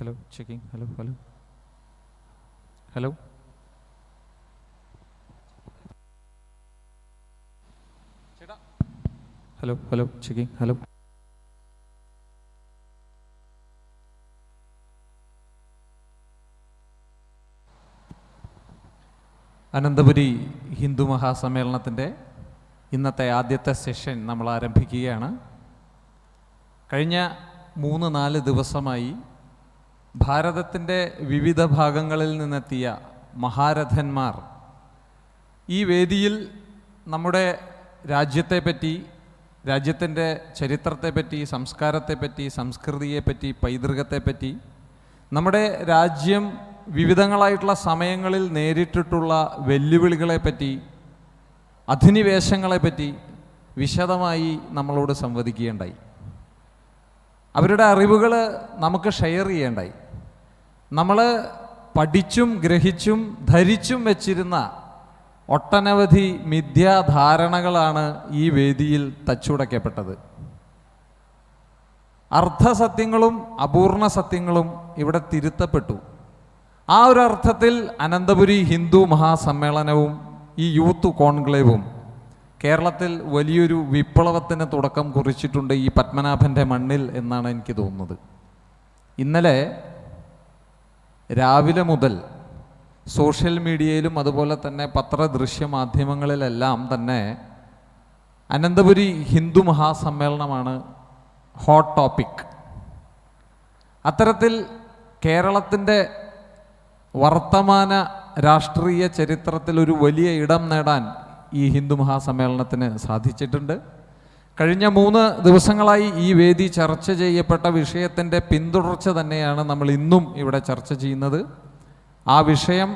Hello, checking. Hello, hello. Hello. Hello, hello, checking. Hello. Ananthapuri Hindu മഹാസമ്മേളനത്തിൻ്റെ ഇന്നത്തെ ആദ്യത്തെ session നമ്മൾ ആരംഭിക്കുകയാണ്. കഴിഞ്ഞ 3-4 ദിവസമായി ഭാരതത്തിൻ്റെ വിവിധ ഭാഗങ്ങളിൽ നിന്നെത്തിയ മഹാരഥന്മാർ ഈ വേദിയിൽ നമ്മുടെ രാജ്യത്തെപ്പറ്റി, രാജ്യത്തിൻ്റെ ചരിത്രത്തെപ്പറ്റി, സംസ്കാരത്തെപ്പറ്റി, സംസ്കൃതിയെപ്പറ്റി, പൈതൃകത്തെപ്പറ്റി, നമ്മുടെ രാജ്യം വിവിധങ്ങളായിട്ടുള്ള സമയങ്ങളിൽ നേരിട്ടിട്ടുള്ള വെല്ലുവിളികളെപ്പറ്റി, അധിനിവേശങ്ങളെപ്പറ്റി വിശദമായി നമ്മളോട് സംവദിക്കുകയുണ്ടായി. അവരുടെ അറിവുകൾ നമുക്ക് ഷെയർ ചെയ്യേണ്ടായി. നമ്മൾ പഠിച്ചും ഗ്രഹിച്ചും ധരിച്ചും വെച്ചിരുന്ന ഒട്ടനവധി മിഥ്യാധാരണകളാണ് ഈ വേദിയിൽ തച്ചുടയ്ക്കപ്പെട്ടത്. അർദ്ധസത്യങ്ങളും അപൂർണ സത്യങ്ങളും ഇവിടെ തിരുത്തപ്പെട്ടു. ആ ഒരു അർത്ഥത്തിൽ അനന്തപുരി ഹിന്ദു മഹാസമ്മേളനവും ഈ യൂത്ത് കോൺക്ലേവും കേരളത്തിൽ വലിയൊരു വിപ്ലവത്തിന് തുടക്കം കുറിച്ചിട്ടുണ്ട് ഈ പത്മനാഭൻ്റെ മണ്ണിൽ എന്നാണ് എനിക്ക് തോന്നുന്നത്. ഇന്നലെ രാവിലെ മുതൽ സോഷ്യൽ മീഡിയയിലും അതുപോലെ തന്നെ പത്രദൃശ്യ മാധ്യമങ്ങളിലെല്ലാം തന്നെ അനന്തപുരി ഹിന്ദു മഹാസമ്മേളനമാണ് ഹോട്ട് ടോപ്പിക്. അത്തരത്തിൽ കേരളത്തിൻ്റെ വർത്തമാന രാഷ്ട്രീയ ചരിത്രത്തിൽ ഒരു വലിയ ഇടം നേടാൻ ഈ ഹിന്ദു മഹാസമ്മേളനത്തിന് സാധിച്ചിട്ടുണ്ട്. കഴിഞ്ഞ 3 ദിവസങ്ങളായി ഈ വേദി ചർച്ച ചെയ്യപ്പെട്ട വിഷയത്തിൻ്റെ പിന്തുടർച്ച തന്നെയാണ് നമ്മൾ ഇന്നും ഇവിടെ ചർച്ച ചെയ്യുന്നത്. ആ വിഷയം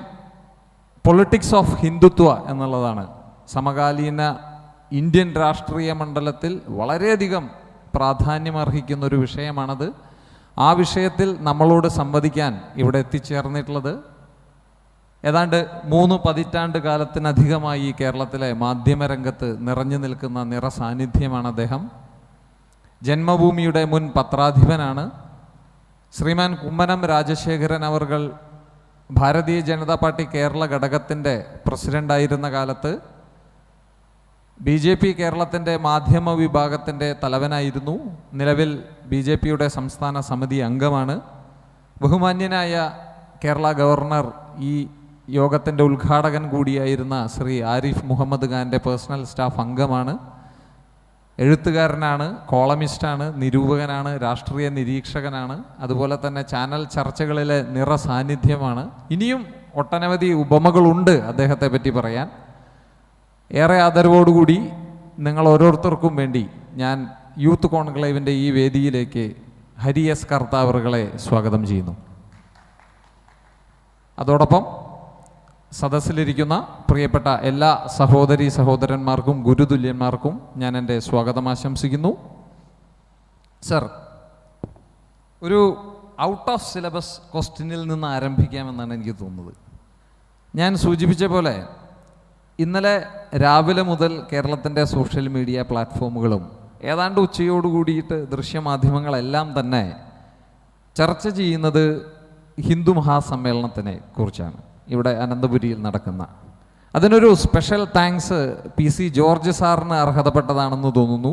പൊളിറ്റിക്സ് ഓഫ് ഹിന്ദുത്വ എന്നുള്ളതാണ്. സമകാലീന ഇന്ത്യൻ രാഷ്ട്രീയ മണ്ഡലത്തിൽ വളരെയധികം പ്രാധാന്യമർഹിക്കുന്നൊരു വിഷയമാണത്. ആ വിഷയത്തിൽ നമ്മളോട് സംവദിക്കാൻ ഇവിടെ എത്തിച്ചേർന്നിട്ടുള്ളത് ഏതാണ്ട് 3 പതിറ്റാണ്ട് കാലത്തിനധികമായി കേരളത്തിലെ മാധ്യമരംഗത്ത് നിറഞ്ഞു നിൽക്കുന്ന നിറസാന്നിധ്യമാണ് അദ്ദേഹം. ജന്മഭൂമിയുടെ മുൻ പത്രാധിപനാണ്. ശ്രീമാൻ കുമ്മനം രാജശേഖരൻ അവർകൾ ഭാരതീയ ജനതാ പാർട്ടി കേരള ഘടകത്തിൻ്റെ പ്രസിഡൻ്റായിരുന്ന കാലത്ത് BJP കേരളത്തിൻ്റെ മാധ്യമ വിഭാഗത്തിൻ്റെ തലവനായിരുന്നു. നിലവിൽ BJPയുടെ സംസ്ഥാന സമിതി അംഗമാണ്. ബഹുമാന്യനായ കേരള ഗവർണർ ഈ യോഗത്തിൻ്റെ ഉദ്ഘാടകൻ കൂടിയായിരുന്ന ശ്രീ ആരിഫ് മുഹമ്മദ് ഖാൻ്റെ പേഴ്സണൽ സ്റ്റാഫ് അംഗമാണ്. എഴുത്തുകാരനാണ്, കോളമിസ്റ്റാണ്, നിരൂപകനാണ്, രാഷ്ട്രീയ നിരീക്ഷകനാണ്. അതുപോലെ തന്നെ ചാനൽ ചർച്ചകളിലെ നിറസാന്നിധ്യമാണ്. ഇനിയും ഒട്ടനവധി ഉപമകളുണ്ട് അദ്ദേഹത്തെ പറ്റി പറയാൻ. ഏറെ ആദരവോടുകൂടി നിങ്ങൾ ഓരോരുത്തർക്കും വേണ്ടി ഞാൻ യൂത്ത് കോൺക്ലേവിൻ്റെ ഈ വേദിയിലേക്ക് ഹരി എസ് കർത്താവറുകളെ സ്വാഗതം ചെയ്യുന്നു. അതോടൊപ്പം സദസ്സിലിരിക്കുന്ന പ്രിയപ്പെട്ട എല്ലാ സഹോദരീ സഹോദരന്മാർക്കും ഗുരുതുല്യന്മാർക്കും ഞാൻ എൻ്റെ സ്വാഗതം ആശംസിക്കുന്നു. സർ, ഒരു ഔട്ട് ഓഫ് സിലബസ് ക്വസ്റ്റ്യനിൽ നിന്ന് ആരംഭിക്കാമെന്നാണ് എനിക്ക് തോന്നുന്നത്. ഞാൻ സൂചിപ്പിച്ച പോലെ ഇന്നലെ രാവിലെ മുതൽ കേരളത്തിൻ്റെ സോഷ്യൽ മീഡിയ പ്ലാറ്റ്ഫോമുകളും ഏതാണ്ട് ഉച്ചയോടുകൂടിയിട്ട് ദൃശ്യമാധ്യമങ്ങളെല്ലാം തന്നെ ചർച്ച ചെയ്യുന്നത് ഹിന്ദു മഹാസമ്മേളനത്തിനെ കുറിച്ചാണ്, ഇവിടെ അനന്തപുരിയിൽ നടക്കുന്ന. അതിനൊരു സ്പെഷ്യൽ താങ്ക്സ് PC ജോർജ് സാറിന് അർഹതപ്പെട്ടതാണെന്ന് തോന്നുന്നു.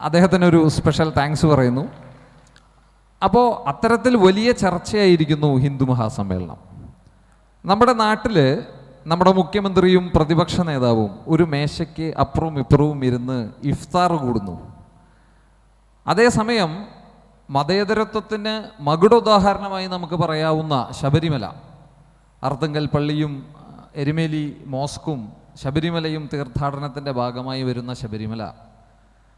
അദ്ദേഹത്തിനൊരു സ്പെഷ്യൽ താങ്ക്സ് പറയുന്നു. അപ്പോൾ അത്തരത്തിൽ വലിയ ചർച്ചയായിരിക്കുന്നു ഹിന്ദു മഹാസമ്മേളനം. നമ്മുടെ നാട്ടിൽ നമ്മുടെ മുഖ്യമന്ത്രിയും പ്രതിപക്ഷ നേതാവും ഒരു മേശയ്ക്ക് അപ്പുറവും ഇപ്പുറവും ഇരുന്ന് ഇഫ്താർ കൂടുന്നു. അതേസമയം മതേതരത്വത്തിന് മകുടോദാഹരണമായി നമുക്ക് പറയാവുന്ന ശബരിമല, അർത്തുങ്കൽ പള്ളിയും എരുമേലി മോസ്കും ശബരിമലയും തീർത്ഥാടനത്തിൻ്റെ ഭാഗമായി വരുന്ന ശബരിമല,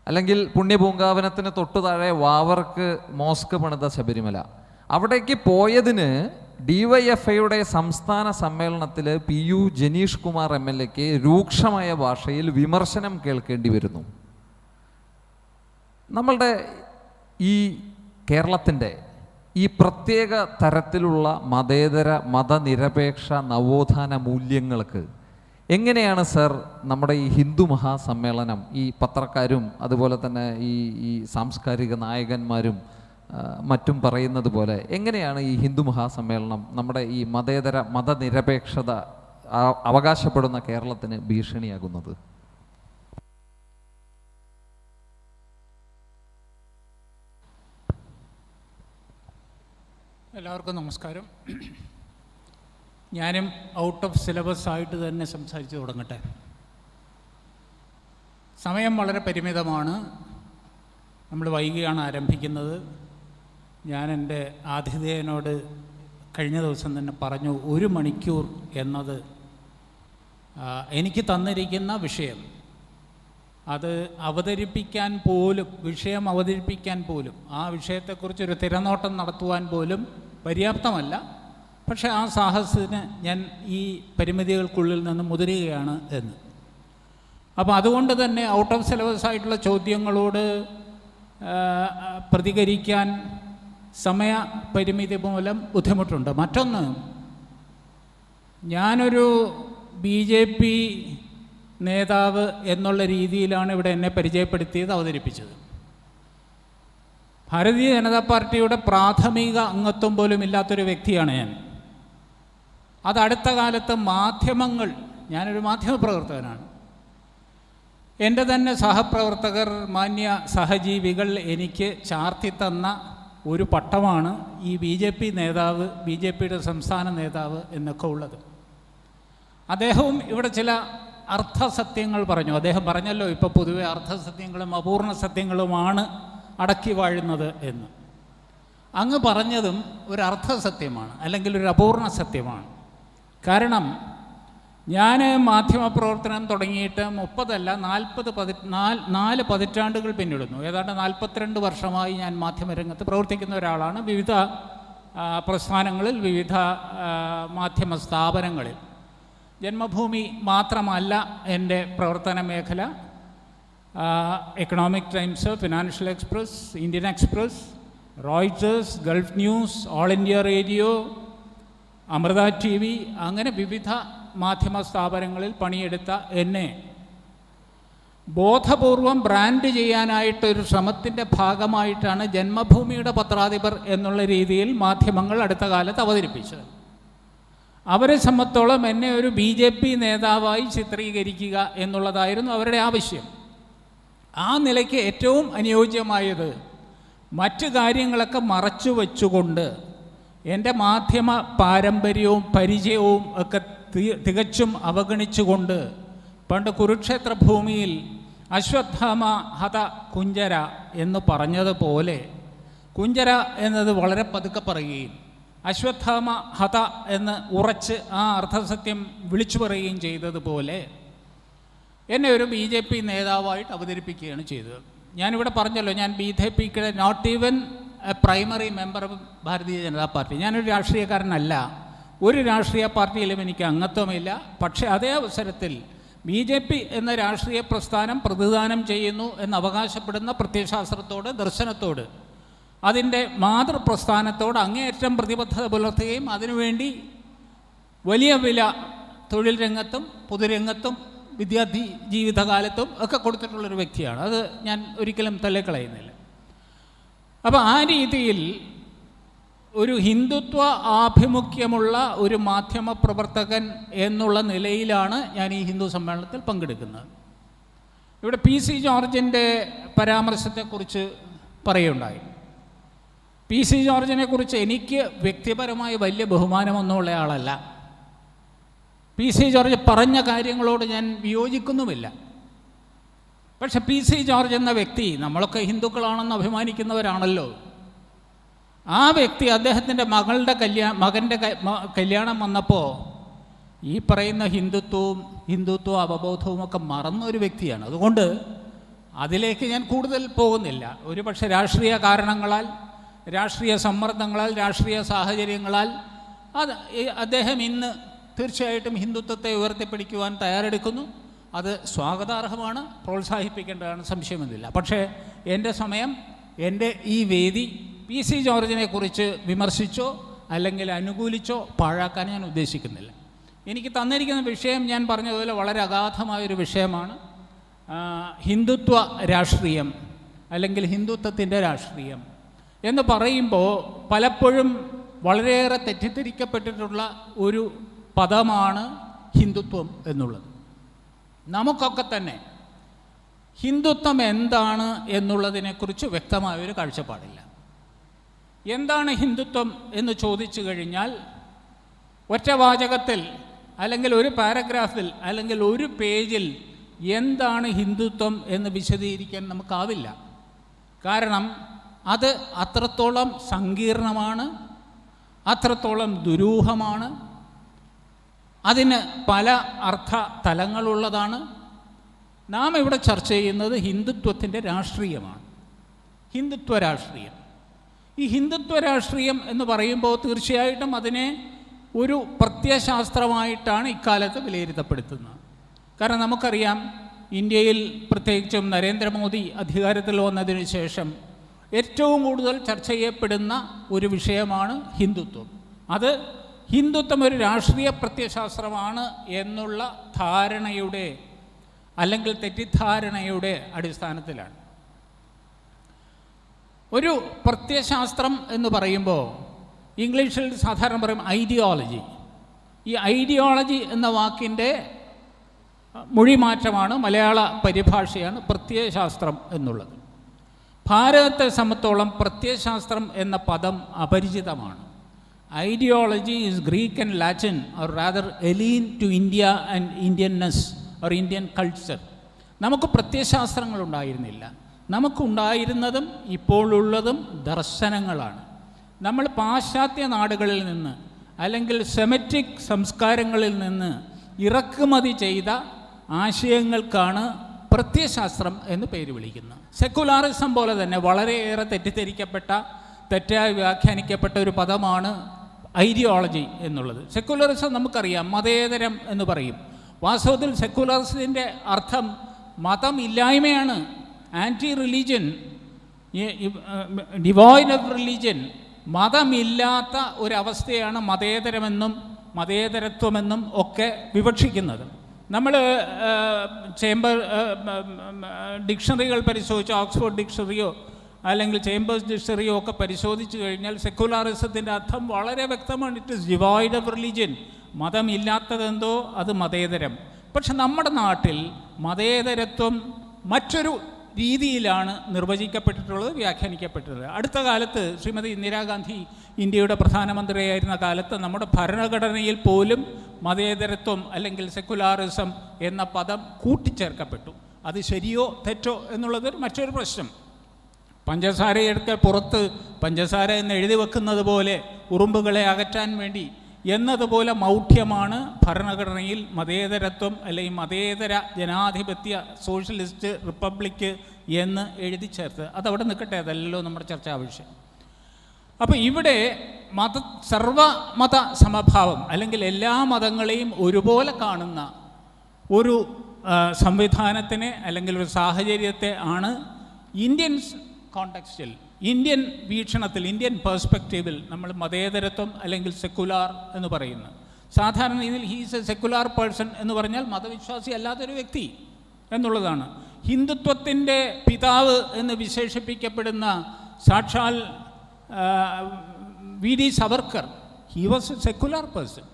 അല്ലെങ്കിൽ പുണ്യപൂങ്കാവനത്തിന് തൊട്ടു താഴെ വാവർക്ക് മോസ്ക് പണിത ശബരിമല, അവിടേക്ക് പോയതിന് DYFIയുടെ സംസ്ഥാന സമ്മേളനത്തിൽ PU ജനീഷ് കുമാർ MLAക്ക് രൂക്ഷമായ ഭാഷയിൽ വിമർശനം കേൾക്കേണ്ടി വരുന്നു. നമ്മളുടെ ഈ കേരളത്തിൻ്റെ ഈ പ്രത്യേക തരത്തിലുള്ള മതേതര മതനിരപേക്ഷ നവോത്ഥാന മൂല്യങ്ങൾക്ക് എങ്ങനെയാണ് സർ നമ്മുടെ ഈ ഹിന്ദു മഹാസമ്മേളനം, ഈ പത്രക്കാരും അതുപോലെ തന്നെ ഈ സാംസ്കാരിക നായകന്മാരും മറ്റും പറയുന്നത് പോലെ എങ്ങനെയാണ് ഈ ഹിന്ദു മഹാസമ്മേളനം നമ്മുടെ ഈ മതനിരപേക്ഷത അവകാശപ്പെടുന്ന കേരളത്തിന് ഭീഷണിയാകുന്നത്? എല്ലാവർക്കും നമസ്കാരം. ഞാനും ഔട്ട് ഓഫ് സിലബസ് ആയിട്ട് തന്നെ സംസാരിച്ച് തുടങ്ങട്ടെ. സമയം വളരെ പരിമിതമാണ്. നമ്മൾ വൈകിയാണ് ആരംഭിക്കുന്നത്. ഞാൻ എൻ്റെ ആതിഥേയനോട് കഴിഞ്ഞ ദിവസം തന്നെ പറഞ്ഞു, 1 മണിക്കൂർ എന്നത് എനിക്ക് തന്നിരിക്കുന്ന വിഷയം അത് വിഷയം അവതരിപ്പിക്കാൻ പോലും ആ വിഷയത്തെക്കുറിച്ചൊരു തിരനോട്ടം നടത്തുവാൻ പോലും പര്യാപ്തമല്ല. പക്ഷേ ആ സാഹസത്തിന് ഞാൻ ഈ പരിമിതികൾക്കുള്ളിൽ നിന്ന് മുതിരുകയാണ് എന്ന്. അപ്പോൾ അതുകൊണ്ട് തന്നെ ഔട്ട് ഓഫ് സിലബസ് ആയിട്ടുള്ള ചോദ്യങ്ങളോട് പ്രതികരിക്കാൻ സമയപരിമിതി മൂലം ബുദ്ധിമുട്ടുണ്ട്. മറ്റൊന്ന്, ഞാനൊരു BJP നേതാവ് എന്നുള്ള രീതിയിലാണ് ഇവിടെ എന്നെ പരിചയപ്പെടുത്തിയത്, അവതരിപ്പിച്ചത്. ഭാരതീയ ജനതാ പാർട്ടിയുടെ പ്രാഥമിക അംഗത്വം പോലും ഇല്ലാത്തൊരു വ്യക്തിയാണ് ഞാൻ. അത് അടുത്ത കാലത്ത് ഞാനൊരു മാധ്യമപ്രവർത്തകനാണ്. എൻ്റെ തന്നെ സഹപ്രവർത്തകർ, മാന്യ സഹജീവികൾ എനിക്ക് ചാർത്തിത്തന്ന ഒരു പട്ടമാണ് ഈ BJP നേതാവ്, BJPയുടെ സംസ്ഥാന നേതാവ് എന്നൊക്കെ ഉള്ളത്. അദ്ദേഹവും ഇവിടെ ചില അർത്ഥസത്യങ്ങൾ പറഞ്ഞു. അദ്ദേഹം പറഞ്ഞല്ലോ, ഇപ്പോൾ പൊതുവെ അർത്ഥസത്യങ്ങളും അപൂർണ സത്യങ്ങളുമാണ് അടക്കി വാഴുന്നത് എന്ന്. അങ്ങ് പറഞ്ഞതും ഒരു അർത്ഥസത്യമാണ്, അല്ലെങ്കിൽ ഒരു അപൂർണ സത്യമാണ്. കാരണം ഞാൻ മാധ്യമപ്രവർത്തനം തുടങ്ങിയിട്ട് 30 അല്ല 4 പതിറ്റാണ്ടുകൾ പിന്നിടുന്നു. ഏതാണ്ട് 42 വർഷമായി ഞാൻ മാധ്യമരംഗത്ത് പ്രവർത്തിക്കുന്ന ഒരാളാണ്. വിവിധ പ്രസ്ഥാനങ്ങളിൽ, വിവിധ മാധ്യമ സ്ഥാപനങ്ങളിൽ. ജന്മഭൂമി മാത്രമല്ല എൻ്റെ പ്രവർത്തന മേഖല. Economic Times, Financial Express, Indian Express, Reuters, Gulf News, All India Radio, Amrita TV, അങ്ങനെ വിവിധ മാധ്യമ സ്ഥാപനങ്ങളിൽ പണിയെടുത്ത എന്നെ ബോധപൂർവം ബ്രാൻഡ് ചെയ്യാനായിട്ടൊരു ശ്രമത്തിൻ്റെ ഭാഗമായിട്ടാണ് ജന്മഭൂമിയുടെ പത്രാധിപർ എന്നുള്ള രീതിയിൽ മാധ്യമങ്ങൾ അടുത്ത കാലത്ത് അവതരിപ്പിച്ചത്. അവരെ സംബന്ധിച്ചോളം എന്നെ ഒരു BJP നേതാവായി ചിത്രീകരിക്കുക എന്നുള്ളതായിരുന്നു അവരുടെ ആവശ്യം. ആ നിലയ്ക്ക് ഏറ്റവും അനുയോജ്യമായത് മറ്റു കാര്യങ്ങളൊക്കെ മറച്ചു വച്ചുകൊണ്ട് എൻ്റെ മാധ്യമ പാരമ്പര്യവും പരിചയവും ഒക്കെ തികച്ചും അവഗണിച്ചുകൊണ്ട് പണ്ട് കുരുക്ഷേത്ര ഭൂമിയിൽ അശ്വത്ഥാമ ഹത കുഞ്ചര എന്ന് പറഞ്ഞതുപോലെ, കുഞ്ചര എന്നത് വളരെ പതുക്കെ പറയുകയും അശ്വത്ഥാമ ഹത എന്ന് ഉറച്ച് ആ അർത്ഥസത്യം വിളിച്ചു പറയുകയും ചെയ്തതുപോലെ എന്നെ ഒരു BJP നേതാവായിട്ട് അവതരിപ്പിക്കുകയാണ് ചെയ്തത്. ഞാനിവിടെ പറഞ്ഞല്ലോ, ഞാൻ BJPക്ക് not even a primary member of Bharatiya Janata party. ഞാനൊരു രാഷ്ട്രീയക്കാരനല്ല, ഒരു രാഷ്ട്രീയ പാർട്ടിയിലും എനിക്ക് അംഗത്വമില്ല. പക്ഷേ അതേ അവസരത്തിൽ BJP എന്ന രാഷ്ട്രീയ പ്രസ്ഥാനം പ്രതിദാനം ചെയ്യുന്നു എന്ന് അവകാശപ്പെടുന്ന പ്രത്യയശാസ്ത്രത്തോട്, ദർശനത്തോട്, അതിൻ്റെ മാതൃപ്രസ്ഥാനത്തോട് അങ്ങേയറ്റം പ്രതിബദ്ധത പുലർത്തുകയും അതിനുവേണ്ടി വലിയ വില തൊഴിൽ രംഗത്തും പൊതുരംഗത്തും വിദ്യാർത്ഥി ജീവിതകാലത്തും ഒക്കെ കൊടുത്തിട്ടുള്ളൊരു വ്യക്തിയാണ്. അത് ഞാൻ ഒരിക്കലും തള്ളിക്കളയുന്നില്ല. അപ്പോൾ ആ രീതിയിൽ ഒരു ഹിന്ദുത്വ ആഭിമുഖ്യമുള്ള ഒരു മാധ്യമപ്രവർത്തകൻ എന്നുള്ള നിലയിലാണ് ഞാൻ ഈ ഹിന്ദു സമ്മേളനത്തിൽ പങ്കെടുക്കുന്നത്. ഇവിടെ PC ജോർജിൻ്റെ പരാമർശത്തെക്കുറിച്ച് പറയുകയുണ്ടായി. PC ജോർജിനെക്കുറിച്ച് എനിക്ക് വ്യക്തിപരമായി വലിയ ബഹുമാനമൊന്നുമുള്ള ആളല്ല. PC ജോർജ് പറഞ്ഞ കാര്യങ്ങളോട് ഞാൻ വിയോജിക്കുന്നുമില്ല. പക്ഷെ PC ജോർജ് എന്ന വ്യക്തി, നമ്മളൊക്കെ ഹിന്ദുക്കളാണെന്ന് അഭിമാനിക്കുന്നവരാണല്ലോ, ആ വ്യക്തി അദ്ദേഹത്തിൻ്റെ മകൻ്റെ കല്യാണം വന്നപ്പോൾ ഈ പറയുന്ന ഹിന്ദുത്വ അവബോധവും ഒക്കെ മറന്നൊരു വ്യക്തിയാണ്. അതുകൊണ്ട് അതിലേക്ക് ഞാൻ കൂടുതൽ പോകുന്നില്ല. ഒരു പക്ഷേ രാഷ്ട്രീയ കാരണങ്ങളാൽ, രാഷ്ട്രീയ സമ്മർദ്ദങ്ങളാൽ, രാഷ്ട്രീയ സാഹചര്യങ്ങളാൽ അദ്ദേഹം ഇന്ന് തീർച്ചയായിട്ടും ഹിന്ദുത്വത്തെ ഉയർത്തിപ്പിടിക്കുവാൻ തയ്യാറെടുക്കുന്നു. അത് സ്വാഗതാർഹമാണ്, പ്രോത്സാഹിപ്പിക്കേണ്ടതാണ്, സംശയമൊന്നുമില്ല. പക്ഷേ എൻ്റെ സമയം, എൻ്റെ ഈ വേദി PC ജോർജിനെ കുറിച്ച് വിമർശിച്ചോ അല്ലെങ്കിൽ അനുകൂലിച്ചോ പാഴാക്കാൻ ഞാൻ ഉദ്ദേശിക്കുന്നില്ല. എനിക്ക് തന്നിരിക്കുന്ന വിഷയം ഞാൻ പറഞ്ഞതുപോലെ വളരെ അഗാധമായൊരു വിഷയമാണ്. ഹിന്ദുത്വ രാഷ്ട്രീയം അല്ലെങ്കിൽ ഹിന്ദുത്വത്തിൻ്റെ രാഷ്ട്രീയം എന്ന് പറയുമ്പോൾ പലപ്പോഴും വളരെയേറെ തെറ്റിദ്ധരിക്കപ്പെട്ടിട്ടുള്ള ഒരു പദമാണ് ഹിന്ദുത്വം എന്നുള്ളത്. നമുക്കൊക്കെ തന്നെ ഹിന്ദുത്വം എന്താണ് എന്നുള്ളതിനെക്കുറിച്ച് വ്യക്തമായൊരു കാഴ്ചപ്പാടില്ല. എന്താണ് ഹിന്ദുത്വം എന്ന് ചോദിച്ചു കഴിഞ്ഞാൽ ഒറ്റവാചകത്തിൽ അല്ലെങ്കിൽ ഒരു പാരഗ്രാഫിൽ അല്ലെങ്കിൽ ഒരു പേജിൽ എന്താണ് ഹിന്ദുത്വം എന്ന് വിശദീകരിക്കാൻ നമുക്കാവില്ല. കാരണം അത് അത്രത്തോളം സങ്കീർണമാണ്, അത്രത്തോളം ദുരൂഹമാണ്, അതിന് പല അർത്ഥ തലങ്ങളുള്ളതാണ്. നാം ഇവിടെ ചർച്ച ചെയ്യുന്നത് ഹിന്ദുത്വത്തിൻ്റെ രാഷ്ട്രീയമാണ്, ഹിന്ദുത്വ രാഷ്ട്രീയം. ഈ ഹിന്ദുത്വ രാഷ്ട്രീയം എന്ന് പറയുമ്പോൾ തീർച്ചയായിട്ടും അതിനെ ഒരു പ്രത്യയശാസ്ത്രമായിട്ടാണ് ഇക്കാലത്ത് വിലയിരുത്തപ്പെടുത്തുന്നത്. കാരണം നമുക്കറിയാം, ഇന്ത്യയിൽ പ്രത്യേകിച്ചും നരേന്ദ്രമോദി അധികാരത്തിൽ വന്നതിന് ശേഷം ഏറ്റവും കൂടുതൽ ചർച്ച ചെയ്യപ്പെടുന്ന ഒരു വിഷയമാണ് ഹിന്ദുത്വം. അത് ഹിന്ദുത്വം ഒരു രാഷ്ട്രീയ പ്രത്യയശാസ്ത്രമാണ് എന്നുള്ള ധാരണയുടെ അല്ലെങ്കിൽ തെറ്റിദ്ധാരണയുടെ അടിസ്ഥാനത്തിലാണ്. ഒരു പ്രത്യയശാസ്ത്രം എന്ന് പറയുമ്പോൾ ഇംഗ്ലീഷിൽ സാധാരണ പറയും ഐഡിയോളജി. ഈ ഐഡിയോളജി എന്ന വാക്കിൻ്റെ മൊഴിമാറ്റമാണ്, മലയാള പരിഭാഷയാണ് പ്രത്യയശാസ്ത്രം എന്നുള്ളത്. ഭാരതത്തെ സംബന്ധിച്ചോളം പ്രത്യയശാസ്ത്രം എന്ന പദം അപരിചിതമാണ്. Ideology is Greek and Latin or rather alien to India and Indianness or Indian culture. നമുക്ക് പ്രത്യയശാസ്ത്രങ്ങളുണ്ടായിരുന്നില്ല. നമുക്കുണ്ടായിരുന്നതും ഇപ്പോഴുള്ളതും ദർശനങ്ങളാണ്. നമ്മൾ പാശ്ചാത്യ നാടുകളിൽ നിന്ന് അല്ലെങ്കിൽ സെമറ്റിക് സംസ്കാരങ്ങളിൽ നിന്ന് ഇറക്കുമതി ചെയ്ത ആശയങ്ങൾക്കാണ് പ്രത്യയശാസ്ത്രം എന്ന് പേര് വിളിക്കുന്നത്. സെക്കുലാറിസം പോലെ തന്നെ വളരെയേറെ തെറ്റിദ്ധരിക്കപ്പെട്ട, തെറ്റായി വ്യാഖ്യാനിക്കപ്പെട്ട ഒരു പദമാണ് ഐഡിയോളജി എന്നുള്ളത്. സെക്കുലറിസം നമുക്കറിയാം, മതേതരം എന്ന് പറയും. വാസ്തവത്തിൽ സെക്കുലറിസത്തിൻ്റെ അർത്ഥം മതമില്ലായ്മയാണ്, anti religion, devoid of religion. മതമില്ലാത്ത ഒരവസ്ഥയാണ് മതേതരമെന്നും മതേതരത്വമെന്നും ഒക്കെ വിവക്ഷിക്കുന്നത്. നമ്മൾ ഡിക്ഷണറികൾ പരിശോധിച്ച്, ഓക്സ്ഫോർഡ് ഡിക്ഷണറിയോ അല്ലെങ്കിൽ ചേംബേഴ്സ് ഡിക്ഷണറിയോ ഒക്കെ പരിശോധിച്ച് കഴിഞ്ഞാൽ സെക്കുലാറിസത്തിൻ്റെ അർത്ഥം വളരെ വ്യക്തമാണ്. It is devoid of religion. മതമില്ലാത്തതെന്തോ അത് മതേതരം. പക്ഷെ നമ്മുടെ നാട്ടിൽ മതേതരത്വം മറ്റൊരു രീതിയിലാണ് നിർവചിക്കപ്പെട്ടിട്ടുള്ളത്, വ്യാഖ്യാനിക്കപ്പെട്ടിട്ടുള്ളത്. അടുത്ത കാലത്ത് ശ്രീമതി ഇന്ദിരാഗാന്ധി ഇന്ത്യയുടെ പ്രധാനമന്ത്രിയായിരുന്ന കാലത്ത് നമ്മുടെ ഭരണഘടനയിൽ പോലും മതേതരത്വം അല്ലെങ്കിൽ സെക്കുലാറിസം എന്ന പദം കൂട്ടിച്ചേർക്കപ്പെട്ടു. അത് ശരിയോ തെറ്റോ എന്നുള്ളത് മറ്റൊരു പ്രശ്നം. പഞ്ചസാരയെടുക്കെ പുറത്ത് പഞ്ചസാര എന്ന് എഴുതി വെക്കുന്നത് പോലെ ഉറുമ്പുകളെ അകറ്റാൻ വേണ്ടി എന്നതുപോലെ മൗഢ്യമാണ് ഭരണഘടനയിൽ മതേതരത്വം അല്ലെങ്കിൽ മതേതര ജനാധിപത്യ സോഷ്യലിസ്റ്റ് റിപ്പബ്ലിക്ക് എന്ന് എഴുതി ചേർത്ത്. അതവിടെ നിൽക്കട്ടെ, അതല്ലല്ലോ നമ്മുടെ ചർച്ചാ വിഷയം. അപ്പോൾ ഇവിടെ സർവമത സമഭാവം അല്ലെങ്കിൽ എല്ലാ മതങ്ങളെയും ഒരുപോലെ കാണുന്ന ഒരു സംവിധാനത്തിനെ അല്ലെങ്കിൽ ഒരു സാഹചര്യത്തെ ആണ് ഇന്ത്യൻ കോണ്ടെക്സ്റ്റിൽ, ഇന്ത്യൻ വീക്ഷണത്തിൽ, ഇന്ത്യൻ പേഴ്സ്പെക്റ്റീവിൽ നമ്മൾ മതേതരത്വം അല്ലെങ്കിൽ സെക്കുലാർ എന്ന് പറയുന്നത്. സാധാരണ രീതിയിൽ ഹീസ് എ സെക്കുലാർ പേഴ്സൺ എന്ന് പറഞ്ഞാൽ മതവിശ്വാസി അല്ലാത്തൊരു വ്യക്തി എന്നുള്ളതാണ്. ഹിന്ദുത്വത്തിൻ്റെ പിതാവ് എന്ന് വിശേഷിപ്പിക്കപ്പെടുന്ന സാക്ഷാൽ V D Savarkar, he was a secular person.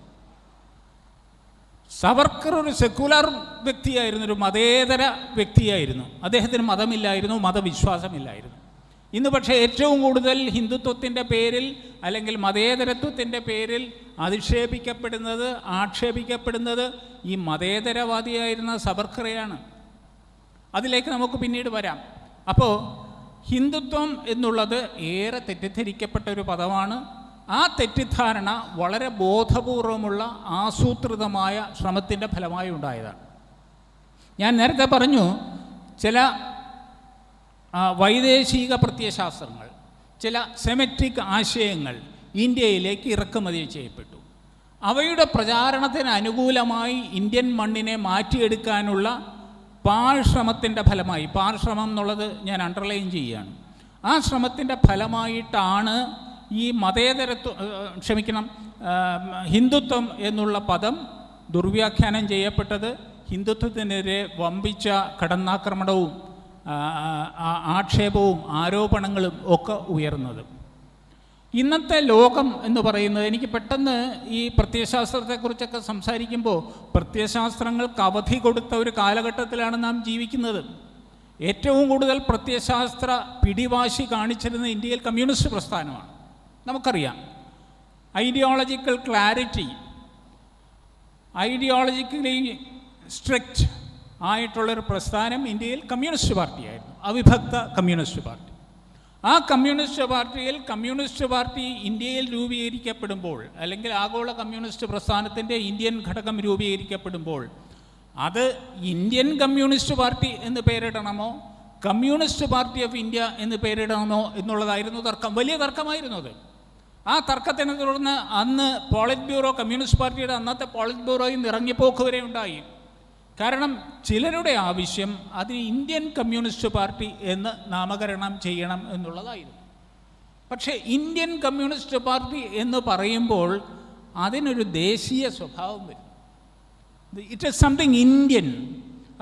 Savarkar ഒരു സെക്കുലാർ വ്യക്തിയായിരുന്നു, ഒരു മതേതര വ്യക്തിയായിരുന്നു. അദ്ദേഹത്തിന് മതമില്ലായിരുന്നു, മതവിശ്വാസമില്ലായിരുന്നു. ഇന്ന് പക്ഷേ ഏറ്റവും കൂടുതൽ ഹിന്ദുത്വത്തിൻ്റെ പേരിൽ അല്ലെങ്കിൽ മതേതരത്വത്തിൻ്റെ പേരിൽ അധിക്ഷേപിക്കപ്പെടുന്നത്, ആക്ഷേപിക്കപ്പെടുന്നത് ഈ മതേതരവാദിയായിരുന്ന സവർക്കറെയാണ്. അതിലേക്ക് നമുക്ക് പിന്നീട് വരാം. അപ്പോൾ ഹിന്ദുത്വം എന്നുള്ളത് ഏറെ തെറ്റിദ്ധരിക്കപ്പെട്ട ഒരു പദമാണ്. ആ തെറ്റിദ്ധാരണ വളരെ ബോധപൂർവമുള്ള ആസൂത്രിതമായ ശ്രമത്തിൻ്റെ ഫലമായി ഉണ്ടായതാണ്. ഞാൻ നേരത്തെ പറഞ്ഞു, ചില വൈദേശിക പ്രത്യയശാസ്ത്രങ്ങൾ, ചില സെമറ്റിക് ആശയങ്ങൾ ഇന്ത്യയിലേക്ക് ഇറക്കുമതി ചെയ്യപ്പെട്ടു. അവയുടെ പ്രചാരണത്തിന് അനുകൂലമായി ഇന്ത്യൻ മണ്ണിനെ മാറ്റിയെടുക്കാനുള്ള പാഴ്ശ്രമത്തിൻ്റെ ഫലമായി, പാഴ്ശ്രമം എന്നുള്ളത് ഞാൻ അണ്ടർലൈൻ ചെയ്യുകയാണ്, ആ ശ്രമത്തിൻ്റെ ഫലമായിട്ടാണ് ഈ ഹിന്ദുത്വം എന്നുള്ള പദം ദുർവ്യാഖ്യാനം ചെയ്യപ്പെട്ടത്. ഹിന്ദുത്വത്തിനെതിരെ വമ്പിച്ച കടന്നാക്രമണവും ആക്ഷേപവും ആരോപണങ്ങളും ഒക്കെ ഉയർന്നത്. ഇന്നത്തെ ലോകം എന്ന് പറയുന്നത്, എനിക്ക് പെട്ടെന്ന് ഈ പ്രത്യയശാസ്ത്രത്തെക്കുറിച്ചൊക്കെ സംസാരിക്കുമ്പോൾ പ്രത്യയശാസ്ത്രങ്ങൾക്ക് അവധി കൊടുത്ത ഒരു കാലഘട്ടത്തിലാണ് നാം ജീവിക്കുന്നത്. ഏറ്റവും കൂടുതൽ പ്രത്യയശാസ്ത്ര പിടിവാശി കാണിച്ചിരുന്ന ഇന്ത്യയിൽ കമ്മ്യൂണിസ്റ്റ് പ്രസ്ഥാനമാണ്. നമുക്കറിയാം, ഐഡിയോളജിക്കൽ ക്ലാരിറ്റി, ഐഡിയോളജിക്കലി സ്ട്രിക്റ്റ് ആയിട്ടുള്ളൊരു പ്രസ്ഥാനം ഇന്ത്യയിൽ കമ്മ്യൂണിസ്റ്റ് പാർട്ടിയായിരുന്നു, അവിഭക്ത കമ്മ്യൂണിസ്റ്റ് പാർട്ടി. ആ കമ്മ്യൂണിസ്റ്റ് പാർട്ടി ഇന്ത്യയിൽ രൂപീകരിക്കപ്പെടുമ്പോൾ, അല്ലെങ്കിൽ ആഗോള കമ്മ്യൂണിസ്റ്റ് പ്രസ്ഥാനത്തിൻ്റെ ഇന്ത്യൻ ഘടകം രൂപീകരിക്കപ്പെടുമ്പോൾ, അത് ഇന്ത്യൻ കമ്മ്യൂണിസ്റ്റ് പാർട്ടി എന്ന് പേരിടണമോ കമ്മ്യൂണിസ്റ്റ് പാർട്ടി ഓഫ് ഇന്ത്യ എന്ന് പേരിടണമോ എന്നുള്ളതായിരുന്നു തർക്കം. വലിയ തർക്കമായിരുന്നു അത്. ആ തർക്കത്തിനെ തുടർന്ന് അന്ന് പോളിറ്റ് ബ്യൂറോ, കമ്മ്യൂണിസ്റ്റ് പാർട്ടിയുടെ അന്നത്തെ പോളിറ്റ് ബ്യൂറോയിൽ നിന്ന് ഇറങ്ങിപ്പോക്ക് വരെ ഉണ്ടായി. കാരണം ചിലരുടെ ആവശ്യം അതിന് ഇന്ത്യൻ കമ്മ്യൂണിസ്റ്റ് പാർട്ടി എന്ന് നാമകരണം ചെയ്യണം എന്നുള്ളതായിരുന്നു. പക്ഷേ ഇന്ത്യൻ കമ്മ്യൂണിസ്റ്റ് പാർട്ടി എന്ന് പറയുമ്പോൾ അതിനൊരു ദേശീയ സ്വഭാവം വരും. It is something Indian.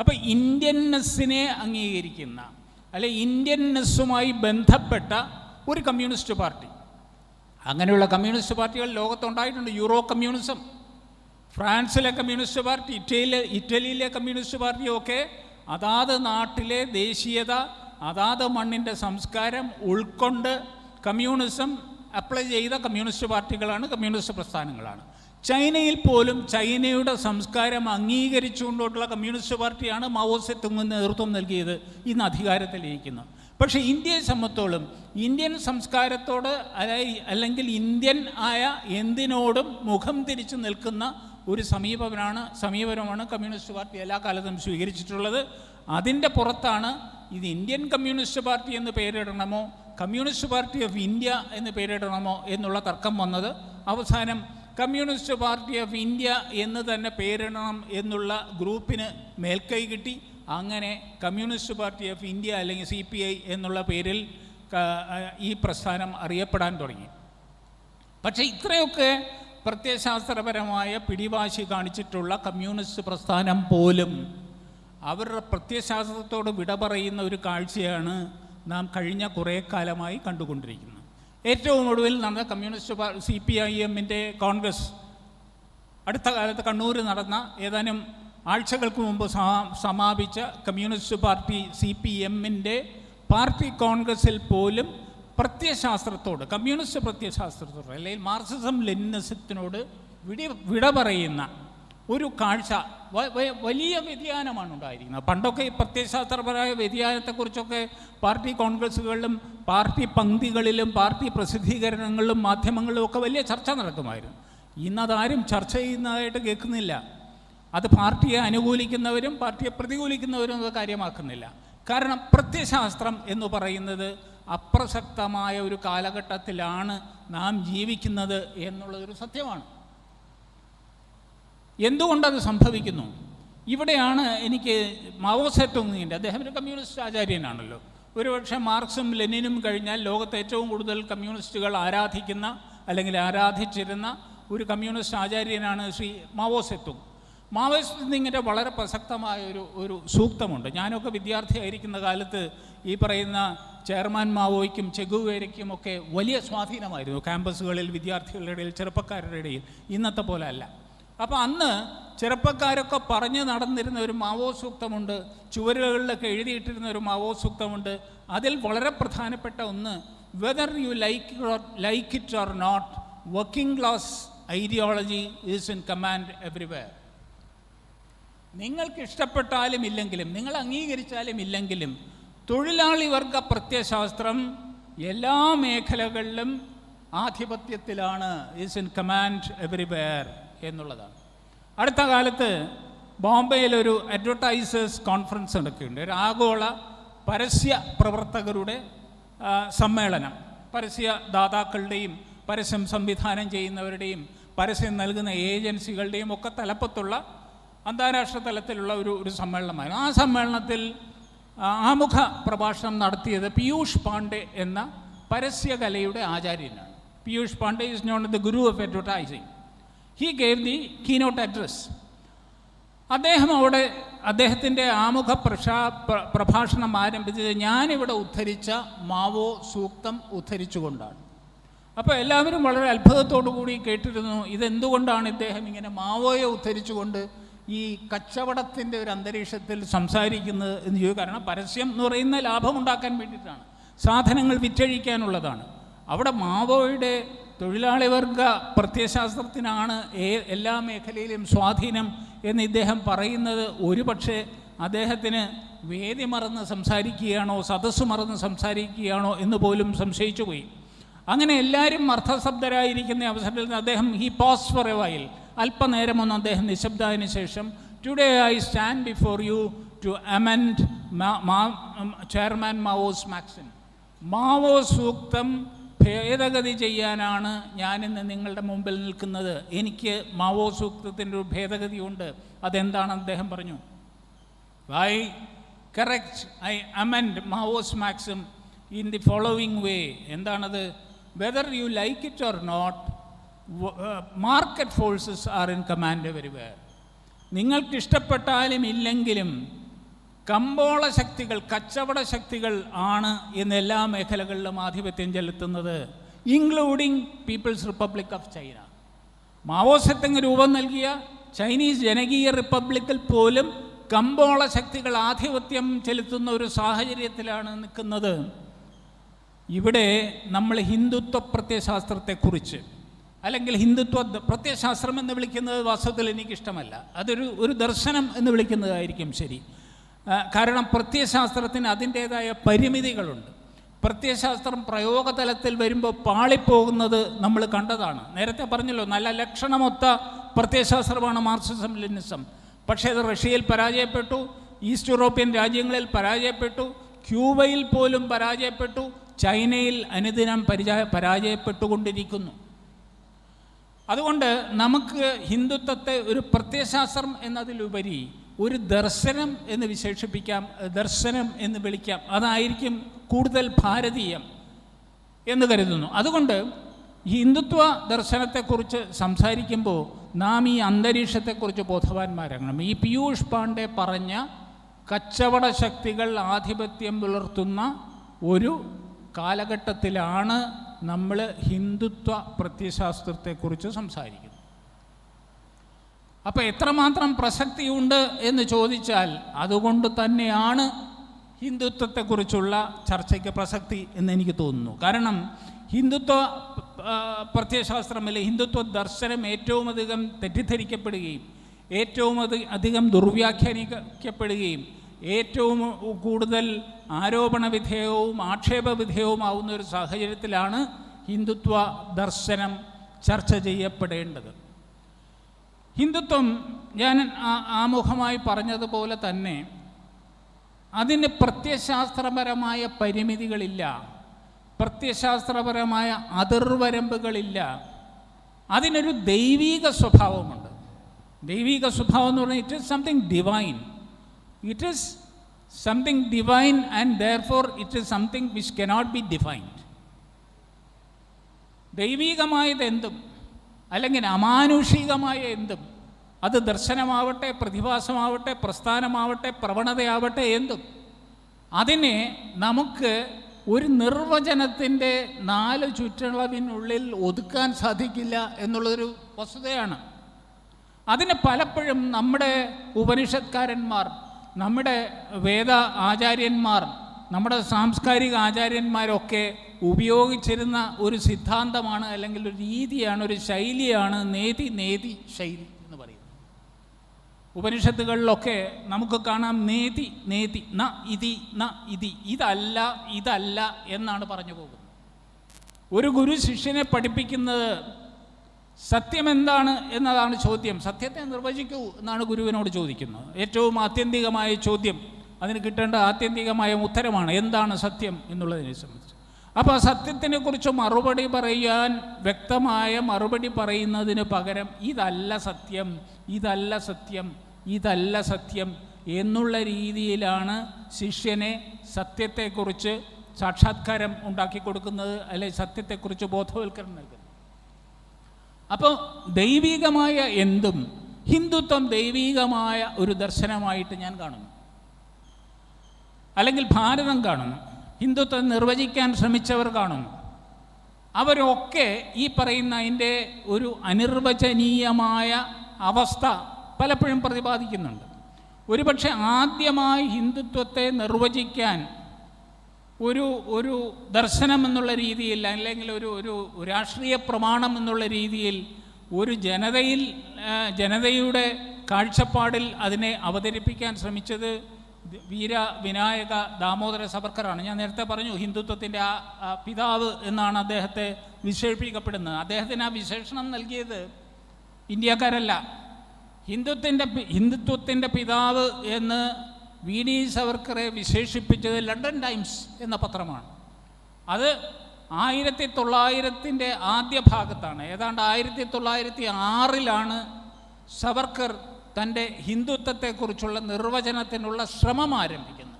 അപ്പോൾ ഇന്ത്യൻനെസ്സിനെ അംഗീകരിക്കുന്ന, അല്ലെ ഇന്ത്യൻനെസ്സുമായി ബന്ധപ്പെട്ട ഒരു കമ്മ്യൂണിസ്റ്റ് പാർട്ടി, അങ്ങനെയുള്ള കമ്മ്യൂണിസ്റ്റ് പാർട്ടികൾ ലോകത്തുണ്ടായിട്ടുണ്ട്. യൂറോ കമ്മ്യൂണിസം, ഫ്രാൻസിലെ കമ്മ്യൂണിസ്റ്റ് പാർട്ടി, ഇറ്റലിയിലെ കമ്മ്യൂണിസ്റ്റ് പാർട്ടിയൊക്കെ അതാത് നാട്ടിലെ ദേശീയത, അതാത് മണ്ണിൻ്റെ സംസ്കാരം ഉൾക്കൊണ്ട് കമ്മ്യൂണിസം അപ്ലൈ ചെയ്ത കമ്മ്യൂണിസ്റ്റ് പാർട്ടികളാണ്, കമ്മ്യൂണിസ്റ്റ് പ്രസ്ഥാനങ്ങളാണ്. ചൈനയിൽ പോലും ചൈനയുടെ സംസ്കാരം അംഗീകരിച്ചുകൊണ്ടുള്ള കമ്മ്യൂണിസ്റ്റ് പാർട്ടിയാണ് മാവോ സേതുങ്ങിന് നേതൃത്വം നൽകിയത്, ഇന്ന് അധികാരത്തിലിരിക്കുന്നത്. പക്ഷേ ഇന്ത്യയെ സംബന്ധിച്ചോളം ഇന്ത്യൻ സംസ്കാരത്തോട് അല്ലെങ്കിൽ ഇന്ത്യൻ ആയ എന്തിനോടും മുഖം തിരിച്ചു നിൽക്കുന്ന ഒരു സമീപനമാണ് കമ്മ്യൂണിസ്റ്റ് പാർട്ടി എല്ലാ കാലത്തും സ്വീകരിച്ചിട്ടുള്ളത്. അതിൻ്റെ പുറത്താണ് ഇത് ഇന്ത്യൻ കമ്മ്യൂണിസ്റ്റ് പാർട്ടി എന്ന് പേരിടണമോ കമ്മ്യൂണിസ്റ്റ് പാർട്ടി ഓഫ് ഇന്ത്യ എന്ന് പേരിടണമോ എന്നുള്ള തർക്കം വന്നത്. അവസാനം കമ്മ്യൂണിസ്റ്റ് പാർട്ടി ഓഫ് ഇന്ത്യ എന്ന് തന്നെ പേരിടണം എന്നുള്ള ഗ്രൂപ്പിന് മേൽക്കൈ കിട്ടി. അങ്ങനെ കമ്മ്യൂണിസ്റ്റ് പാർട്ടി ഓഫ് ഇന്ത്യ അല്ലെങ്കിൽ CPI എന്നുള്ള പേരിൽ ഈ പ്രസ്ഥാനം അറിയപ്പെടാൻ തുടങ്ങി. പക്ഷേ ഇത്രയൊക്കെ പ്രത്യയശാസ്ത്രപരമായ പിടിവാശി കാണിച്ചിട്ടുള്ള കമ്മ്യൂണിസ്റ്റ് പ്രസ്ഥാനം പോലും അവരുടെ പ്രത്യയശാസ്ത്രത്തോട് വിട പറയുന്ന ഒരു കാഴ്ചയാണ് നാം കഴിഞ്ഞ കുറേ കാലമായി കണ്ടുകൊണ്ടിരിക്കുന്നത്. ഏറ്റവും ഒടുവിൽ നടന്ന കമ്മ്യൂണിസ്റ്റ് CPIMൻ്റെ കോൺഗ്രസ്, അടുത്ത കാലത്ത് കണ്ണൂർ നടന്ന ഏതാനും ആഴ്ചകൾക്ക് മുമ്പ് സമാപിച്ച കമ്മ്യൂണിസ്റ്റ് പാർട്ടി CPMൻ്റെ പാർട്ടി കോൺഗ്രസിൽ പോലും പ്രത്യയശാസ്ത്രത്തോട്, കമ്മ്യൂണിസ്റ്റ് പ്രത്യയശാസ്ത്രത്തോട് അല്ലെങ്കിൽ മാർക്സിസം ലെനിനിസത്തിനോട് വിട പറയുന്ന ഒരു കാഴ്ച, വലിയ വ്യതിയാനമാണ് ഉണ്ടായിരിക്കുന്നത്. പണ്ടൊക്കെ ഈ പ്രത്യയശാസ്ത്രപരമായ വ്യതിയാനത്തെക്കുറിച്ചൊക്കെ പാർട്ടി കോൺഗ്രസ്സുകളിലും പാർട്ടി പങ്ക്തികളിലും പാർട്ടി പ്രസിദ്ധീകരണങ്ങളിലും മാധ്യമങ്ങളിലും ഒക്കെ വലിയ ചർച്ച നടക്കുമായിരുന്നു. ഇന്നതാരും ചർച്ച ചെയ്യുന്നതായിട്ട് കേൾക്കുന്നില്ല. അത് പാർട്ടിയെ അനുകൂലിക്കുന്നവരും പാർട്ടിയെ പ്രതികൂലിക്കുന്നവരും അത് കാര്യമാക്കുന്നില്ല. കാരണം പ്രത്യയശാസ്ത്രം എന്ന് പറയുന്നത് അപ്രസക്തമായ ഒരു കാലഘട്ടത്തിലാണ് നാം ജീവിക്കുന്നത് എന്നുള്ളതൊരു സത്യമാണ്. എന്തുകൊണ്ടത് സംഭവിക്കുന്നു? ഇവിടെയാണ് എനിക്ക് മാവോ സേതുങ്ങിൻ്റെ, അദ്ദേഹം ഒരു കമ്മ്യൂണിസ്റ്റ് ആചാര്യനാണല്ലോ, ഒരുപക്ഷെ മാർക്സും ലെനിനും കഴിഞ്ഞാൽ ലോകത്ത് ഏറ്റവും കൂടുതൽ കമ്മ്യൂണിസ്റ്റുകൾ ആരാധിക്കുന്ന അല്ലെങ്കിൽ ആരാധിച്ചിരുന്ന ഒരു communist ആചാര്യനാണ് Shri Mao Zedong. Mao സേതുങ്ങിൻ്റെ വളരെ പ്രസക്തമായ ഒരു സൂക്തമുണ്ട്. ഞാനൊക്കെ വിദ്യാർത്ഥിയായിരിക്കുന്ന കാലത്ത് ഈ പറയുന്ന ചെയർമാൻ മാവോയ്ക്കും ചെഗുവേരയ്ക്കും ഒക്കെ വലിയ സ്വാധീനമായിരുന്നു ക്യാമ്പസുകളിൽ, വിദ്യാർത്ഥികളുടെ ഇടയിൽ, ചെറുപ്പക്കാരുടെ ഇടയിൽ. ഇന്നത്തെ പോലെ അല്ല. അപ്പോൾ അന്ന് ചെറുപ്പക്കാരൊക്കെ പറഞ്ഞു നടന്നിരുന്ന ഒരു മാവോ സൂക്തമുണ്ട്, ചുവരുകളിലൊക്കെ എഴുതിയിട്ടിരുന്ന ഒരു മാവോ സൂക്തമുണ്ട്. അതിൽ വളരെ പ്രധാനപ്പെട്ട ഒന്ന്, whether you like it or not, working class ideology is in command everywhere. നിങ്ങൾക്ക് ഇഷ്ടപ്പെട്ടാലും ഇല്ലെങ്കിലും, നിങ്ങൾ അംഗീകരിച്ചാലും ഇല്ലെങ്കിലും, തൊഴിലാളി വർഗ പ്രത്യയശാസ്ത്രം എല്ലാ മേഖലകളിലും ആധിപത്യത്തിലാണ്, ഈസ് ഇൻ കമാൻഡ് എവരിവെയർ എന്നുള്ളതാണ്. അടുത്ത കാലത്ത് ബോംബെയിലൊരു അഡ്വർടൈസേഴ്സ് കോൺഫറൻസ് നടക്കുകയുണ്ട്, ഒരു ആഗോള പരസ്യ പ്രവർത്തകരുടെ സമ്മേളനം. പരസ്യദാതാക്കളുടെയും പരസ്യം സംവിധാനം ചെയ്യുന്നവരുടെയും പരസ്യം നൽകുന്ന ഏജൻസികളുടെയും ഒക്കെ തലപ്പത്തുള്ള അന്താരാഷ്ട്ര തലത്തിലുള്ള ഒരു സമ്മേളനമായിരുന്നു. ആ സമ്മേളനത്തിൽ ആമുഖ പ്രഭാഷണം നടത്തിയത് പീയൂഷ് പാണ്ഡെ എന്ന പരസ്യകലയുടെ ആചാര്യനാണ്. Piyush Pande is known the guru of advertising. He gave the keynote address. അദ്ദേഹം അവിടെ അദ്ദേഹത്തിൻ്റെ ആമുഖ പ്രഭാഷണം ആരംഭിച്ചത് ഞാനിവിടെ ഉദ്ധരിച്ച മാവോ സൂക്തം ഉദ്ധരിച്ചുകൊണ്ടാണ്. അപ്പോൾ എല്ലാവരും വളരെ അത്ഭുതത്തോടു കൂടി കേട്ടിരുന്നു, ഇതെന്തുകൊണ്ടാണ് ഇദ്ദേഹം ഇങ്ങനെ മാവോയെ ഉദ്ധരിച്ചുകൊണ്ട് ഈ കച്ചവടത്തിൻ്റെ ഒരു അന്തരീക്ഷത്തിൽ സംസാരിക്കുന്നത് എന്ന് ചോദിക്കും. കാരണം പരസ്യം എന്ന് പറയുന്ന ലാഭമുണ്ടാക്കാൻ വേണ്ടിയിട്ടാണ്, സാധനങ്ങൾ വിറ്റഴിക്കാനുള്ളതാണ്. അവിടെ മാവോയുടെ തൊഴിലാളി വർഗ പ്രത്യയശാസ്ത്രത്തിനാണ് എല്ലാ മേഖലയിലും സ്വാധീനം എന്ന് ഇദ്ദേഹം പറയുന്നത് ഒരുപക്ഷെ അദ്ദേഹത്തിന് വേദി മറന്ന് സംസാരിക്കുകയാണോ സദസ്സ് മറന്ന് സംസാരിക്കുകയാണോ എന്ന് പോലും സംശയിച്ചു പോയി. അങ്ങനെ എല്ലാവരും അർത്ഥശബ്ദരായിരിക്കുന്ന അവസരത്തിൽ നിന്ന് അദ്ദേഹം പോസ് ഫോർ എ വൈൽ, അല്പനേരമൊന്നും അദ്ദേഹം നിശബ്ദായതിനു ശേഷം, today I stand before you to amend Chairman Mao's maxim, Mao സൂക്തം ഭേദഗതി ചെയ്യാനാണ് ഞാനിന്ന് നിങ്ങളുടെ മുമ്പിൽ നിൽക്കുന്നത്. എനിക്ക് മാവോ സൂക്തത്തിൻ്റെ ഒരു ഭേദഗതിയുണ്ട്. അതെന്താണെന്ന് അദ്ദേഹം പറഞ്ഞു. I correct, I amend Mao's maxim in the following way. എന്താണത്? Whether you like it or not, market forces are in command everywhere. നിങ്ങൾക്ക് ഇഷ്ടപ്പെട്ടാലും ഇല്ലെങ്കിലും കമ്പോള ശക്തികൾ, കച്ചവട ശക്തികൾ ആണ് ഇന്ന് എല്ലാ മേഖലകളിലും ആധിപത്യം ചെലുത്തുന്നത്, including People's Republic of China. മാവോസത്തിന് രൂപം നൽകിയ ചൈനീസ് ജനകീയ റിപ്പബ്ലിക്കിൽ പോലും കമ്പോള ശക്തികൾ ആധിപത്യം ചെലുത്തുന്ന ഒരു സാഹചര്യത്തിലാണ് നിൽക്കുന്നത്. ഇവിടെ നമ്മൾ ഹിന്ദുത്വ പ്രത്യയശാസ്ത്രത്തെക്കുറിച്ച്, അല്ലെങ്കിൽ ഹിന്ദുത്വ പ്രത്യയശാസ്ത്രം എന്ന് വിളിക്കുന്നത് വാസ്തവത്തിൽ എനിക്കിഷ്ടമല്ല, അതൊരു ദർശനം എന്ന് വിളിക്കുന്നതായിരിക്കും ശരി. കാരണം പ്രത്യയശാസ്ത്രത്തിന് അതിൻ്റേതായ പരിമിതികളുണ്ട്. പ്രത്യയശാസ്ത്രം പ്രയോഗതലത്തിൽ വരുമ്പോൾ പാളിപ്പോകുന്നത് നമ്മൾ കണ്ടതാണ്. നേരത്തെ പറഞ്ഞല്ലോ, നല്ല ലക്ഷണമൊത്ത പ്രത്യയശാസ്ത്രമാണ് മാർക്സിസം ലെനിനിസം. പക്ഷേ അത് റഷ്യയിൽ പരാജയപ്പെട്ടു, ഈസ്റ്റ് യൂറോപ്യൻ രാജ്യങ്ങളിൽ പരാജയപ്പെട്ടു, ക്യൂബയിൽ പോലും പരാജയപ്പെട്ടു, ചൈനയിൽ അനുദിനം പരാജയപ്പെട്ടുകൊണ്ടിരിക്കുന്നു. അതുകൊണ്ട് നമുക്ക് ഹിന്ദുത്വത്തെ ഒരു പ്രത്യയശാസ്ത്രം എന്നതിലുപരി ഒരു ദർശനം എന്ന് വിശേഷിപ്പിക്കാം, ദർശനം എന്ന് വിളിക്കാം. അതായിരിക്കും കൂടുതൽ ഭാരതീയം എന്ന് കരുതുന്നു. അതുകൊണ്ട് ഹിന്ദുത്വ ദർശനത്തെക്കുറിച്ച് സംസാരിക്കുമ്പോൾ നാം ഈ അന്തരീക്ഷത്തെക്കുറിച്ച് ബോധവാന്മാരാകണം. ഈ പീയൂഷ് പാണ്ഡെ പറഞ്ഞ കച്ചവട ശക്തികൾ ആധിപത്യം പുലർത്തുന്ന ഒരു കാലഘട്ടത്തിലാണ് നമ്മൾ ഹിന്ദുത്വ പ്രത്യയശാസ്ത്രത്തെക്കുറിച്ച് സംസാരിക്കുന്നത്. അപ്പോൾ എത്രമാത്രം പ്രസക്തിയുണ്ട് എന്ന് ചോദിച്ചാൽ അതുകൊണ്ട് തന്നെയാണ് ഹിന്ദുത്വത്തെക്കുറിച്ചുള്ള ചർച്ചയ്ക്ക് പ്രസക്തി എന്ന് എനിക്ക് തോന്നുന്നു. കാരണം ഹിന്ദുത്വ പ്രത്യയശാസ്ത്രം അല്ലെങ്കിൽ ഹിന്ദുത്വ ദർശനം ഏറ്റവും അധികം തെറ്റിദ്ധരിക്കപ്പെടുകയും ഏറ്റവും അധികം ദുർവ്യാഖ്യാനിക്കപ്പെടുകയും ഏറ്റവും കൂടുതൽ ആരോപണ വിധേയവും ആക്ഷേപ വിധേയവുമാവുന്ന ഒരു സാഹചര്യത്തിലാണ് ഹിന്ദുത്വ ദർശനം ചർച്ച ചെയ്യപ്പെടേണ്ടത്. ഹിന്ദുത്വം ഞാൻ ആമുഖമായി പറഞ്ഞതുപോലെ തന്നെ അതിന് പ്രത്യയശാസ്ത്രപരമായ പരിമിതികളില്ല, പ്രത്യയശാസ്ത്രപരമായ അതിർവരമ്പുകളില്ല. അതിനൊരു ദൈവീക സ്വഭാവമുണ്ട്. ദൈവീക സ്വഭാവം എന്ന് പറഞ്ഞാൽ it is something divine. It is something divine and therefore it is something which cannot be defined. ദൈവീകമായത് എന്തും അല്ലെങ്കിൽ അമാനുഷികമായ എന്തും, അത് ദർശനമാവട്ടെ, പ്രതിഭാസമാവട്ടെ, പ്രസ്ഥാനമാവട്ടെ, പ്രവണതയാവട്ടെ, എന്തും, അതിനെ നമുക്ക് ഒരു നിർവചനത്തിൻ്റെ 4 ചുറ്റളവിനുള്ളിൽ ഒതുക്കാൻ സാധിക്കില്ല എന്നുള്ളതൊരു വസ്തുതയാണ്. അതിന് പലപ്പോഴും നമ്മുടെ ഉപനിഷത്കാരന്മാർ, നമ്മുടെ വേദ ആചാര്യന്മാർ, നമ്മുടെ സാംസ്കാരിക ആചാര്യന്മാരൊക്കെ ഉപയോഗിച്ചിരുന്ന ഒരു സിദ്ധാന്തമാണ്, അല്ലെങ്കിൽ ഒരു രീതിയാണ്, ഒരു ശൈലിയാണ് നേതി ശൈലി എന്ന് പറയുന്നത്. ഉപനിഷത്തുകളിലൊക്കെ നമുക്ക് കാണാം നേതി ന ഇതി, ഇതല്ല എന്നാണ് പറഞ്ഞു പോകുന്നത്. ഒരു ഗുരു ശിഷ്യനെ പഠിപ്പിക്കുന്നത് സത്യം എന്താണ് എന്നതാണ് ചോദ്യം. സത്യത്തെ നിർവചിക്കൂ എന്നാണ് ഗുരുവിനോട് ചോദിക്കുന്നത്. ഏറ്റവും ആത്യന്തികമായ ചോദ്യം, അതിന് കിട്ടേണ്ട ആത്യന്തികമായ ഉത്തരമാണ് എന്താണ് സത്യം എന്നുള്ളതിനെ സംബന്ധിച്ച്. അപ്പോൾ ആ സത്യത്തിനെ കുറിച്ച് മറുപടി പറയാൻ, വ്യക്തമായ മറുപടി പറയുന്നതിന് പകരം ഇതല്ല സത്യം, ഇതല്ല സത്യം, ഇതല്ല സത്യം എന്നുള്ള രീതിയിലാണ് ശിഷ്യനെ സത്യത്തെക്കുറിച്ച് സാക്ഷാത്കാരം ഉണ്ടാക്കി കൊടുക്കുന്നത്, അല്ലെങ്കിൽ സത്യത്തെക്കുറിച്ച് ബോധവൽക്കരണം നൽകുന്നത്. അപ്പോൾ ദൈവികമായ എന്തും ഹിന്ദുത്വം ദൈവികമായ ഒരു ദർശനമായിട്ട് ഞാൻ കാണുന്നു, അല്ലെങ്കിൽ ഭാരതം കാണുന്നു, ഹിന്ദുത്വം നിർവചിക്കാൻ ശ്രമിച്ചവർ കാണുന്നു. അവരൊക്കെ ഈ പറയുന്ന അതിൻ്റെ ഒരു അനിർവചനീയമായ അവസ്ഥ പലപ്പോഴും പ്രതിപാദിക്കുന്നുണ്ട്. ഒരുപക്ഷെ ആദ്യമായി ഹിന്ദുത്വത്തെ നിർവചിക്കാൻ ഒരു ദർശനം എന്നുള്ള രീതിയിൽ, അല്ലെങ്കിൽ ഒരു രാഷ്ട്രീയ പ്രമാണം എന്നുള്ള രീതിയിൽ ഒരു ജനതയുടെ കാഴ്ചപ്പാടിൽ അതിനെ അവതരിപ്പിക്കാൻ ശ്രമിച്ചത് വിനായക ദാമോദര സവർക്കറാണ്. ഞാൻ നേരത്തെ പറഞ്ഞു, ഹിന്ദുത്വത്തിൻ്റെ ആ പിതാവ് എന്നാണ് അദ്ദേഹത്തെ വിശേഷിപ്പിക്കപ്പെടുന്നത്. അദ്ദേഹത്തിന് ആ വിശേഷണം നൽകിയത് ഇന്ത്യക്കാരല്ല. ഹിന്ദുത്വത്തിൻ്റെ പിതാവ് എന്ന് വി.ഡി. സവർക്കറെ വിശേഷിപ്പിച്ചത് ലണ്ടൻ ടൈംസ് എന്ന പത്രമാണ്. അത് 1900 ആദ്യ ഭാഗത്താണ്, ഏതാണ്ട് 1906 സവർക്കർ തൻ്റെ ഹിന്ദുത്വത്തെക്കുറിച്ചുള്ള നിർവചനത്തിനുള്ള ശ്രമം ആരംഭിക്കുന്നത്.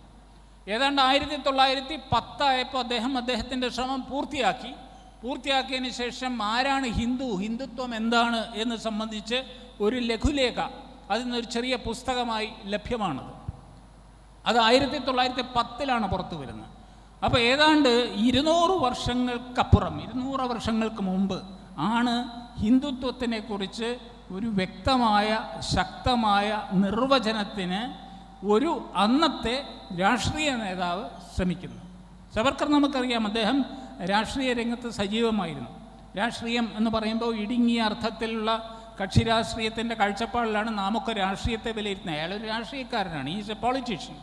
ഏതാണ്ട് 1910 ആയപ്പോൾ അദ്ദേഹത്തിൻ്റെ ശ്രമം പൂർത്തിയാക്കിയതിന് ശേഷം ആരാണ് ഹിന്ദുത്വം എന്താണ് എന്ന് സംബന്ധിച്ച് ഒരു ലഘുലേഖ, അതിനൊരു ചെറിയ പുസ്തകമായി ലഭ്യമാണത്. അത് 1910 പുറത്തു വരുന്നത്. അപ്പോൾ ഏതാണ്ട് 200 വർഷങ്ങൾക്കപ്പുറം, 200 വർഷങ്ങൾക്ക് മുമ്പ് ആണ് ഹിന്ദുത്വത്തിനെക്കുറിച്ച് ഒരു വ്യക്തമായ ശക്തമായ നിർവചനത്തിന് ഒരു അന്നത്തെ രാഷ്ട്രീയ നേതാവ് ശ്രമിക്കുന്നു. സവർക്കർ നമുക്കറിയാം, അദ്ദേഹം രാഷ്ട്രീയ രംഗത്ത് സജീവമായിരുന്നു. രാഷ്ട്രീയം എന്ന് പറയുമ്പോൾ ഇടുങ്ങിയ അർത്ഥത്തിലുള്ള കക്ഷി രാഷ്ട്രീയത്തിൻ്റെ കാഴ്ചപ്പാടിലാണ് നാമൊക്കെ രാഷ്ട്രീയത്തെ വിലയിരുത്തുന്നത്. അയാളൊരു രാഷ്ട്രീയക്കാരനാണ്, ഈസ് എ പൊളിറ്റീഷ്യൻ.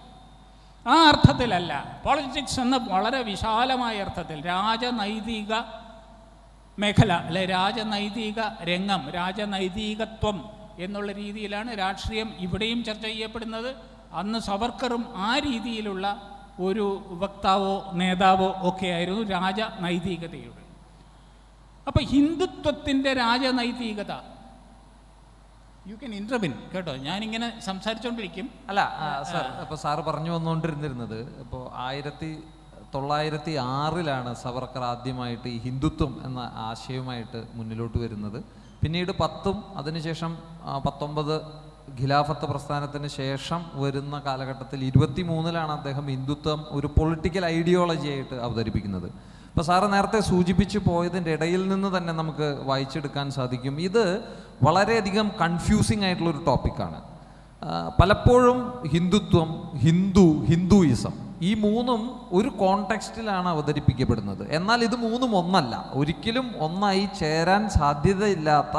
ആ അർത്ഥത്തിലല്ല. പൊളിറ്റിക്സ് എന്ന വളരെ വിശാലമായ അർത്ഥത്തിൽ രാജനൈതിക മേഖല, അല്ലെ രാജനൈതിക രംഗം, രാജനൈതികത്വം എന്നുള്ള രീതിയിലാണ് രാഷ്ട്രീയം ഇവിടെയും ചർച്ച ചെയ്യപ്പെടുന്നത്. അന്ന് സവർക്കറും ആ രീതിയിലുള്ള ഒരു വക്താവോ നേതാവോ ഒക്കെ ആയിരുന്നു രാജനൈതികതയുടെ. അപ്പോൾ ഹിന്ദുത്വത്തിൻ്റെ രാജനൈതികത, യു ക്യാൻ ഇൻ്റർവിൻ കേട്ടോ, ഞാനിങ്ങനെ സംസാരിച്ചുകൊണ്ടിരിക്കും. അല്ല സാർ, ഇപ്പോൾ സാറ് പറഞ്ഞു വന്നുകൊണ്ടിരുന്നിരുന്നത്, ഇപ്പോൾ 1906 സവർക്കർ ആദ്യമായിട്ട് ഈ ഹിന്ദുത്വം എന്ന ആശയവുമായിട്ട് മുന്നിലോട്ട് വരുന്നത്. പിന്നീട് 10 അതിനുശേഷം 19 ഖിലാഫത്ത് പ്രസ്ഥാനത്തിന് ശേഷം വരുന്ന കാലഘട്ടത്തിൽ 23 അദ്ദേഹം ഹിന്ദുത്വം ഒരു പൊളിറ്റിക്കൽ ഐഡിയോളജി ആയിട്ട് അവതരിപ്പിക്കുന്നത്. ഇപ്പോൾ സാറ് നേരത്തെ സൂചിപ്പിച്ചു പോയതിൻ്റെ ഇടയിൽ നിന്ന് തന്നെ നമുക്ക് വായിച്ചെടുക്കാൻ സാധിക്കും, ഇത് വളരെയധികം കൺഫ്യൂസിങ് ആയിട്ടുള്ളൊരു ടോപ്പിക്കാണ്. പലപ്പോഴും ഹിന്ദുത്വം, ഹിന്ദുയിസം ഈ മൂന്നും ഒരു കോണ്ടെക്സ്റ്റിലാണ് അവതരിപ്പിക്കപ്പെടുന്നത്. എന്നാൽ ഇത് മൂന്നും ഒന്നല്ല, ഒരിക്കലും ഒന്നായി ചേരാൻ സാധ്യതയില്ലാത്ത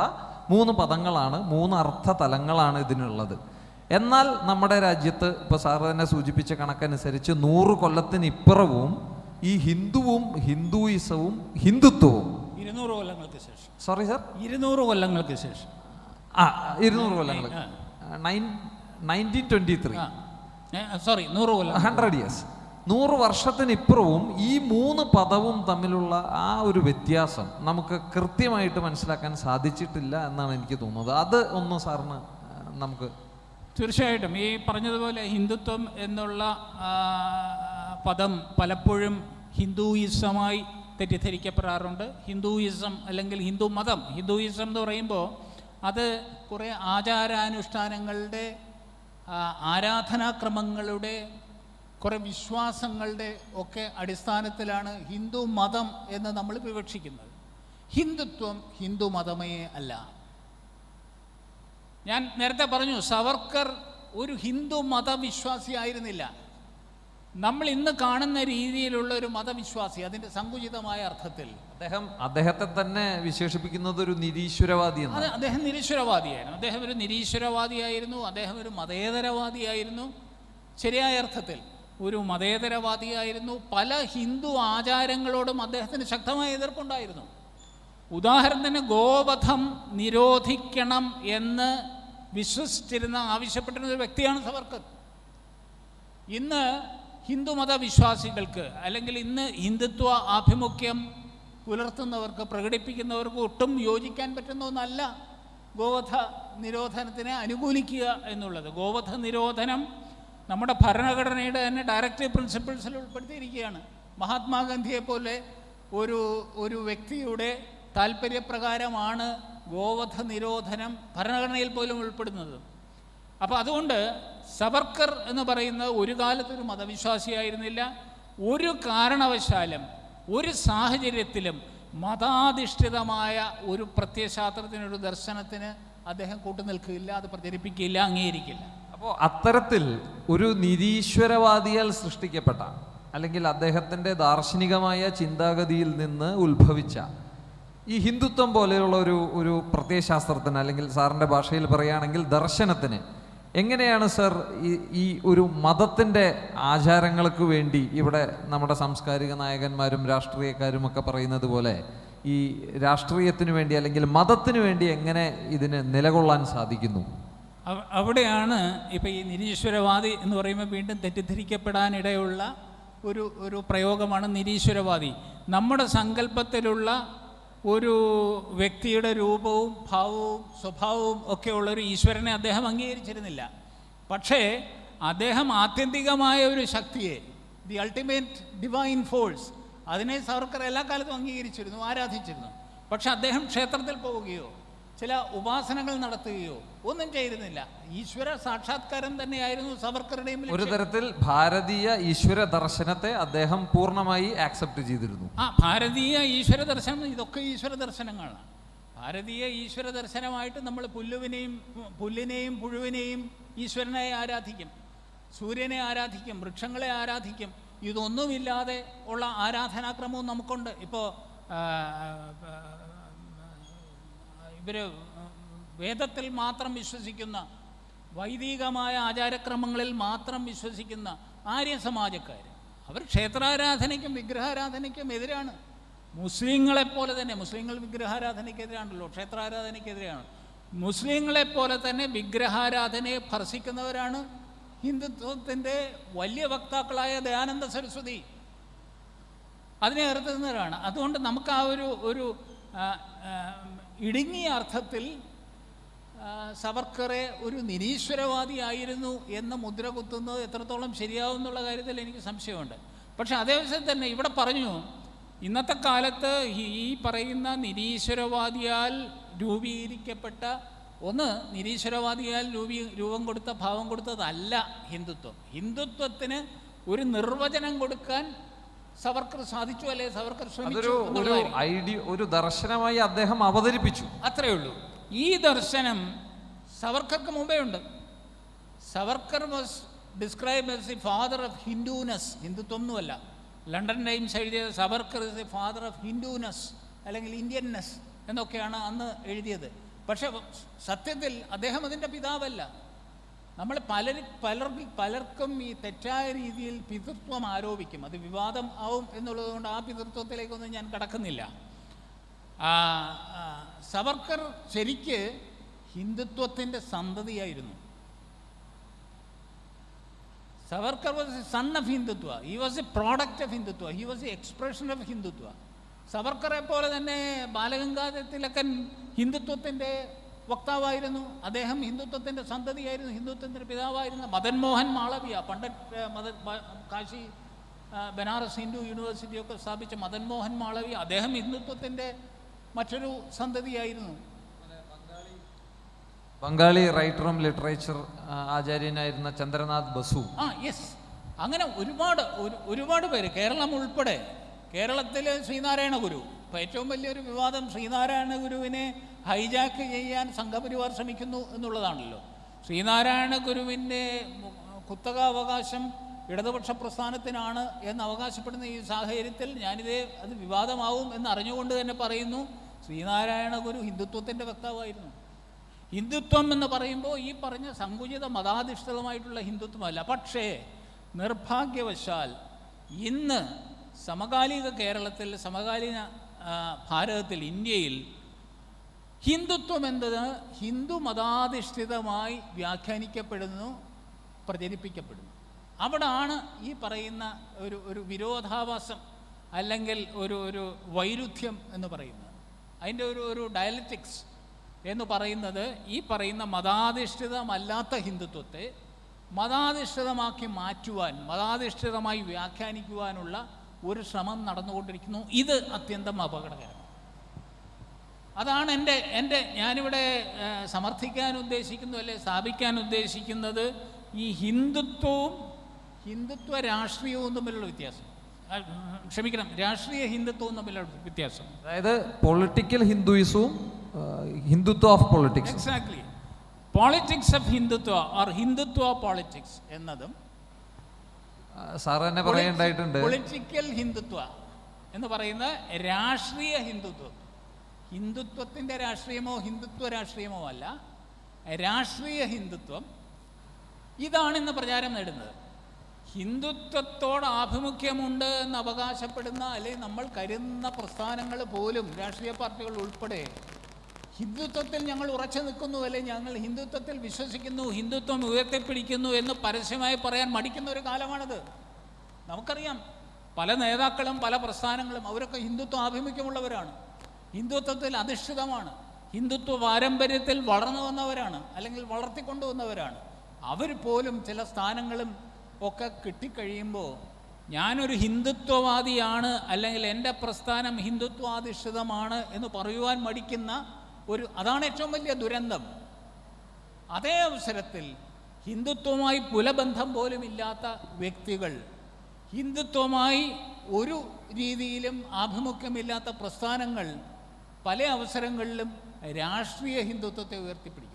3 പദങ്ങളാണ്, 3 അർത്ഥതലങ്ങളാണ് ഇതിനുള്ളത്. എന്നാൽ നമ്മുടെ രാജ്യത്ത് ഇപ്പോൾ സാറ് തന്നെ സൂചിപ്പിച്ച കണക്കനുസരിച്ച് 100 കൊല്ലത്തിനിപ്പുറവും ഈ ഹിന്ദുവും ഹിന്ദുയിസവും ഹിന്ദുത്വവും 200 കൊല്ലങ്ങൾക്ക് ശേഷം, സോറി സാർ, 200 കൊല്ലങ്ങൾക്ക് ശേഷം, 200 കൊല്ലങ്ങൾ, 1923, സോറി 100 കൊല്ലം, 100 years, 100 വർഷത്തിനിപ്പുറവും ഈ 3 പദവും തമ്മിലുള്ള ആ ഒരു വ്യത്യാസം നമുക്ക് കൃത്യമായിട്ട് മനസ്സിലാക്കാൻ സാധിച്ചിട്ടില്ല എന്നാണ് എനിക്ക് തോന്നുന്നത്. അത് ഒന്ന് സാറിന് നമുക്ക്. തീർച്ചയായിട്ടും ഈ പറഞ്ഞതുപോലെ ഹിന്ദുത്വം എന്നുള്ള പദം പലപ്പോഴും ഹിന്ദുയിസമായി തെറ്റിദ്ധരിക്കപ്പെടാറുണ്ട്. ഹിന്ദുയിസം അല്ലെങ്കിൽ ഹിന്ദു മതം, ഹിന്ദുയിസം എന്ന് പറയുമ്പോൾ അത് കുറേ ആചാരാനുഷ്ഠാനങ്ങളുടെ, ആരാധനാക്രമങ്ങളുടെ, കുറേ വിശ്വാസങ്ങളുടെ ഒക്കെ അടിസ്ഥാനത്തിലാണ് ഹിന്ദു മതം എന്ന് നമ്മൾ വിവക്ഷിക്കുന്നത്. ഹിന്ദുത്വം ഹിന്ദു മതമേ അല്ല. ഞാൻ നേരത്തെ പറഞ്ഞു, സവർക്കർ ഒരു ഹിന്ദു മതവിശ്വാസിയായിരുന്നില്ല. നമ്മൾ ഇന്ന് കാണുന്ന രീതിയിലുള്ള ഒരു മതവിശ്വാസി, അതിൻ്റെ സങ്കുചിതമായ അർത്ഥത്തിൽ അദ്ദേഹത്തെ തന്നെ വിശേഷിപ്പിക്കുന്നത് ഒരു നിരീശ്വരവാദി. അദ്ദേഹം നിരീശ്വരവാദിയായിരുന്നു. അദ്ദേഹം ഒരു നിരീശ്വരവാദിയായിരുന്നു. അദ്ദേഹം ഒരു മതേതരവാദിയായിരുന്നു. ശരിയായ അർത്ഥത്തിൽ ഒരു മതേതരവാദിയായിരുന്നു. പല ഹിന്ദു ആചാരങ്ങളോടും അദ്ദേഹത്തിന് ശക്തമായ എതിർപ്പുണ്ടായിരുന്നു. ഉദാഹരണത്തിന് ഗോവധം നിരോധിക്കണം എന്ന് വിശ്വസിച്ചിരുന്ന, ആവശ്യപ്പെട്ടിരുന്ന ഒരു വ്യക്തിയാണ് സവർക്കർ. ഇന്ന് ഹിന്ദുമത വിശ്വാസികൾക്ക്, അല്ലെങ്കിൽ ഇന്ന് ഹിന്ദുത്വ ആഭിമുഖ്യം പുലർത്തുന്നവർക്ക്, പ്രകടിപ്പിക്കുന്നവർക്ക് ഒട്ടും യോജിക്കാൻ പറ്റുന്ന ഒന്നല്ല ഗോവധ നിരോധനത്തിനെ അനുകൂലിക്കുക എന്നുള്ളത്. ഗോവധ നിരോധനം നമ്മുടെ ഭരണഘടനയുടെ തന്നെ ഡയറക്റ്റീവ് പ്രിൻസിപ്പിൾസിൽ ഉൾപ്പെടുത്തിയിരിക്കുകയാണ്. മഹാത്മാഗാന്ധിയെ പോലെ ഒരു വ്യക്തിയുടെ താല്പര്യപ്രകാരമാണ് ഗോവധ നിരോധനം ഭരണഘടനയിൽ പോലും ഉൾപ്പെടുന്നത്. അപ്പോൾ അതുകൊണ്ട് സവർക്കർ എന്ന് പറയുന്നത് ഒരു കാലത്തൊരു മതവിശ്വാസിയായിരുന്നില്ല. ഒരു കാരണവശാലും ഒരു സാഹചര്യത്തിലും മതാധിഷ്ഠിതമായ ഒരു പ്രത്യയശാസ്ത്രത്തിന്, ഒരു ദർശനത്തിന് അദ്ദേഹം കൂട്ടുനിൽക്കില്ല, അത് പ്രചരിപ്പിക്കില്ല, അംഗീകരിക്കില്ല. അപ്പോൾ അത്തരത്തിൽ ഒരു നിരീശ്വരവാദിയാൽ സൃഷ്ടിക്കപ്പെട്ട, അല്ലെങ്കിൽ അദ്ദേഹത്തിൻ്റെ ദാർശനികമായ ചിന്താഗതിയിൽ നിന്ന് ഉത്ഭവിച്ച ഈ ഹിന്ദുത്വം പോലെയുള്ള ഒരു പ്രത്യയശാസ്ത്രത്തിന്, അല്ലെങ്കിൽ സാറിൻ്റെ ഭാഷയിൽ പറയുകയാണെങ്കിൽ ദർശനത്തിന്, എങ്ങനെയാണ് സർ ഈ ഒരു മതത്തിൻ്റെ ആചാരങ്ങൾക്ക് വേണ്ടി ഇവിടെ നമ്മുടെ സാംസ്കാരിക നായകന്മാരും രാഷ്ട്രീയക്കാരും ഒക്കെ പറയുന്നത് പോലെ ഈ രാഷ്ട്രീയത്തിന് വേണ്ടി അല്ലെങ്കിൽ മതത്തിന് വേണ്ടി എങ്ങനെ ഇതിന് നിലകൊള്ളാൻ സാധിക്കുന്നു? അവിടെയാണ് ഇപ്പോൾ ഈ നിരീശ്വരവാദി എന്ന് പറയുമ്പോൾ വീണ്ടും തെറ്റിദ്ധരിക്കപ്പെടാനിടയുള്ള ഒരു പ്രയോഗമാണ് നിരീശ്വരവാദി. നമ്മുടെ സങ്കല്പത്തിലുള്ള ഒരു വ്യക്തിയുടെ രൂപവും ഭാവവും സ്വഭാവവും ഒക്കെയുള്ളൊരു ഈശ്വരനെ അദ്ദേഹം അംഗീകരിച്ചിരുന്നില്ല. പക്ഷേ അദ്ദേഹം ആത്യന്തികമായ ഒരു ശക്തിയെ, ദി അൾട്ടിമേറ്റ് ഡിവൈൻ ഫോഴ്സ്, അതിനെ സാവർക്കർ എല്ലാ കാലത്തും അംഗീകരിച്ചിരുന്നു, ആരാധിച്ചിരുന്നു. പക്ഷെ അദ്ദേഹം ക്ഷേത്രത്തിൽ പോവുകയോ ചില ഉപാസനകൾ നടത്തുകയോ ഒന്നും ചെയ്തിരുന്നില്ല. ഈശ്വര സാക്ഷാത്കാരം തന്നെയായിരുന്നു സാവർക്കറുടെയും. ഒരു തരത്തിൽ ഭാരതീയ ഈശ്വര ദർശനത്തെ അദ്ദേഹം പൂർണ്ണമായി ആക്സെപ്റ്റ് ചെയ്തിരുന്നു. ഭാരതീയ ഈശ്വര ദർശനം, ഇതൊക്കെ ഈശ്വര ദർശനങ്ങളാണ്. ഭാരതീയ ഈശ്വര ദർശനമായിട്ട് നമ്മൾ പുല്ലിനെയും പുഴുവിനെയും ഈശ്വരനായി ആരാധിക്കും, സൂര്യനെ ആരാധിക്കും, വൃക്ഷങ്ങളെ ആരാധിക്കും. ഇതൊന്നുമില്ലാതെ ഉള്ള ആരാധനാക്രമവും നമുക്കുണ്ട്. ഇപ്പോൾ ഇവർ വേദത്തിൽ മാത്രം വിശ്വസിക്കുന്ന, വൈദികമായ ആചാരക്രമങ്ങളിൽ മാത്രം വിശ്വസിക്കുന്ന ആര്യ സമാജക്കാർ, അവർ ക്ഷേത്രാരാധനയ്ക്കും വിഗ്രഹാരാധനയ്ക്കും എതിരാണ്. മുസ്ലിങ്ങളെപ്പോലെ തന്നെ, മുസ്ലിങ്ങൾ വിഗ്രഹാരാധനയ്ക്കെതിരാണല്ലോ, ക്ഷേത്രാരാധനയ്ക്കെതിരെയാണ്. മുസ്ലിങ്ങളെപ്പോലെ തന്നെ വിഗ്രഹാരാധനയെ ഭർഷിക്കുന്നവരാണ് ഹിന്ദുത്വത്തിൻ്റെ വലിയ വക്താക്കളായ ദയാനന്ദ സരസ്വതി. അതിനെ എതിർക്കുന്നവരാണ്. അതുകൊണ്ട് നമുക്ക് ആ ഒരു ഇടുങ്ങിയ അർത്ഥത്തിൽ സവർക്കറെ ഒരു നിരീശ്വരവാദിയായിരുന്നു എന്ന് മുദ്ര കുത്തുന്നത് എത്രത്തോളം ശരിയാവും എന്നുള്ള കാര്യത്തിൽ എനിക്ക് സംശയമുണ്ട്. പക്ഷെ അതേവശം തന്നെ ഇവിടെ പറഞ്ഞു, ഇന്നത്തെ കാലത്ത് ഈ പറയുന്ന നിരീശ്വരവാദിയാൽ രൂപീകരിക്കപ്പെട്ട നിരീശ്വരവാദിയാൽ രൂപം കൊടുത്ത, ഭാവം കൊടുത്തതല്ല ഹിന്ദുത്വം. ഹിന്ദുത്വത്തിന് ഒരു നിർവചനം കൊടുക്കാൻ സവർക്കർ സാധിച്ചു, അല്ലെ സവർക്കർ ശ്രമിച്ചു. ഒരു ദർശനമായി അദ്ദേഹം അവതരിപ്പിച്ചു, അത്രയേ ഉള്ളൂ. ഈ ദർശനം സവർക്കർക്ക് മുമ്പേ ഉണ്ട്. Savarkar was describe as the father of Hinduness. ഹിന്ദുത്വം ഒന്നുമല്ല. ലണ്ടൻ ടൈംസ് എഴുതിയ Savarkar is the father of Hinduness അല്ലെങ്കിൽ ഇന്ത്യൻനെസ് എന്നൊക്കെയാണ് അന്ന് എഴുതിയത്. പക്ഷെ സത്യത്തിൽ അദ്ദേഹം അതിൻ്റെ പിതാവല്ല. നമ്മൾ പലർക്കും ഈ തെറ്റായ രീതിയിൽ പിതൃത്വം ആരോപിക്കും. അത് വിവാദം ആവും എന്നുള്ളതുകൊണ്ട് ആ പിതൃത്വത്തിലേക്കൊന്നും ഞാൻ കടക്കുന്നില്ല. സവർക്കർ ശരിക്ക് ഹിന്ദുത്വത്തിൻ്റെ സന്തതിയായിരുന്നു. Savarkar was a son of Hindutva. He was a product of Hindutva. He was an expression of Hindutva. സവർക്കറെ പോലെ തന്നെ ബാലഗംഗാധര തിലകൻ ഹിന്ദുത്വത്തിൻ്റെ വക്താവായിരുന്നു. അദ്ദേഹം ഹിന്ദുത്വത്തിൻ്റെ സന്തതിയായിരുന്നു, ഹിന്ദുത്വത്തിൻ്റെ പിതാവായിരുന്നു. മദൻ മോഹൻ മാളവിയ, പണ്ഡിറ്റ് കാശി ബനാറസ് ഹിന്ദു യൂണിവേഴ്സിറ്റിയൊക്കെ സ്ഥാപിച്ച മദൻ മോഹൻ മാളവിയ, അദ്ദേഹം ഹിന്ദുത്വത്തിൻ്റെ മറ്റൊരു സന്തതിയായിരുന്നു. ബംഗാളി റൈറ്ററും ലിറ്ററേച്ചർ ആചാര്യനായിരുന്ന ചന്ദ്രനാഥ് ബസു. യെസ്. അങ്ങനെ ഒരുപാട് പേര്, കേരളം ഉൾപ്പെടെ. കേരളത്തിലെ ശ്രീനാരായണ ഗുരു, ഇപ്പോൾ ഏറ്റവും വലിയൊരു വിവാദം ശ്രീനാരായണ ഗുരുവിനെ ഹൈജാക്ക് ചെയ്യാൻ സംഘപരിവാർ ശ്രമിക്കുന്നു എന്നുള്ളതാണല്ലോ. ശ്രീനാരായണ ഗുരുവിൻ്റെ കുത്തകാവകാശം ഇടതുപക്ഷ പ്രസ്ഥാനത്തിനാണ് എന്ന് അവകാശപ്പെടുന്ന ഈ സാഹചര്യത്തിൽ അത് വിവാദമാവും എന്ന് അറിഞ്ഞുകൊണ്ട് തന്നെ പറയുന്നു, ശ്രീനാരായണ ഗുരു ഹിന്ദുത്വത്തിൻ്റെ വക്താവായിരുന്നു. ഹിന്ദുത്വം എന്ന് പറയുമ്പോൾ ഈ പറഞ്ഞ സങ്കുചിത മതാധിഷ്ഠിതമായിട്ടുള്ള ഹിന്ദുത്വമല്ല. പക്ഷേ നിർഭാഗ്യവശാൽ ഇന്ന് സമകാലിക കേരളത്തിൽ, സമകാലീന ഭാരതത്തിൽ, ഇന്ത്യയിൽ ഹിന്ദുത്വം എന്നത് ഹിന്ദു മതാധിഷ്ഠിതമായി വ്യാഖ്യാനിക്കപ്പെടുന്നു, പ്രചരിപ്പിക്കപ്പെടുന്നു. അവിടാണ് ഈ പറയുന്ന ഒരു വിരോധാഭാസം അല്ലെങ്കിൽ ഒരു വൈരുദ്ധ്യം എന്ന് പറയുന്നത്. അതിൻ്റെ ഒരു ഡയലറ്റിക്സ് എന്ന് പറയുന്നത് ഈ പറയുന്ന മതാധിഷ്ഠിതമല്ലാത്ത ഹിന്ദുത്വത്തെ മതാധിഷ്ഠിതമാക്കി മാറ്റുവാൻ, മതാധിഷ്ഠിതമായി വ്യാഖ്യാനിക്കുവാനുള്ള ഒരു ശ്രമം നടന്നുകൊണ്ടിരിക്കുന്നു. ഇത് അത്യന്തം അപകടകരമാണ്. അതാണ് ഞാനിവിടെ സമർത്ഥിക്കാൻ ഉദ്ദേശിക്കുന്നു, അല്ലെ സ്ഥാപിക്കാൻ ഉദ്ദേശിക്കുന്നത്, ഈ ഹിന്ദുത്വവും ഹിന്ദുത്വ രാഷ്ട്രീയവും തമ്മിലുള്ള വ്യത്യാസം. ക്ഷമിക്കണം, രാഷ്ട്രീയ ഹിന്ദുത്വവും തമ്മിലുള്ള വ്യത്യാസം. അതായത് പൊളിറ്റിക്കൽ ഹിന്ദുയിസവും Hindutva of politics. Exactly. Politics of Hindutva or Hindutva politics എന്നതും സാർ തന്നെ പറയേണ്ടതായിട്ടുണ്ട്. പൊളിറ്റിക്കൽ ഹിന്ദുത്വ എന്ന് പറയുന്ന രാഷ്ട്രീയ ഹിന്ദുത്വം, ഹിന്ദുത്വത്തിൻ്റെ രാഷ്ട്രീയമോ ഹിന്ദുത്വ രാഷ്ട്രീയമോ അല്ല, രാഷ്ട്രീയ ഹിന്ദുത്വം. ഇതാണ് ഇന്ന് പ്രചാരം നേടുന്നത്. ഹിന്ദുത്വത്തോട് ആഭിമുഖ്യമുണ്ട് എന്ന് അവകാശപ്പെടുന്ന അല്ലെങ്കിൽ നമ്മൾ കരുതുന്ന പ്രസ്ഥാനങ്ങൾ പോലും, രാഷ്ട്രീയ പാർട്ടികൾ ഉൾപ്പെടെ, ഹിന്ദുത്വത്തിൽ ഞങ്ങൾ ഉറച്ചു നിൽക്കുന്നു, അല്ലെങ്കിൽ ഞങ്ങൾ ഹിന്ദുത്വത്തിൽ വിശ്വസിക്കുന്നു, ഹിന്ദുത്വം ഉയർത്തിപ്പിടിക്കുന്നു എന്ന് പരസ്യമായി പറയാൻ മടിക്കുന്ന ഒരു കാലമാണിത്. നമുക്കറിയാം, പല നേതാക്കളും പല പ്രസ്ഥാനങ്ങളും അവരൊക്കെ ഹിന്ദുത്വ ആഭിമുഖ്യമുള്ളവരാണ്, ഹിന്ദുത്വത്തിൽ അധിഷ്ഠിതമാണ്, ഹിന്ദുത്വ പാരമ്പര്യത്തിൽ വളർന്നു വന്നവരാണ്, അല്ലെങ്കിൽ വളർത്തിക്കൊണ്ടുവന്നവരാണ്. അവർ പോലും ചില സ്ഥാനങ്ങളും ഒക്കെ കിട്ടിക്കഴിയുമ്പോൾ ഞാനൊരു ഹിന്ദുത്വവാദിയാണ്, അല്ലെങ്കിൽ എൻ്റെ പ്രസ്ഥാനം ഹിന്ദുത്വാധിഷ്ഠിതമാണ് എന്ന് പറയുവാൻ മടിക്കുന്ന അതാണ് ഏറ്റവും വലിയ ദുരന്തം. അതേ അവസരത്തിൽ ഹിന്ദുത്വവുമായി പുലബന്ധം പോലും ഇല്ലാത്ത വ്യക്തികൾ, ഹിന്ദുത്വവുമായി ഒരു രീതിയിലും ആഭിമുഖ്യമില്ലാത്ത പ്രസ്ഥാനങ്ങൾ പല അവസരങ്ങളിലും രാഷ്ട്രീയ ഹിന്ദുത്വത്തെ ഉയർത്തിപ്പിടിക്കുന്നു.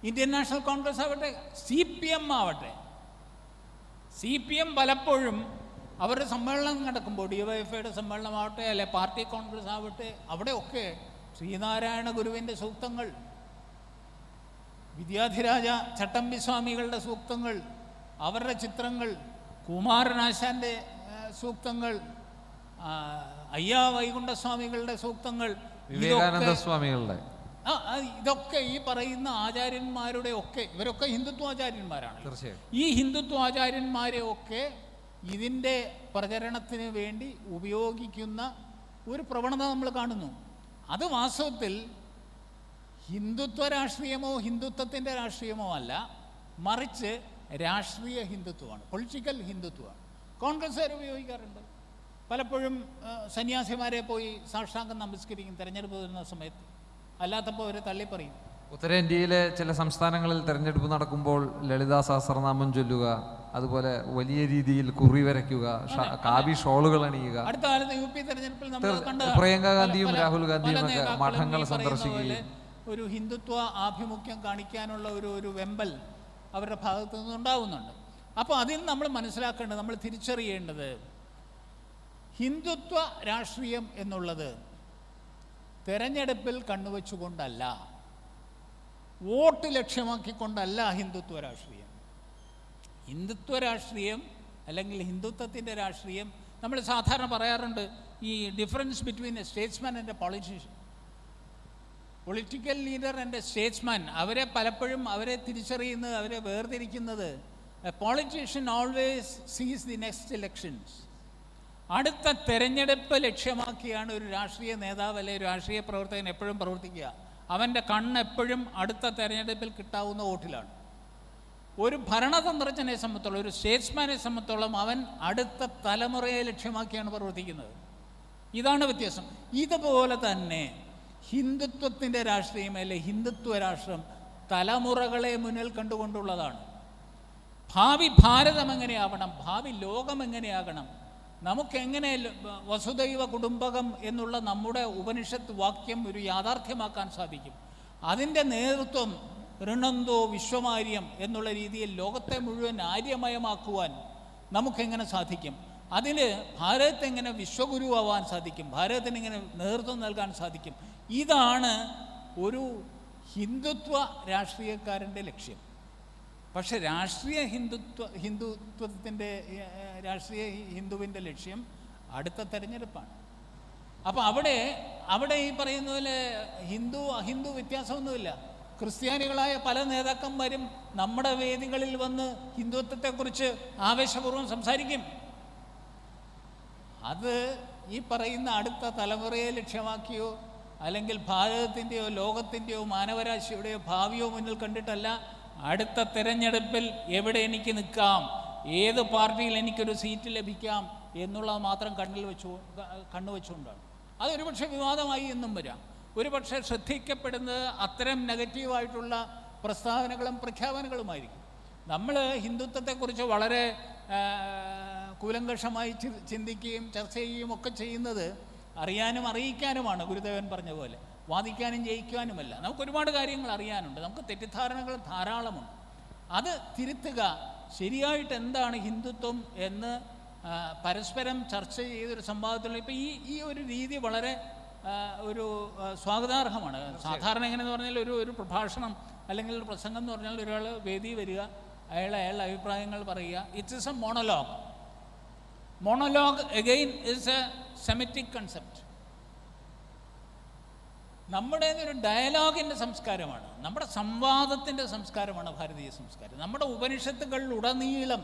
ഇന്ത്യൻ നാഷണൽ കോൺഗ്രസ് ആവട്ടെ, CPM ആവട്ടെ, CPM പലപ്പോഴും അവരുടെ സമ്മേളനം നടക്കുമ്പോൾ, DYFIയുടെ സമ്മേളനമാവട്ടെ, അല്ലെ പാർട്ടി കോൺഗ്രസ് ആവട്ടെ, അവിടെയൊക്കെ ശ്രീനാരായണ ഗുരുവിൻ്റെ സൂക്തങ്ങൾ, വിദ്യാധിരാജ ചട്ടമ്പി സ്വാമികളുടെ സൂക്തങ്ങൾ, അവരുടെ ചിത്രങ്ങൾ, കുമാരനാശാൻ്റെ സൂക്തങ്ങൾ, അയ്യാ വൈകുണ്ഠസ്വാമികളുടെ സൂക്തങ്ങൾ, വിവേകാനന്ദ സ്വാമികളുടെ, ഇതൊക്കെ ഈ പറയുന്ന ആചാര്യന്മാരുടെ ഒക്കെ, ഇവരൊക്കെ ഹിന്ദുത്വാചാര്യന്മാരാണ്. ഈ ഹിന്ദുത്വാചാര്യന്മാരെ ഒക്കെ ഇതിൻ്റെ പ്രചരണത്തിന് വേണ്ടി ഉപയോഗിക്കുന്ന ഒരു പ്രവണത നമ്മൾ കാണുന്നു. അത് വാസ്തവത്തിൽ ഹിന്ദുത്വ രാഷ്ട്രീയമോ ഹിന്ദുത്വത്തിൻ്റെ രാഷ്ട്രീയമോ അല്ല, മറിച്ച് രാഷ്ട്രീയ ഹിന്ദുത്വമാണ്, പൊളിറ്റിക്കൽ ഹിന്ദുത്വമാണ്. കോൺഗ്രസ്സുകാർ ഉപയോഗിക്കാറുണ്ട്. പലപ്പോഴും സന്യാസിമാരെ പോയി സാഷ്ടാംഗം നമസ്കരിക്കും തെരഞ്ഞെടുപ്പ് വരുന്ന സമയത്ത്, അല്ലാത്തപ്പോൾ അവരെ തള്ളിപ്പറയും. ഉത്തരേന്ത്യയിലെ ചില സംസ്ഥാനങ്ങളിൽ തെരഞ്ഞെടുപ്പ് നടക്കുമ്പോൾ ലളിതാ സഹസ്രനാമം ചൊല്ലുക, അതുപോലെ വലിയ രീതിയിൽ കുറി വരയ്ക്കുക, കാവി ഷോളുകൾ അണിയുക. അടുത്ത കാലത്ത് UP തെരഞ്ഞെടുപ്പിൽ നമ്മൾ കണ്ട പ്രിയങ്ക ഗാന്ധിയും രാഹുൽ ഗാന്ധിയും ഒക്കെ മഠങ്ങൾ സന്ദർശിക്കുകയും ഒരു ഹിന്ദുത്വ ആഭിമുഖ്യം കാണിക്കാനുള്ള ഒരു വെമ്പൽ അവരുടെ ഭാഗത്തു നിന്നുണ്ടാവുന്നുണ്ട്. അപ്പോൾ അതിൽ നമ്മൾ മനസ്സിലാക്കേണ്ടത്, നമ്മൾ തിരിച്ചറിയേണ്ടത്, ഹിന്ദുത്വ രാഷ്ട്രീയം എന്നുള്ളത് തെരഞ്ഞെടുപ്പിൽ കണ്ണുവെച്ചുകൊണ്ടല്ല, വോട്ട് ലക്ഷ്യമാക്കിക്കൊണ്ടല്ല ഹിന്ദുത്വ രാഷ്ട്രീയം. ഹിന്ദുത്വ രാഷ്ട്രീയം അല്ലെങ്കിൽ ഹിന്ദുത്വത്തിൻ്റെ രാഷ്ട്രീയം, നമ്മൾ സാധാരണ പറയാറുണ്ട് ഈ difference between A statesman and A politician. Political leader and A statesman, അവരെ പലപ്പോഴും അവരെ തിരിച്ചറിയുന്നത്, അവരെ വേർതിരിക്കുന്നത്, എ പൊളിറ്റീഷ്യൻ ഓൾവേസ് സീസ് ദി നെക്സ്റ്റ് ഇലക്ഷൻസ്. അടുത്ത തെരഞ്ഞെടുപ്പ് ലക്ഷ്യമാക്കിയാണ് ഒരു രാഷ്ട്രീയ നേതാവ് അല്ലെങ്കിൽ ഒരു രാഷ്ട്രീയ പ്രവർത്തകൻ എപ്പോഴും പ്രവർത്തിക്കുക. അവൻ്റെ കണ്ണ് എപ്പോഴും അടുത്ത തെരഞ്ഞെടുപ്പിൽ കിട്ടാവുന്ന വോട്ടിലാണ്. ഒരു ഭരണതന്ത്രജ്ഞനെ സംബന്ധിച്ചോളം, ഒരു സ്റ്റേറ്റ്സ്മാനെ സംബന്ധിച്ചോളം, അവൻ അടുത്ത തലമുറയെ ലക്ഷ്യമാക്കിയാണ് പ്രവർത്തിക്കുന്നത്. ഇതാണ് വ്യത്യാസം. ഇതുപോലെ തന്നെ ഹിന്ദുത്വത്തിൻ്റെ രാഷ്ട്രീയം അല്ലെ ഹിന്ദുത്വ രാഷ്ട്രം തലമുറകളെ മുന്നിൽ കണ്ടുകൊണ്ടുള്ളതാണ്. ഭാവി ഭാരതം എങ്ങനെയാവണം, ഭാവി ലോകം എങ്ങനെയാകണം, നമുക്കെങ്ങനെ വസുദൈവ കുടുംബകം എന്നുള്ള നമ്മുടെ ഉപനിഷത്ത് വാക്യം ഒരു യാഥാർത്ഥ്യമാക്കാൻ സാധിക്കും, അതിൻ്റെ നേതൃത്വം ഋണന്തോ വിശ്വമാര്യം എന്നുള്ള രീതിയിൽ ലോകത്തെ മുഴുവൻ ആര്യമയമാക്കുവാൻ നമുക്കെങ്ങനെ സാധിക്കും, അതിന് ഭാരതത്തെങ്ങനെ വിശ്വഗുരുവാൻ സാധിക്കും, ഭാരതത്തിന് ഇങ്ങനെ നേതൃത്വം നൽകാൻ സാധിക്കും. ഇതാണ് ഒരു ഹിന്ദുത്വ രാഷ്ട്രീയക്കാരൻ്റെ ലക്ഷ്യം. പക്ഷെ രാഷ്ട്രീയ ഹിന്ദുത്വത്തിൻ്റെ രാഷ്ട്രീയ ഹിന്ദുവിൻ്റെ ലക്ഷ്യം അടുത്ത തെരഞ്ഞെടുപ്പാണ്. അപ്പോൾ അവിടെ ഈ പറയുന്ന പോലെ ഹിന്ദു അഹിന്ദു വ്യത്യാസമൊന്നുമില്ല. ക്രിസ്ത്യാനികളായ പല നേതാക്കന്മാരും നമ്മുടെ വേദികളിൽ വന്ന് ഹിന്ദുത്വത്തെക്കുറിച്ച് ആവേശപൂർവ്വം സംസാരിക്കും. അത് ഈ പറയുന്ന അടുത്ത തലമുറയെ ലക്ഷ്യമാക്കിയോ അല്ലെങ്കിൽ ഭാരതത്തിൻ്റെയോ ലോകത്തിൻ്റെയോ മാനവരാശിയുടെയോ ഭാവിയോ മുന്നിൽ കണ്ടിട്ടല്ല, അടുത്ത തെരഞ്ഞെടുപ്പിൽ എവിടെ എനിക്ക് നിൽക്കാം, ഏത് പാർട്ടിയിൽ എനിക്കൊരു സീറ്റ് ലഭിക്കാം എന്നുള്ളത് മാത്രം കണ്ണുവെച്ചുകൊണ്ടാണ്. അതൊരുപക്ഷെ വിവാദമായി എന്നും വരാം. ഒരുപക്ഷെ ശ്രദ്ധിക്കപ്പെടുന്നത് അത്തരം നെഗറ്റീവായിട്ടുള്ള പ്രസ്താവനകളും പ്രഖ്യാപനങ്ങളുമായിരിക്കും. നമ്മൾ ഹിന്ദുത്വത്തെക്കുറിച്ച് വളരെ കൂലങ്കഷമായി ചിന്തിക്കുകയും ചർച്ച ചെയ്യുകയും ഒക്കെ ചെയ്യുന്നത് അറിയാനും അറിയിക്കാനുമാണ്. ഗുരുദേവൻ പറഞ്ഞ പോലെ വാദിക്കാനും ജയിക്കാനുമല്ല. നമുക്ക് ഒരുപാട് കാര്യങ്ങൾ അറിയാനുണ്ട്, നമുക്ക് തെറ്റിദ്ധാരണകൾ ധാരാളമുണ്ട്. അത് തിരുത്തുക, ശരിയായിട്ട് എന്താണ് ഹിന്ദുത്വം എന്ന് പരസ്പരം ചർച്ച ചെയ്തൊരു സംവാദത്തിലുള്ള ഇപ്പോൾ ഈ ഒരു രീതി വളരെ ഒരു സ്വാഗതാർഹമാണ്. സാധാരണ എങ്ങനെയെന്ന് പറഞ്ഞാൽ ഒരു പ്രഭാഷണം അല്ലെങ്കിൽ ഒരു പ്രസംഗം എന്ന് പറഞ്ഞാൽ ഒരാൾ വേദി വരിക, അയാളുടെ അഭിപ്രായങ്ങൾ പറയുക. It's is a monologue. Monologue again is a Semitic concept. നമ്മുടേതൊരു ഡയലോഗിൻ്റെ സംസ്കാരമാണ്, നമ്മുടെ സംവാദത്തിൻ്റെ സംസ്കാരമാണ് ഭാരതീയ സംസ്കാരം. നമ്മുടെ ഉപനിഷത്തുകളിലുടനീളം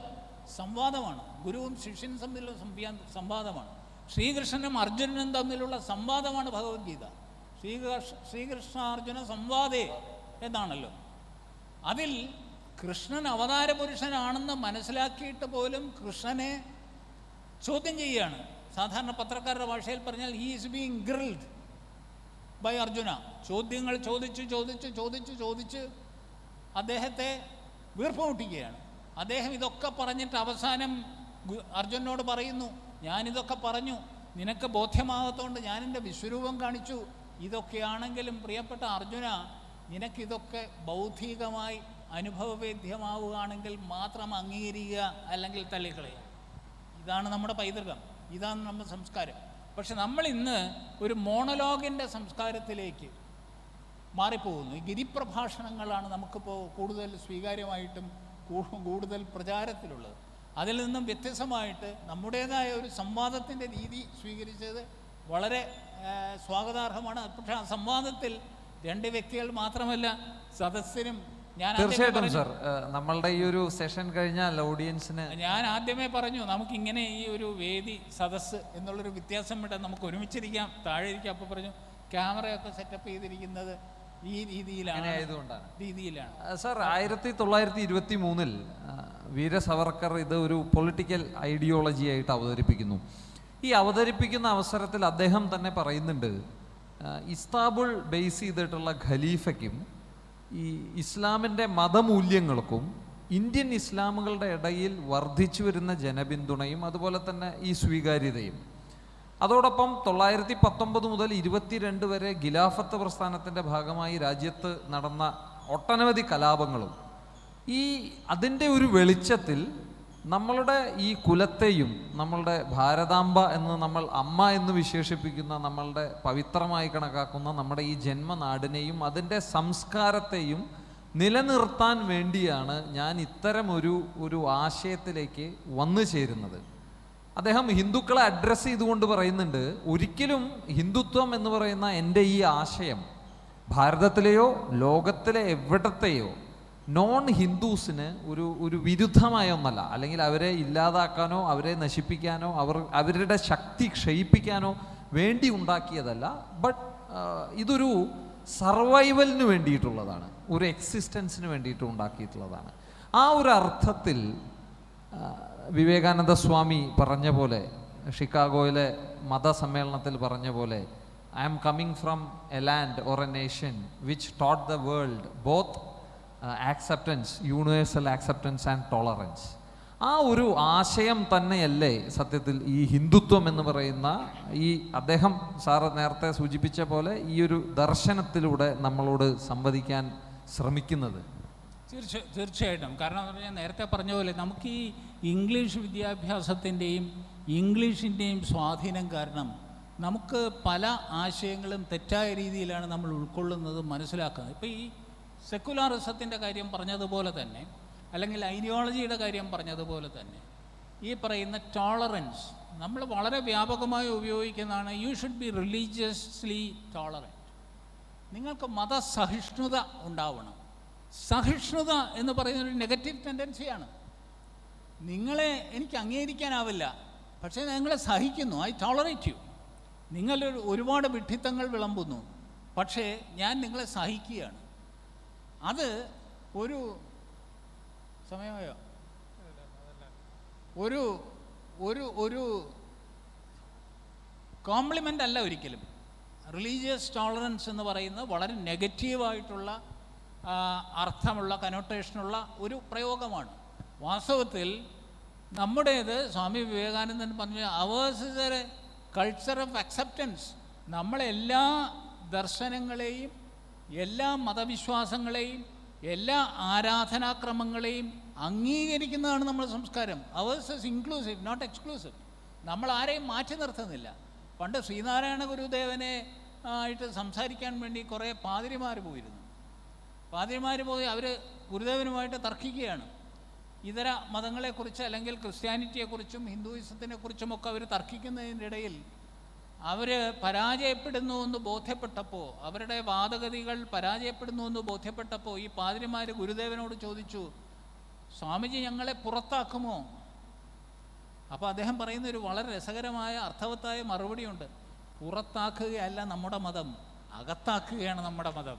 സംവാദമാണ്, ഗുരുവും ശിഷ്യനും തമ്മിലുള്ള സംവാദമാണ്. ശ്രീകൃഷ്ണനും അർജുനനും തമ്മിലുള്ള സംവാദമാണ് ഭഗവത്ഗീത. ശ്രീകൃഷ്ണാർജുന സംവാദേ എന്നാണല്ലോ. അതിൽ കൃഷ്ണൻ അവതാര പുരുഷനാണെന്ന് മനസ്സിലാക്കിയിട്ട് പോലും കൃഷ്ണനെ ചോദ്യം ചെയ്യുകയാണ്. സാധാരണ പത്രക്കാരുടെ ഭാഷയിൽ പറഞ്ഞാൽ he is being grilled by Arjuna. ചോദ്യങ്ങൾ ചോദിച്ച് അദ്ദേഹത്തെ വീർപ്പുമുട്ടിക്കുകയാണ്. അദ്ദേഹം ഇതൊക്കെ പറഞ്ഞിട്ട് അവസാനം അർജുനോട് പറയുന്നു, ഞാനിതൊക്കെ പറഞ്ഞു, നിനക്ക് ബോധ്യമാകത്തോണ്ട് ഞാനെൻ്റെ വിശ്വരൂപം കാണിച്ചു. ഇതൊക്കെയാണെങ്കിലും പ്രിയപ്പെട്ട അർജുന, നിനക്കിതൊക്കെ ബൗദ്ധികമായി അനുഭവവേദ്യമാവുകയാണെങ്കിൽ മാത്രം അംഗീകരിക്കുക, അല്ലെങ്കിൽ തള്ളിക്കളയുക. ഇതാണ് നമ്മുടെ പൈതൃകം, ഇതാണ് നമ്മുടെ സംസ്കാരം. പക്ഷെ നമ്മൾ ഇന്ന് ഒരു മോണോലോഗിൻ്റെ സംസ്കാരത്തിലേക്ക് മാറിപ്പോകുന്നു. ഈ ഗിരിപ്രഭാഷണങ്ങളാണ് നമുക്കിപ്പോൾ കൂടുതൽ സ്വീകാര്യമായിട്ടും കൂടുതൽ പ്രചാരത്തിലുള്ളത്. അതിൽ നിന്നും വ്യത്യസ്തമായിട്ട് നമ്മുടേതായ ഒരു സംവാദത്തിൻ്റെ രീതി സ്വീകരിച്ചത് വളരെ സ്വാഗതാർഹമാണ്. പക്ഷേ ആ സംവാദത്തിൽ രണ്ട് വ്യക്തികൾ മാത്രമല്ല, സദസ്സിനും തീർച്ചയായിട്ടും സർ, നമ്മളുടെ ഈ ഒരു സെഷൻ കഴിഞ്ഞാൽ ഓഡിയൻസിന് ഞാൻ ആദ്യമേ പറഞ്ഞു, നമുക്കിങ്ങനെ ഈ ഒരു വേദി സദസ്സ് എന്നുള്ളൊരു വ്യത്യാസം വിടാൻ നമുക്ക് ഒരുമിച്ചിരിക്കാം, താഴെ ഇരിക്കാം. അപ്പോൾ പറഞ്ഞു ക്യാമറയൊക്കെ സെറ്റപ്പ് ചെയ്തിരിക്കുന്നത് ഈ രീതിയിലാണ്. സർ, 1923 വീര സവർക്കർ ഇത് ഒരു പൊളിറ്റിക്കൽ ഐഡിയോളജി ആയിട്ട് അവതരിപ്പിക്കുന്നു. ഈ അവതരിപ്പിക്കുന്ന അവസരത്തിൽ അദ്ദേഹം തന്നെ പറയുന്നുണ്ട്, ഇസ്താംബുൾ ബേസ് ചെയ്തിട്ടുള്ള ഖലീഫയ്ക്കും ഈ ഇസ്ലാമിൻ്റെ മതമൂല്യങ്ങൾക്കും ഇന്ത്യൻ ഇസ്ലാമുകളുടെ ഇടയിൽ വർദ്ധിച്ചു വരുന്ന ജനപിന്തുണയും അതുപോലെ തന്നെ ഈ സ്വീകാര്യതയും, അതോടൊപ്പം 1919 മുതൽ 22 വരെ ഖിലാഫത്ത് പ്രസ്ഥാനത്തിൻ്റെ ഭാഗമായി രാജ്യത്ത് നടന്ന ഒട്ടനവധി കലാപങ്ങളും അതിൻ്റെ ഒരു വെളിച്ചത്തിൽ നമ്മളുടെ ഈ കുലത്തെയും നമ്മളുടെ ഭാരതാംബ എന്ന് നമ്മൾ അമ്മ എന്ന് വിശേഷിപ്പിക്കുന്ന നമ്മളുടെ പവിത്രമായി കണക്കാക്കുന്ന നമ്മുടെ ഈ ജന്മനാടിനെയും അതിൻ്റെ സംസ്കാരത്തെയും നിലനിർത്താൻ വേണ്ടിയാണ് ഞാൻ ഇത്തരം ഒരു ആശയത്തിലേക്ക് വന്നു ചേരുന്നത്. അദ്ദേഹം ഹിന്ദുക്കളെ അഡ്രസ്സ് ചെയ്തുകൊണ്ട് പറയുന്നുണ്ട്, ഒരിക്കലും ഹിന്ദുത്വം എന്ന് പറയുന്ന എൻ്റെ ഈ ആശയം ഭാരതത്തിലെയോ ലോകത്തിലെ എവിടത്തെയോ നോൺ ഹിന്ദുസിന് ഒരു വിരുദ്ധമായ ഒന്നല്ല, അല്ലെങ്കിൽ അവരെ ഇല്ലാതാക്കാനോ അവരെ നശിപ്പിക്കാനോ അവരുടെ ശക്തി ക്ഷയിപ്പിക്കാനോ വേണ്ടി ഉണ്ടാക്കിയതല്ല. ബട്ട് ഇതൊരു സർവൈവലിന് വേണ്ടിയിട്ടുള്ളതാണ്, ഒരു എക്സിസ്റ്റൻസിന് വേണ്ടിയിട്ട് ഉണ്ടാക്കിയിട്ടുള്ളതാണ്. ആ ഒരു അർത്ഥത്തിൽ വിവേകാനന്ദ സ്വാമി പറഞ്ഞ പോലെ, ഷിക്കാഗോയിലെ മതസമ്മേളനത്തിൽ പറഞ്ഞ പോലെ, I am coming from a land or a nation which taught the world both acceptance, universal acceptance and tolerance. ആ ഒരു ആശയം തന്നെയല്ലേ സത്യത്തിൽ ഈ ഹിന്ദുത്വം എന്ന് പറയുന്ന അദ്ദേഹം സാറ് നേരത്തെ സൂചിപ്പിച്ച പോലെ ഈ ഒരു ദർശനത്തിലൂടെ നമ്മളോട് സംവദിക്കാൻ ശ്രമിക്കുന്നത്? തീർച്ചയായിട്ടും. കാരണം എന്ന് പറഞ്ഞാൽ നേരത്തെ പറഞ്ഞ പോലെ നമുക്ക് ഈ ഇംഗ്ലീഷ് വിദ്യാഭ്യാസത്തിൻ്റെയും ഇംഗ്ലീഷിൻ്റെയും സ്വാധീനം കാരണം നമുക്ക് പല ആശയങ്ങളും തെറ്റായ രീതിയിലാണ് നമ്മൾ ഉൾക്കൊള്ളുന്നത്, മനസ്സിലാക്കുന്നത്. ഇപ്പോൾ ഈ സെക്കുലാറിസത്തിൻ്റെ കാര്യം പറഞ്ഞതുപോലെ തന്നെ, അല്ലെങ്കിൽ ഐഡിയോളജിയുടെ കാര്യം പറഞ്ഞതുപോലെ തന്നെ, ഈ പറയുന്ന ടോളറൻസ് നമ്മൾ വളരെ വ്യാപകമായി ഉപയോഗിക്കുന്നതാണ്. You should be religiously tolerant. നിങ്ങൾക്ക് മതസഹിഷ്ണുത ഉണ്ടാവണം. സഹിഷ്ണുത എന്ന് പറയുന്നൊരു നെഗറ്റീവ് ടെൻഡൻസിയാണ്. നിങ്ങളെ എനിക്ക് അംഗീകരിക്കാനാവില്ല, പക്ഷേ നിങ്ങളെ സഹിക്കുന്നു, ഐ ടോളറേറ്റ് യു. നിങ്ങൾ ഒരുപാട് വിഡ്ഢിത്തങ്ങൾ വിളമ്പുന്നു, പക്ഷേ ഞാൻ നിങ്ങളെ സഹിക്കുകയാണ്. അത് ഒരു സമയമായോ ഒരു ഒരു ഒരു കോംപ്ലിമെൻ്റ് അല്ല ഒരിക്കലും. റിലീജിയസ് ടോളറൻസ് എന്ന് പറയുന്നത് വളരെ നെഗറ്റീവായിട്ടുള്ള അർത്ഥമുള്ള, കനോട്ടേഷനുള്ള ഒരു പ്രയോഗമാണ്. വാസ്തവത്തിൽ നമ്മുടേത് സ്വാമി വിവേകാനന്ദൻ പറഞ്ഞ ours is a culture of acceptance. നമ്മളെല്ലാ ദർശനങ്ങളെയും എല്ലാ മതവിശ്വാസങ്ങളെയും എല്ലാ ആരാധനാക്രമങ്ങളെയും അംഗീകരിക്കുന്നതാണ് നമ്മുടെ സംസ്കാരം. Ours is inclusive, not exclusive. നമ്മൾ ആരെയും മാറ്റി നിർത്തുന്നില്ല. പണ്ട് ശ്രീനാരായണ ഗുരുദേവനെ ആയിട്ട് സംസാരിക്കാൻ വേണ്ടി കുറേ പാതിരിമാർ പോയിരുന്നു. പാതിരിമാർ പോയി അവർ ഗുരുദേവനുമായിട്ട് തർക്കിക്കുകയാണ്. ഇതര മതങ്ങളെക്കുറിച്ച് അല്ലെങ്കിൽ ക്രിസ്ത്യാനിറ്റിയെക്കുറിച്ചും ഹിന്ദുയിസത്തിനെക്കുറിച്ചുമൊക്കെ അവർ തർക്കിക്കുന്നതിൻ്റെ ഇടയിൽ അവർ പരാജയപ്പെടുന്നു എന്ന് ബോധ്യപ്പെട്ടപ്പോൾ, അവരുടെ വാദഗതികൾ പരാജയപ്പെടുന്നു എന്ന് ബോധ്യപ്പെട്ടപ്പോൾ ഈ പാതിരിമാർ ഗുരുദേവനോട് ചോദിച്ചു, സ്വാമിജി ഞങ്ങളെ പുറത്താക്കുമോ? അപ്പോൾ അദ്ദേഹം പറയുന്നൊരു വളരെ രസകരമായ അർത്ഥവത്തായ മറുപടിയുണ്ട്. പുറത്താക്കുകയല്ല നമ്മുടെ മതം, അകത്താക്കുകയാണ് നമ്മുടെ മതം.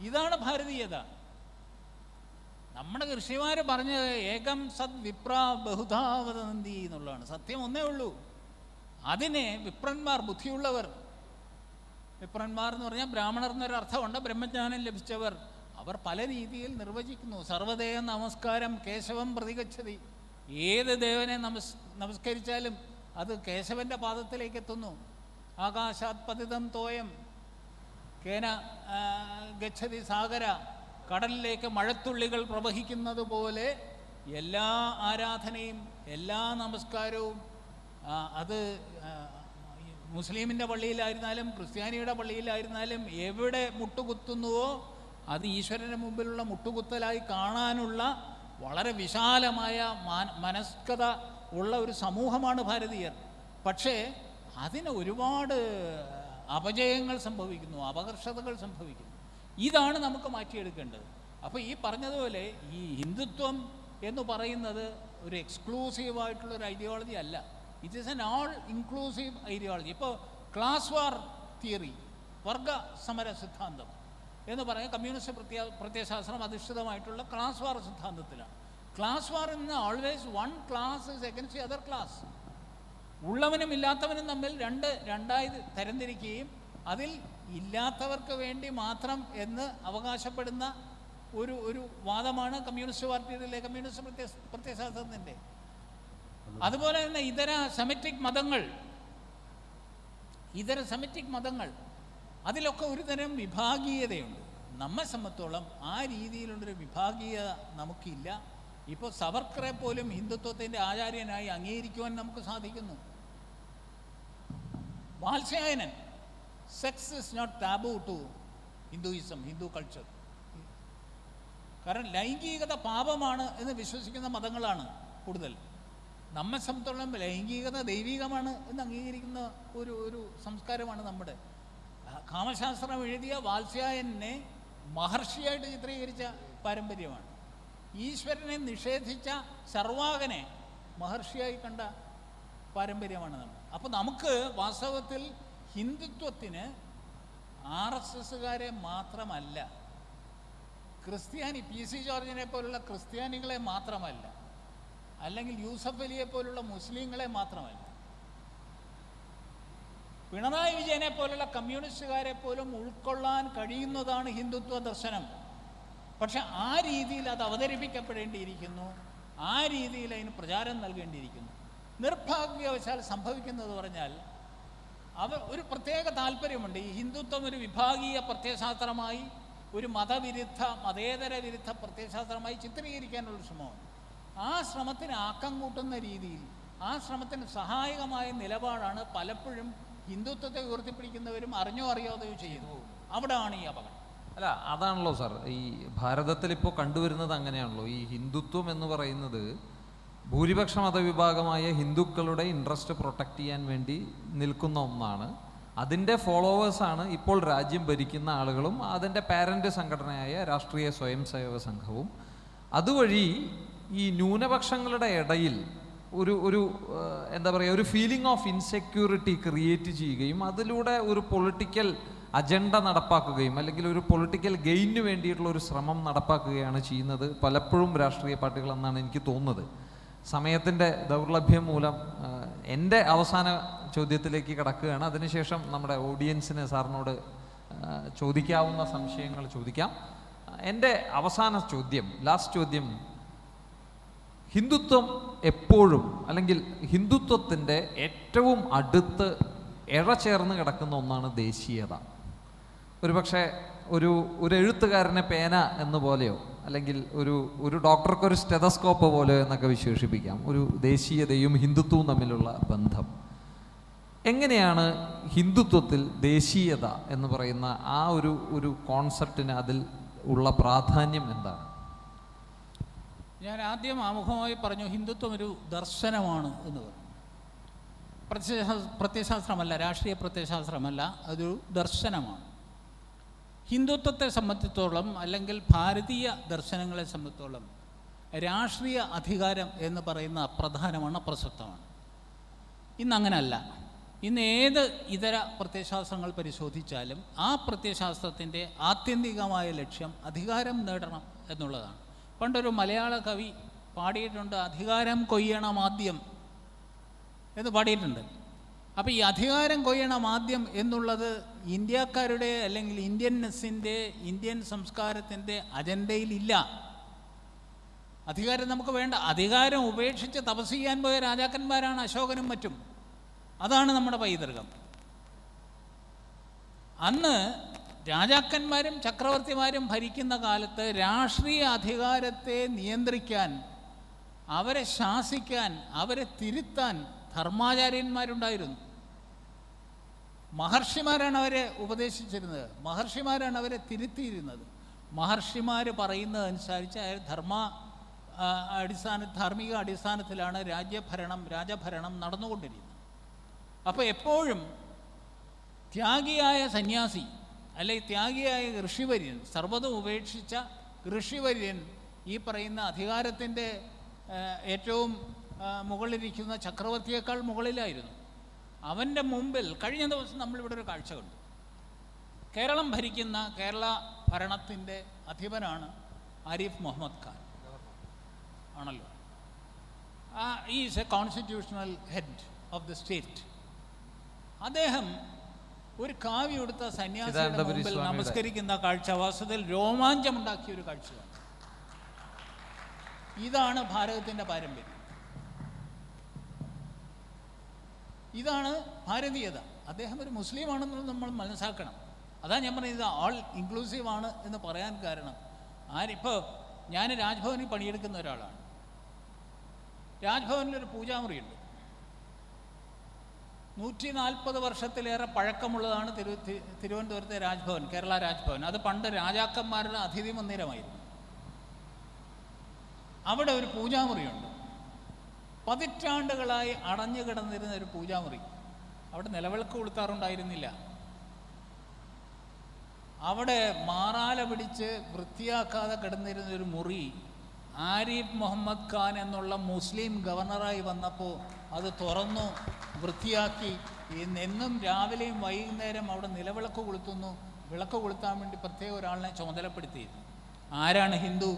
ഇതാണ് ഭാരതീയത. നമ്മുടെ ഋഷിമാർ പറഞ്ഞത് ഏകം സദ് വിപ്ര ബഹുധാവതന്തി എന്നുള്ളതാണ്. സത്യം ഒന്നേ ഉള്ളൂ. അതിനെ വിപ്രന്മാർ, ബുദ്ധിയുള്ളവർ, വിപ്രന്മാർ എന്ന് പറഞ്ഞാൽ ബ്രാഹ്മണർ എന്നൊരു അർത്ഥമുണ്ട്, ബ്രഹ്മജ്ഞാനം ലഭിച്ചവർ, അവർ പല രീതിയിൽ നിർവചിക്കുന്നു. സർവദേവ നമസ്കാരം കേശവം പ്രതിഗച്ഛതി. ഏത് ദേവനെ നമസ്കരിച്ചാലും അത് കേശവൻ്റെ പാദത്തിലേക്ക് എത്തുന്നു. ആകാശാത് പതിതം തോയം കേന ഗച്ഛതി സാഗര. കടലിലേക്ക് മഴത്തുള്ളികൾ പ്രവഹിക്കുന്നത് പോലെ എല്ലാ ആരാധനയും എല്ലാ നമസ്കാരവും അത് മുസ്ലിമിൻ്റെ പള്ളിയിലായിരുന്നാലും ക്രിസ്ത്യാനിയുടെ പള്ളിയിലായിരുന്നാലും എവിടെ മുട്ടുകുത്തുന്നുവോ അത് ഈശ്വരൻ്റെ മുമ്പിലുള്ള മുട്ടുകുത്തലായി കാണാനുള്ള വളരെ വിശാലമായ മനസ്കത ഉള്ള ഒരു സമൂഹമാണ് ഭാരതീയർ. പക്ഷേ അതിന് ഒരുപാട് അപജയങ്ങൾ സംഭവിക്കുന്നു, അപകർഷതകൾ സംഭവിക്കുന്നു. ഇതാണ് നമുക്ക് മാറ്റിയെടുക്കേണ്ടത്. അപ്പോൾ ഈ പറഞ്ഞതുപോലെ ഈ ഹിന്ദുത്വം എന്ന് പറയുന്നത് ഒരു എക്സ്ക്ലൂസീവായിട്ടുള്ളൊരു ഐഡിയോളജി അല്ല. It is an all inclusive ideology. ഇപ്പോൾ ക്ലാസ് വാർ തിയറി, വർഗ സമര സിദ്ധാന്തം എന്ന് പറയുന്നത് കമ്മ്യൂണിസ്റ്റ് പ്രത്യയശാസ്ത്രം അധിഷ്ഠിതമായിട്ടുള്ള ക്ലാസ് വാർ സിദ്ധാന്തത്തിലാണ്. ക്ലാസ് വാർ എന്ന് always one class is against the other class. ഉള്ളവനും ഇല്ലാത്തവനും തമ്മിൽ രണ്ടായി തരംതിരിക്കുകയും അതിൽ ഇല്ലാത്തവർക്ക് വേണ്ടി മാത്രം എന്ന് അവകാശപ്പെടുന്ന ഒരു വാദമാണ് കമ്മ്യൂണിസ്റ്റ് പാർട്ടിയിലെ കമ്മ്യൂണിസ്റ്റ് പ്രത്യയശാസ്ത്രത്തിൻ്റെ. അതുപോലെ തന്നെ ഇതര സെമിറ്റിക് മതങ്ങൾ അതിലൊക്കെ ഒരു തരം വിഭാഗീയതയുണ്ട്. നമ്മെ സംബന്ധിച്ചോളം ആ രീതിയിലുള്ളൊരു വിഭാഗീയത നമുക്കില്ല. ഇപ്പോൾ സവർക്കറെ പോലും ഹിന്ദുത്വത്തിൻ്റെ ആചാര്യനായി അംഗീകരിക്കുവാൻ നമുക്ക് സാധിക്കുന്നു. Vatsyayanan, sex is not taboo to Hinduism, Hindu culture. കാരണം ലൈംഗികത പാപമാണ് എന്ന് വിശ്വസിക്കുന്ന മതങ്ങളാണ് കൂടുതൽ. നമ്മെ സംബന്ധിച്ചോളം ലൈംഗികത ദൈവികമാണ് എന്ന് അംഗീകരിക്കുന്ന ഒരു സംസ്കാരമാണ് നമ്മുടെ. കാമശാസ്ത്രം എഴുതിയ വാത്സ്യായനെ മഹർഷിയായിട്ട് ചിത്രീകരിച്ച പാരമ്പര്യമാണ്. ഈശ്വരനെ നിഷേധിച്ച സർവാകനെ മഹർഷിയായി കണ്ട പാരമ്പര്യമാണ് നമ്മൾ. അപ്പോൾ നമുക്ക് വാസ്തവത്തിൽ ഹിന്ദുത്വത്തിന് RSSകാരെ മാത്രമല്ല, ക്രിസ്ത്യാനി PC ജോർജിനെ പോലുള്ള ക്രിസ്ത്യാനികളെ മാത്രമല്ല, അല്ലെങ്കിൽ യൂസഫ് അലിയെ പോലുള്ള മുസ്ലിങ്ങളെ മാത്രമല്ല, പിണറായി വിജയനെ പോലുള്ള കമ്മ്യൂണിസ്റ്റുകാരെ പോലും ഉൾക്കൊള്ളാൻ കഴിയുന്നതാണ് ഹിന്ദുത്വ ദർശനം. പക്ഷെ ആ രീതിയിൽ അത് അവതരിപ്പിക്കപ്പെടേണ്ടിയിരിക്കുന്നു, ആ രീതിയിൽ അതിന് പ്രചാരം നൽകേണ്ടിയിരിക്കുന്നു. നിർഭാഗ്യവശാൽ സംഭവിക്കുന്നത് പറഞ്ഞാൽ ഒരു പ്രത്യേക താല്പര്യമുണ്ട്. ഈ ഹിന്ദുത്വം ഒരു വിഭാഗീയ പ്രത്യയശാസ്ത്രമായി, ഒരു മതേതര വിരുദ്ധ പ്രത്യയശാസ്ത്രമായി ചിത്രീകരിക്കാനുള്ള ശ്രമമാണ്. ആ ശ്രമത്തിന് ആക്കം കൂട്ടുന്ന രീതിയിൽ, ആ ശ്രമത്തിന് സഹായകമായ നിലപാടാണ് പലപ്പോഴും ഹിന്ദുത്വത്തെ ഉയർത്തിപ്പിടിക്കുന്നവരും അറിഞ്ഞോ അറിയാതെയോ ചെയ്യുന്നു. അവിടെയാണ് ഈ അപകടം. അല്ല, അതാണല്ലോ സാർ ഈ ഭാരതത്തിൽ ഇപ്പോൾ കണ്ടുവരുന്നത്. അങ്ങനെയാണല്ലോ ഈ ഹിന്ദുത്വം എന്ന് പറയുന്നത് ഭൂരിപക്ഷ മതവിഭാഗമായ ഹിന്ദുക്കളുടെ ഇൻട്രസ്റ്റ് പ്രൊട്ടക്റ്റ് ചെയ്യാൻ വേണ്ടി നിൽക്കുന്ന ഒന്നാണ്. അതിൻ്റെ ഫോളോവേഴ്സാണ് ഇപ്പോൾ രാജ്യം ഭരിക്കുന്ന ആളുകളും അതിൻ്റെ പാരൻ്റ് സംഘടനയായ രാഷ്ട്രീയ സ്വയം സേവക സംഘവും. അതുവഴി ഈ ന്യൂനപക്ഷങ്ങളുടെ ഇടയിൽ ഒരു എന്താ പറയുക, ഒരു ഫീലിംഗ് ഓഫ് ഇൻസെക്യൂരിറ്റി ക്രിയേറ്റ് ചെയ്യുകയും അതിലൂടെ ഒരു പൊളിറ്റിക്കൽ അജണ്ട നടപ്പാക്കുകയും അല്ലെങ്കിൽ ഒരു പൊളിറ്റിക്കൽ ഗെയിനിന് വേണ്ടിയിട്ടുള്ള ഒരു ശ്രമം നടപ്പാക്കുകയാണ് ചെയ്യുന്നത് പലപ്പോഴും രാഷ്ട്രീയ പാർട്ടികളെന്നാണ് എനിക്ക് തോന്നുന്നത്. സമയത്തിൻ്റെ ദൗർലഭ്യം മൂലം എൻ്റെ അവസാന ചോദ്യത്തിലേക്ക് കടക്കുകയാണ്. അതിനുശേഷം നമ്മുടെ ഓഡിയൻസിന് സാറിനോട് ചോദിക്കാവുന്ന സംശയങ്ങൾ ചോദിക്കാം. എൻ്റെ അവസാന ചോദ്യം, ലാസ്റ്റ് ചോദ്യം, ഹിന്ദുത്വം എപ്പോഴും, അല്ലെങ്കിൽ ഹിന്ദുത്വത്തിൻ്റെ ഏറ്റവും അടുത്ത് ഇഴചേർന്ന് കിടക്കുന്ന ഒന്നാണ് ദേശീയത. ഒരുപക്ഷെ ഒരു എഴുത്തുകാരനെ പേന എന്ന് പോലെയോ അല്ലെങ്കിൽ ഒരു ഡോക്ടർക്കൊരു സ്റ്റെതസ്കോപ്പ് പോലെയോ എന്നൊക്കെ വിശേഷിപ്പിക്കാം ഒരു ദേശീയതയും ഹിന്ദുത്വവും തമ്മിലുള്ള ബന്ധം. എങ്ങനെയാണ് ഹിന്ദുത്വത്തിൽ ദേശീയത എന്ന് പറയുന്ന ആ ഒരു കോൺസെപ്റ്റിന് അതിൽ ഉള്ള പ്രാധാന്യം എന്താണ്? ഞാൻ ആദ്യം ആമുഖമായി പറഞ്ഞു ഹിന്ദുത്വം ഒരു ദർശനമാണ് എന്ന് പറഞ്ഞു. പ്രത്യയശാസ്ത്രമല്ല, രാഷ്ട്രീയ പ്രത്യയശാസ്ത്രമല്ല, അതൊരു ദർശനമാണ്. ഹിന്ദുത്വത്തെ സംബന്ധിച്ചിടത്തോളം അല്ലെങ്കിൽ ഭാരതീയ ദർശനങ്ങളെ സംബന്ധിച്ചിടത്തോളം രാഷ്ട്രീയ അധികാരം എന്ന് പറയുന്ന പ്രധാനമാണ്, പ്രസക്തമാണ്. ഇന്നങ്ങനല്ല. ഇന്ന് ഏത് ഇതര പ്രത്യയശാസ്ത്രങ്ങൾ പരിശോധിച്ചാലും ആ പ്രത്യയശാസ്ത്രത്തിൻ്റെ ആത്യന്തികമായ ലക്ഷ്യം അധികാരം നേടണം എന്നുള്ളതാണ്. പണ്ടൊരു മലയാള കവി പാടിയിട്ടുണ്ട്, അധികാരം കൊയ്യണം ആദ്യം എന്ന് പാടിയിട്ടുണ്ട്. അപ്പോൾ ഈ അധികാരം കൊയ്യണം ആദ്യം എന്നുള്ളത് ഇന്ത്യക്കാരുടെ അല്ലെങ്കിൽ ഇന്ത്യൻനെസ്സിൻ്റെ, ഇന്ത്യൻ സംസ്കാരത്തിൻ്റെ അജണ്ടയിലില്ല. അധികാരം നമുക്ക് വേണ്ട. അധികാരം ഉപേക്ഷിച്ച് തപസ് ചെയ്യാൻ പോയ രാജാക്കന്മാരാണ് അശോകനും മറ്റും. അതാണ് നമ്മുടെ പൈതൃകം. അന്ന് രാജാക്കന്മാരും ചക്രവർത്തിമാരും ഭരിക്കുന്ന കാലത്ത് രാഷ്ട്രീയ അധികാരത്തെ നിയന്ത്രിക്കാൻ, അവരെ ശാസിക്കാൻ, അവരെ തിരുത്താൻ ധർമാചാര്യന്മാരുണ്ടായിരുന്നു. മഹർഷിമാരാണ് അവരെ ഉപദേശിച്ചിരുന്നത്, മഹർഷിമാരാണ് അവരെ തിരുത്തിയിരുന്നത്. മഹർഷിമാർ പറയുന്നതനുസരിച്ച് ധാർമ്മിക അടിസ്ഥാനത്തിലാണ് രാജഭരണം നടന്നുകൊണ്ടിരിക്കുന്നത്. അപ്പോൾ എപ്പോഴും ത്യാഗിയായ സന്യാസി അല്ലെങ്കിൽ ത്യാഗിയായ ഋഷിവര്യൻ, സർവ്വതും ഉപേക്ഷിച്ച ഋഷിവര്യൻ ഈ പറയുന്ന അധികാരത്തിൻ്റെ ഏറ്റവും മുകളിലിരിക്കുന്ന ചക്രവർത്തിയേക്കാൾ മുകളിലായിരുന്നു. അവൻ്റെ മുമ്പിൽ കഴിഞ്ഞ ദിവസം നമ്മളിവിടെ ഒരു കാഴ്ച കണ്ടു. കേരളം ഭരിക്കുന്ന കേരള ഭരണത്തിൻ്റെ അധിപനാണ് ആരിഫ് മുഹമ്മദ് ഖാൻ ആണല്ലോ. Is A constitutional head of the state. അദ്ദേഹം ഒരു കാവ്യം എടുത്ത സന്യാസിയുടെ മുമ്പിൽ നമസ്കരിക്കുന്ന കാഴ്ച വാസ്തവത്തിൽ രോമാഞ്ചമുണ്ടാക്കിയ ഒരു കാഴ്ചയാണ്. ഇതാണ് ഭാരതത്തിൻ്റെ പാരമ്പര്യം, ഇതാണ് ഭാരതീയത. അദ്ദേഹം ഒരു മുസ്ലിം ആണെന്നുള്ളത് നമ്മൾ മനസ്സിലാക്കണം. അതാ ഞാൻ പറഞ്ഞത് ഇത് ആൾ ഇൻക്ലൂസീവ് ആണ് എന്ന് പറയാൻ കാരണം. ഇപ്പോൾ ഞാൻ രാജ്ഭവനിൽ പണിയെടുക്കുന്ന ഒരാളാണ്. രാജ്ഭവനിലൊരു പൂജാമുറിയുണ്ട്. 140 വർഷത്തിലേറെ പഴക്കമുള്ളതാണ് തിരുവനന്തപുരത്തെ രാജ്ഭവൻ, കേരള രാജ്ഭവൻ. അത് പണ്ട് രാജാക്കന്മാരുടെ അതിഥി മന്ദിരമായിരുന്നു. അവിടെ ഒരു പൂജാമുറിയുണ്ട്. പതിറ്റാണ്ടുകളായി അടഞ്ഞു കിടന്നിരുന്ന ഒരു പൂജാമുറി. അവിടെ നിലവിളക്ക് കൊളുത്താറുണ്ടായിരുന്നില്ല. അവിടെ മാറാല പിടിച്ച് വൃത്തിയാക്കാതെ കിടന്നിരുന്ന ഒരു മുറി ആരിഫ് മുഹമ്മദ് ഖാൻ എന്നുള്ള മുസ്ലിം ഗവർണറായി വന്നപ്പോൾ അത് തുറന്നു വൃത്തിയാക്കി. എന്നും രാവിലെയും വൈകുന്നേരം അവിടെ നിലവിളക്ക് കൊളുത്തുന്നു. വിളക്ക് കൊളുത്താൻ വേണ്ടി പ്രത്യേക ഒരാളിനെ ചുമതലപ്പെടുത്തിയിരുന്നു. ആരാണ് ഹിന്ദു?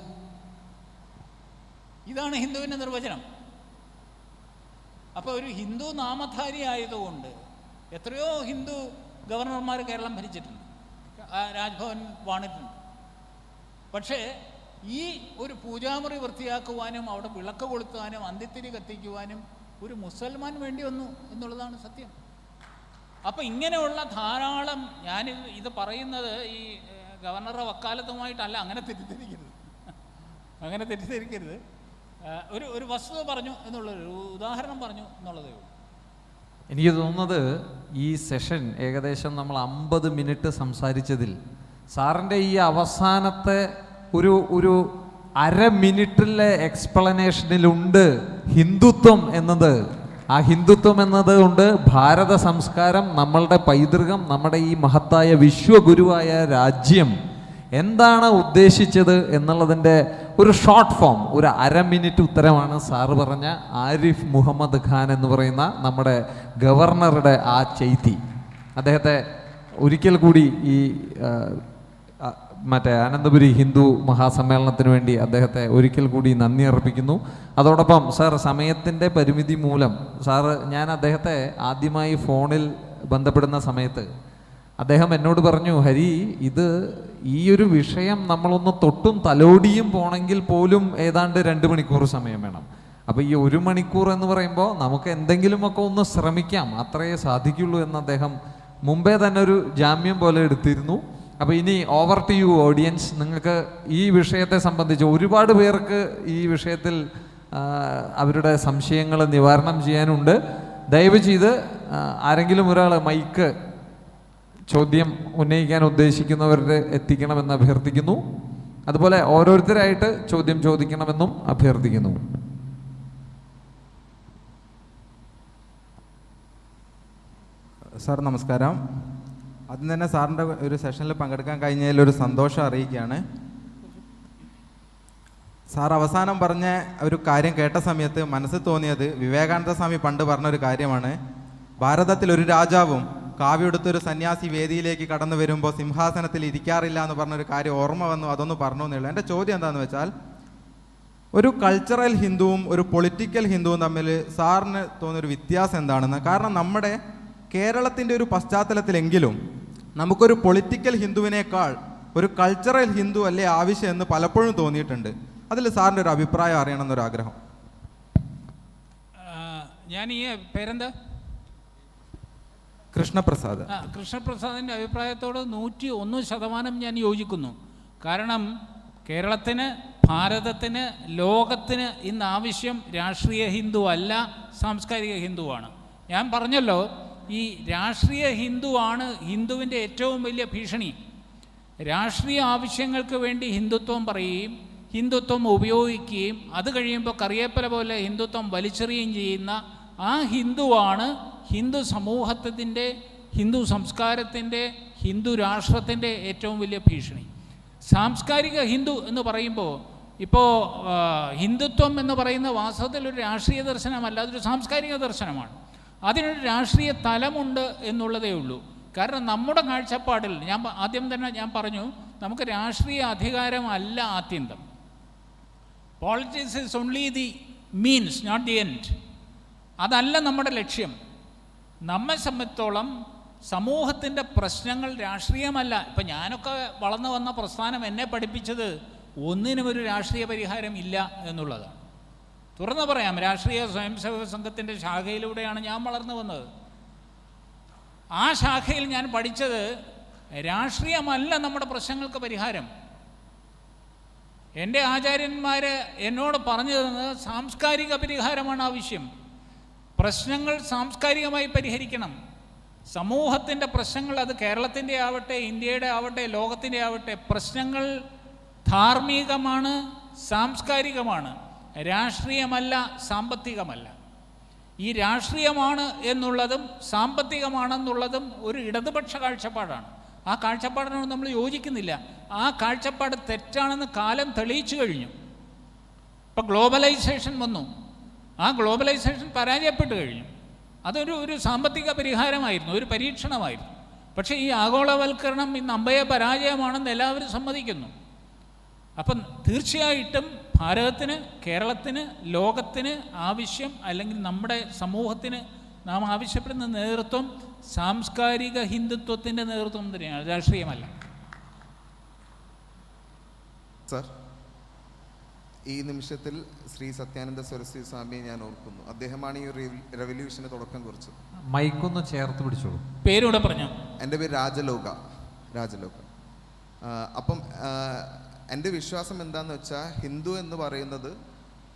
ഇതാണ് ഹിന്ദുവിൻ്റെ നിർവചനം. അപ്പോൾ ഒരു ഹിന്ദു നാമധാരി ആയതുകൊണ്ട് എത്രയോ ഹിന്ദു ഗവർണർമാർ കേരളം ഭരിച്ചിട്ടുണ്ട്, രാജ്ഭവൻ വാണിട്ടുണ്ട്. പക്ഷേ ഈ ഒരു പൂജാമുറി വൃത്തിയാക്കുവാനും അവിടെ വിളക്ക് കൊളുത്താനും അന്തിത്തിരി കത്തിക്കുവാനും ഒരു മുസൽമാൻ വേണ്ടി വന്നു എന്നുള്ളതാണ് സത്യം. അപ്പോൾ ഇങ്ങനെയുള്ള ധാരാളം, ഞാൻ ഇത് പറയുന്നത് ഈ ഗവർണറുടെ വക്കാലത്തുമായിട്ടല്ല, അങ്ങനെ തെറ്റിദ്ധരിക്കരുത്. ഒരു വസ്തുത പറഞ്ഞു എന്നുള്ളൊരു ഉദാഹരണം പറഞ്ഞു എന്നുള്ളതേ ഉള്ളൂ. എനിക്ക് തോന്നുന്നത് ഈ സെഷൻ ഏകദേശം നമ്മൾ 50 മിനിറ്റ് സംസാരിച്ചതിൽ സാറിൻ്റെ ഈ അവസാനത്തെ ഒരു അര മിനിറ്റിലെ എക്സ്പ്ലനേഷനിലുണ്ട് ഹിന്ദുത്വം എന്നത്. ആ ഹിന്ദുത്വം എന്നത് കൊണ്ട് ഭാരത സംസ്കാരം, നമ്മളുടെ പൈതൃകം, നമ്മുടെ ഈ മഹത്തായ വിശ്വഗുരുവായ രാജ്യം എന്താണ് ഉദ്ദേശിച്ചത് എന്നുള്ളതിൻ്റെ ഒരു ഷോർട്ട് ഫോം, ഒരു അര മിനിറ്റ് ഉത്തരമാണ് സാറ് പറഞ്ഞ ആരിഫ് മുഹമ്മദ് ഖാൻ എന്ന് പറയുന്ന നമ്മുടെ ഗവർണറുടെ ആ ചെയ്തി. അദ്ദേഹത്തെ ഒരിക്കൽ കൂടി ഈ മറ്റേ അനന്തപുരി ഹിന്ദു മഹാസമ്മേളനത്തിന് വേണ്ടി അദ്ദേഹത്തെ ഒരിക്കൽ കൂടി നന്ദി അർപ്പിക്കുന്നു. അതോടൊപ്പം സാർ സമയത്തിൻ്റെ പരിമിതി മൂലം ഞാൻ അദ്ദേഹത്തെ ആദ്യമായി ഫോണിൽ ബന്ധപ്പെടുന്ന സമയത്ത് അദ്ദേഹം എന്നോട് പറഞ്ഞു, ഹരി, ഈ ഒരു വിഷയം നമ്മളൊന്ന് തൊട്ടും തലോടിയും പോണെങ്കിൽ പോലും ഏതാണ്ട് 2 മണിക്കൂർ സമയം വേണം. അപ്പോൾ ഈ 1 മണിക്കൂർ എന്ന് പറയുമ്പോൾ നമുക്ക് എന്തെങ്കിലുമൊക്കെ ഒന്ന് ശ്രമിക്കാം, അത്രയേ സാധിക്കുള്ളൂ എന്ന് അദ്ദേഹം മുമ്പേ തന്നെ ഒരു ജാമ്യം പോലെ എടുത്തിരുന്നു. അപ്പോൾ ഇനി ഓവർ ടു യു ഓഡിയൻസ്. നിങ്ങൾക്ക് ഈ വിഷയത്തെ സംബന്ധിച്ച് ഒരുപാട് പേർക്ക് ഈ വിഷയത്തിൽ അവരുടെ സംശയങ്ങൾ നിവാരണം ചെയ്യാനുണ്ട്. ദയവ് ചെയ്ത് ആരെങ്കിലും ഒരാൾ മൈക്ക് ചോദ്യം ഉന്നയിക്കാൻ ഉദ്ദേശിക്കുന്നവരുടെ എത്തിക്കണമെന്ന് അഭ്യർത്ഥിക്കുന്നു. അതുപോലെ ഓരോരുത്തരായിട്ട് ചോദ്യം ചോദിക്കണമെന്നും അഭ്യർത്ഥിക്കുന്നു. സാർ നമസ്കാരം. ആദ്യം തന്നെ സാറിൻ്റെ ഒരു സെഷനിൽ പങ്കെടുക്കാൻ കഴിഞ്ഞതിൽ ഒരു സന്തോഷം അറിയിക്കുകയാണ്. സാർ അവസാനം പറഞ്ഞ ഒരു കാര്യം കേട്ട സമയത്ത് മനസ്സിൽ തോന്നിയത് വിവേകാനന്ദ സ്വാമി പണ്ട് പറഞ്ഞൊരു കാര്യമാണ്. ഭാരതത്തിൽ ഒരു രാജാവും കാവ്യെടുത്തൊരു സന്യാസി വേദിയിലേക്ക് കടന്നു വരുമ്പോൾ സിംഹാസനത്തിൽ ഇരിക്കാറില്ല എന്ന് പറഞ്ഞൊരു കാര്യം ഓർമ്മ വന്നു. അതൊന്ന് പറഞ്ഞു എന്നുള്ളൂ. എൻ്റെ ചോദ്യം എന്താണെന്ന് വെച്ചാൽ, ഒരു കൾച്ചറൽ ഹിന്ദുവും ഒരു പൊളിറ്റിക്കൽ ഹിന്ദുവും തമ്മിൽ സാറിന് തോന്നിയൊരു വ്യത്യാസം എന്താണെന്ന്. കാരണം നമ്മുടെ കേരളത്തിൻ്റെ ഒരു പശ്ചാത്തലത്തിലെങ്കിലും നമുക്കൊരു പൊളിറ്റിക്കൽ ഹിന്ദുവിനേക്കാൾ ഒരു കൾച്ചറൽ ഹിന്ദു അല്ലേ ആവശ്യം എന്ന് പലപ്പോഴും തോന്നിയിട്ടുണ്ട്. അതിൽ സാറിൻ്റെ ഒരു അഭിപ്രായം അറിയണമെന്നൊരാഗ്രഹം. ഞാൻ ഈ പേരെന്താ? കൃഷ്ണപ്രസാദ്. കൃഷ്ണപ്രസാദിൻ്റെ അഭിപ്രായത്തോട് 101% ഞാൻ യോജിക്കുന്നു. കാരണം കേരളത്തിന്, ഭാരതത്തിന്, ലോകത്തിന് ഇന്ന് ആവശ്യം രാഷ്ട്രീയ ഹിന്ദു അല്ല, സാംസ്കാരിക ഹിന്ദുവാണ്. ഞാൻ പറഞ്ഞല്ലോ, ഈ രാഷ്ട്രീയ ഹിന്ദുവാണ് ഹിന്ദുവിൻ്റെ ഏറ്റവും വലിയ ഭീഷണി. രാഷ്ട്രീയ ആവശ്യങ്ങൾക്ക് വേണ്ടി ഹിന്ദുത്വം പറയുകയും ഹിന്ദുത്വം ഉപയോഗിക്കുകയും അത് കഴിയുമ്പോൾ കറിയേപ്പല പോലെ ഹിന്ദുത്വം വലിച്ചെറിയുകയും ചെയ്യുന്ന ആ ഹിന്ദുവാണ് ഹിന്ദു സമൂഹത്തിൻ്റെ, ഹിന്ദു സംസ്കാരത്തിൻ്റെ, ഹിന്ദു രാഷ്ട്രത്തിൻ്റെ ഏറ്റവും വലിയ ഭീഷണി. സാംസ്കാരിക ഹിന്ദു എന്ന് പറയുമ്പോൾ ഇപ്പോൾ ഹിന്ദുത്വം എന്ന് പറയുന്ന വാസ്തവത്തിൽ ഒരു രാഷ്ട്രീയ ദർശനമല്ല, അതൊരു സാംസ്കാരിക ദർശനമാണ്. അതിനൊരു രാഷ്ട്രീയ തലമുണ്ട് എന്നുള്ളതേ ഉള്ളൂ. കാരണം നമ്മുടെ കാഴ്ചപ്പാടിൽ ആദ്യം തന്നെ ഞാൻ പറഞ്ഞു, നമുക്ക് രാഷ്ട്രീയ അധികാരമല്ല ആത്യന്തം. Politics is only the means, not the end. അതല്ല നമ്മുടെ ലക്ഷ്യം. നമ്മെ സംബന്ധിച്ചോളം സമൂഹത്തിൻ്റെ പ്രശ്നങ്ങൾ രാഷ്ട്രീയമല്ല. ഇപ്പം ഞാനൊക്കെ വളർന്നു വന്ന പ്രസ്ഥാനം എന്നെ പഠിപ്പിച്ചത് ഒന്നിനും ഒരു രാഷ്ട്രീയ പരിഹാരം ഇല്ല എന്നുള്ളതാണ്. തുറന്നു പറയാം, രാഷ്ട്രീയ സ്വയംസേവക സംഘത്തിൻ്റെ ശാഖയിലൂടെയാണ് ഞാൻ വളർന്നു വന്നത്. ആ ശാഖയിൽ ഞാൻ പഠിച്ചത് രാഷ്ട്രീയമല്ല നമ്മുടെ പ്രശ്നങ്ങൾക്ക് പരിഹാരം. എൻ്റെ ആചാര്യന്മാർ എന്നോട് പറഞ്ഞു തന്നത് സാംസ്കാരിക പരിഹാരമാണ് ആവശ്യം. പ്രശ്നങ്ങൾ സാംസ്കാരികമായി പരിഹരിക്കണം. സമൂഹത്തിൻ്റെ പ്രശ്നങ്ങൾ, അത് കേരളത്തിൻ്റെ ആവട്ടെ, ഇന്ത്യയുടെ ആവട്ടെ, ലോകത്തിൻ്റെ ആവട്ടെ, പ്രശ്നങ്ങൾ ധാർമ്മികമാണ്, സാംസ്കാരികമാണ്, രാഷ്ട്രീയമല്ല, സാമ്പത്തികമല്ല. ഈ രാഷ്ട്രീയമാണ് എന്നുള്ളതും സാമ്പത്തികമാണെന്നുള്ളതും ഒരു ഇടതുപക്ഷ കാഴ്ചപ്പാടാണ്. ആ കാഴ്ചപ്പാടിനോട് നമ്മൾ യോജിക്കുന്നില്ല. ആ കാഴ്ചപ്പാട് തെറ്റാണെന്ന് കാലം തെളിയിച്ചു കഴിഞ്ഞു. ഇപ്പം ഗ്ലോബലൈസേഷൻ വന്നു, ആ ഗ്ലോബലൈസേഷൻ പരാജയപ്പെട്ടു കഴിഞ്ഞു. അതൊരു സാമ്പത്തിക പരിഹാരമായിരുന്നു, ഒരു പരീക്ഷണമായിരുന്നു. പക്ഷേ ഈ ആഗോളവൽക്കരണം ഇന്ന് അമ്പയ പരാജയമാണെന്ന് എല്ലാവരും സമ്മതിക്കുന്നു. അപ്പം തീർച്ചയായിട്ടും ഭാരതത്തിന്, കേരളത്തിന്, ലോകത്തിന് ആവശ്യം, അല്ലെങ്കിൽ നമ്മുടെ സമൂഹത്തിന് നാം ആവശ്യപ്പെടുന്ന നേതൃത്വം സാംസ്കാരിക ഹിന്ദുത്വത്തിൻ്റെ നേതൃത്വം തന്നെയാണ്, രാഷ്ട്രീയമല്ല. സർ, ഈ നിമിഷത്തിൽ ശ്രീ സത്യാനന്ദ സരസ്വതി സ്വാമിയെ ഞാൻ ഓർക്കുന്നു. അദ്ദേഹമാണ് ഈ റെവല്യൂഷന് തുടക്കം കുറിച്ചത്. മൈക്കൊന്ന് ചേർത്ത് പിടിച്ചോളൂ. പേരൂടെ പറഞ്ഞു. എൻ്റെ പേര് രാജലോക. അപ്പം എൻ്റെ വിശ്വാസം എന്താണെന്ന് വെച്ചാൽ, ഹിന്ദു എന്ന് പറയുന്നത്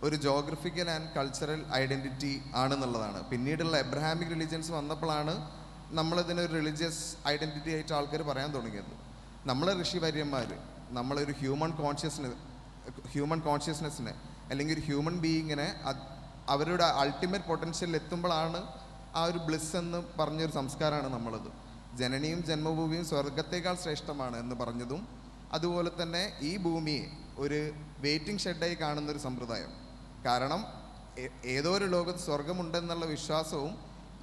ഒരു ജോഗ്രഫിക്കൽ ആൻഡ് കൾച്ചറൽ ഐഡൻറ്റിറ്റി ആണെന്നുള്ളതാണ്. പിന്നീടുള്ള എബ്രഹാമിക് റിലീജിയൻസ് വന്നപ്പോഴാണ് നമ്മളിതിനൊരു റിലീജിയസ് ഐഡൻറ്റിറ്റി ആയിട്ട് ആൾക്കാർ പറയാൻ തുടങ്ങിയത്. നമ്മളെ ഋഷിവര്യന്മാർ നമ്മളൊരു ഹ്യൂമൻ കോൺഷ്യസ്നെസ്സിനെ അല്ലെങ്കിൽ ഒരു ഹ്യൂമൻ ബീയിങ്ങിനെ അവരുടെ അൾട്ടിമേറ്റ് പൊട്ടൻഷ്യലിൽ എത്തുമ്പോഴാണ് ആ ഒരു ബ്ലിസ് എന്ന് പറഞ്ഞൊരു സംസ്കാരമാണ് നമ്മളത്. ജനനിയും ജന്മഭൂമിയും സ്വർഗത്തേക്കാൾ ശ്രേഷ്ഠമാണ് എന്ന് പറഞ്ഞതും, അതുപോലെ തന്നെ ഈ ഭൂമിയെ ഒരു വെയിറ്റിംഗ് ഷെഡായി കാണുന്നൊരു സമ്പ്രദായം. കാരണം ഏതോ ഒരു ലോകത്ത് സ്വർഗമുണ്ടെന്നുള്ള വിശ്വാസവും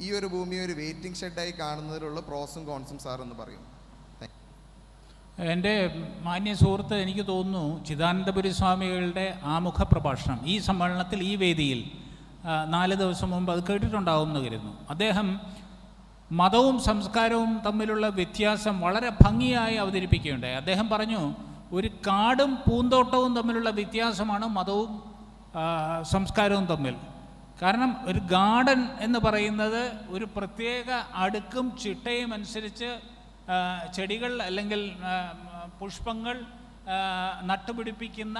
ഈ ഒരു ഭൂമിയെ ഒരു വെയിറ്റിംഗ് ഷെഡായി കാണുന്നതിലുള്ള പ്രോസും കോൺസും സാറെന്ന് പറയും. എൻ്റെ മാന്യ സുഹൃത്ത്, എനിക്ക് തോന്നുന്നു ചിദാനന്ദപുരി സ്വാമികളുടെ ആമുഖ പ്രഭാഷണം ഈ സമ്മേളനത്തിൽ, ഈ വേദിയിൽ 4 ദിവസം മുമ്പ് അത് കേട്ടിട്ടുണ്ടാവുമെന്ന് കരുതുന്നു. അദ്ദേഹം മതവും സംസ്കാരവും തമ്മിലുള്ള വ്യത്യാസം വളരെ ഭംഗിയായി അവതരിപ്പിക്കുകയുണ്ടായി. അദ്ദേഹം പറഞ്ഞു, ഒരു കാടും പൂന്തോട്ടവും തമ്മിലുള്ള വ്യത്യാസമാണ് മതവും സംസ്കാരവും തമ്മിൽ. കാരണം ഒരു ഗാർഡൻ എന്ന് പറയുന്നത് ഒരു പ്രത്യേക അടുക്കും ചിട്ടയും അനുസരിച്ച് ചെടികൾ അല്ലെങ്കിൽ പുഷ്പങ്ങൾ നട്ടുപിടിപ്പിക്കുന്ന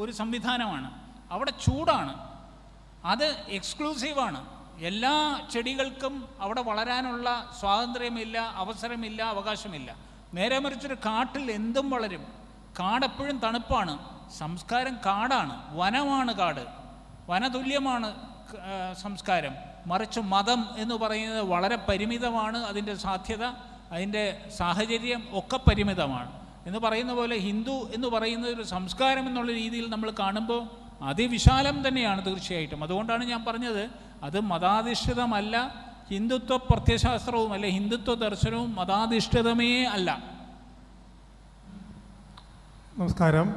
ഒരു സംവിധാനമാണ്. അവിടെ ചൂടാണ്, അത് എക്സ്ക്ലൂസീവാണ്. എല്ലാ ചെടികൾക്കും അവിടെ വളരാനുള്ള സ്വാതന്ത്ര്യമില്ല, അവസരമില്ല, അവകാശമില്ല. നേരെ മറിച്ചൊരു കാട്ടിൽ എന്തും വളരും. കാടെപ്പോഴും തണുപ്പാണ്. സംസ്കാരം കാടാണ്, വനമാണ് കാട്, വനതുല്യമാണ് സംസ്കാരം. മറിച്ച് മതം എന്ന് പറയുന്നത് വളരെ പരിമിതമാണ്. അതിൻ്റെ സാധ്യത, അതിൻ്റെ സാഹചര്യം ഒക്കെ പരിമിതമാണ്. എന്ന് പറയുന്ന പോലെ ഹിന്ദു എന്ന് പറയുന്ന ഒരു സംസ്കാരം എന്നുള്ള രീതിയിൽ നമ്മൾ കാണുമ്പോൾ അതിവിശാലം തന്നെയാണ് തീർച്ചയായിട്ടും. അതുകൊണ്ടാണ് ഞാൻ പറഞ്ഞത് അത് മതാധിഷ്ഠിതമല്ല. ഹിന്ദുത്വ പ്രത്യയശാസ്ത്രവും അല്ലെ ഹിന്ദുത്വ ദർശനവും മതാധിഷ്ഠിതമേ അല്ല. നമസ്കാരം,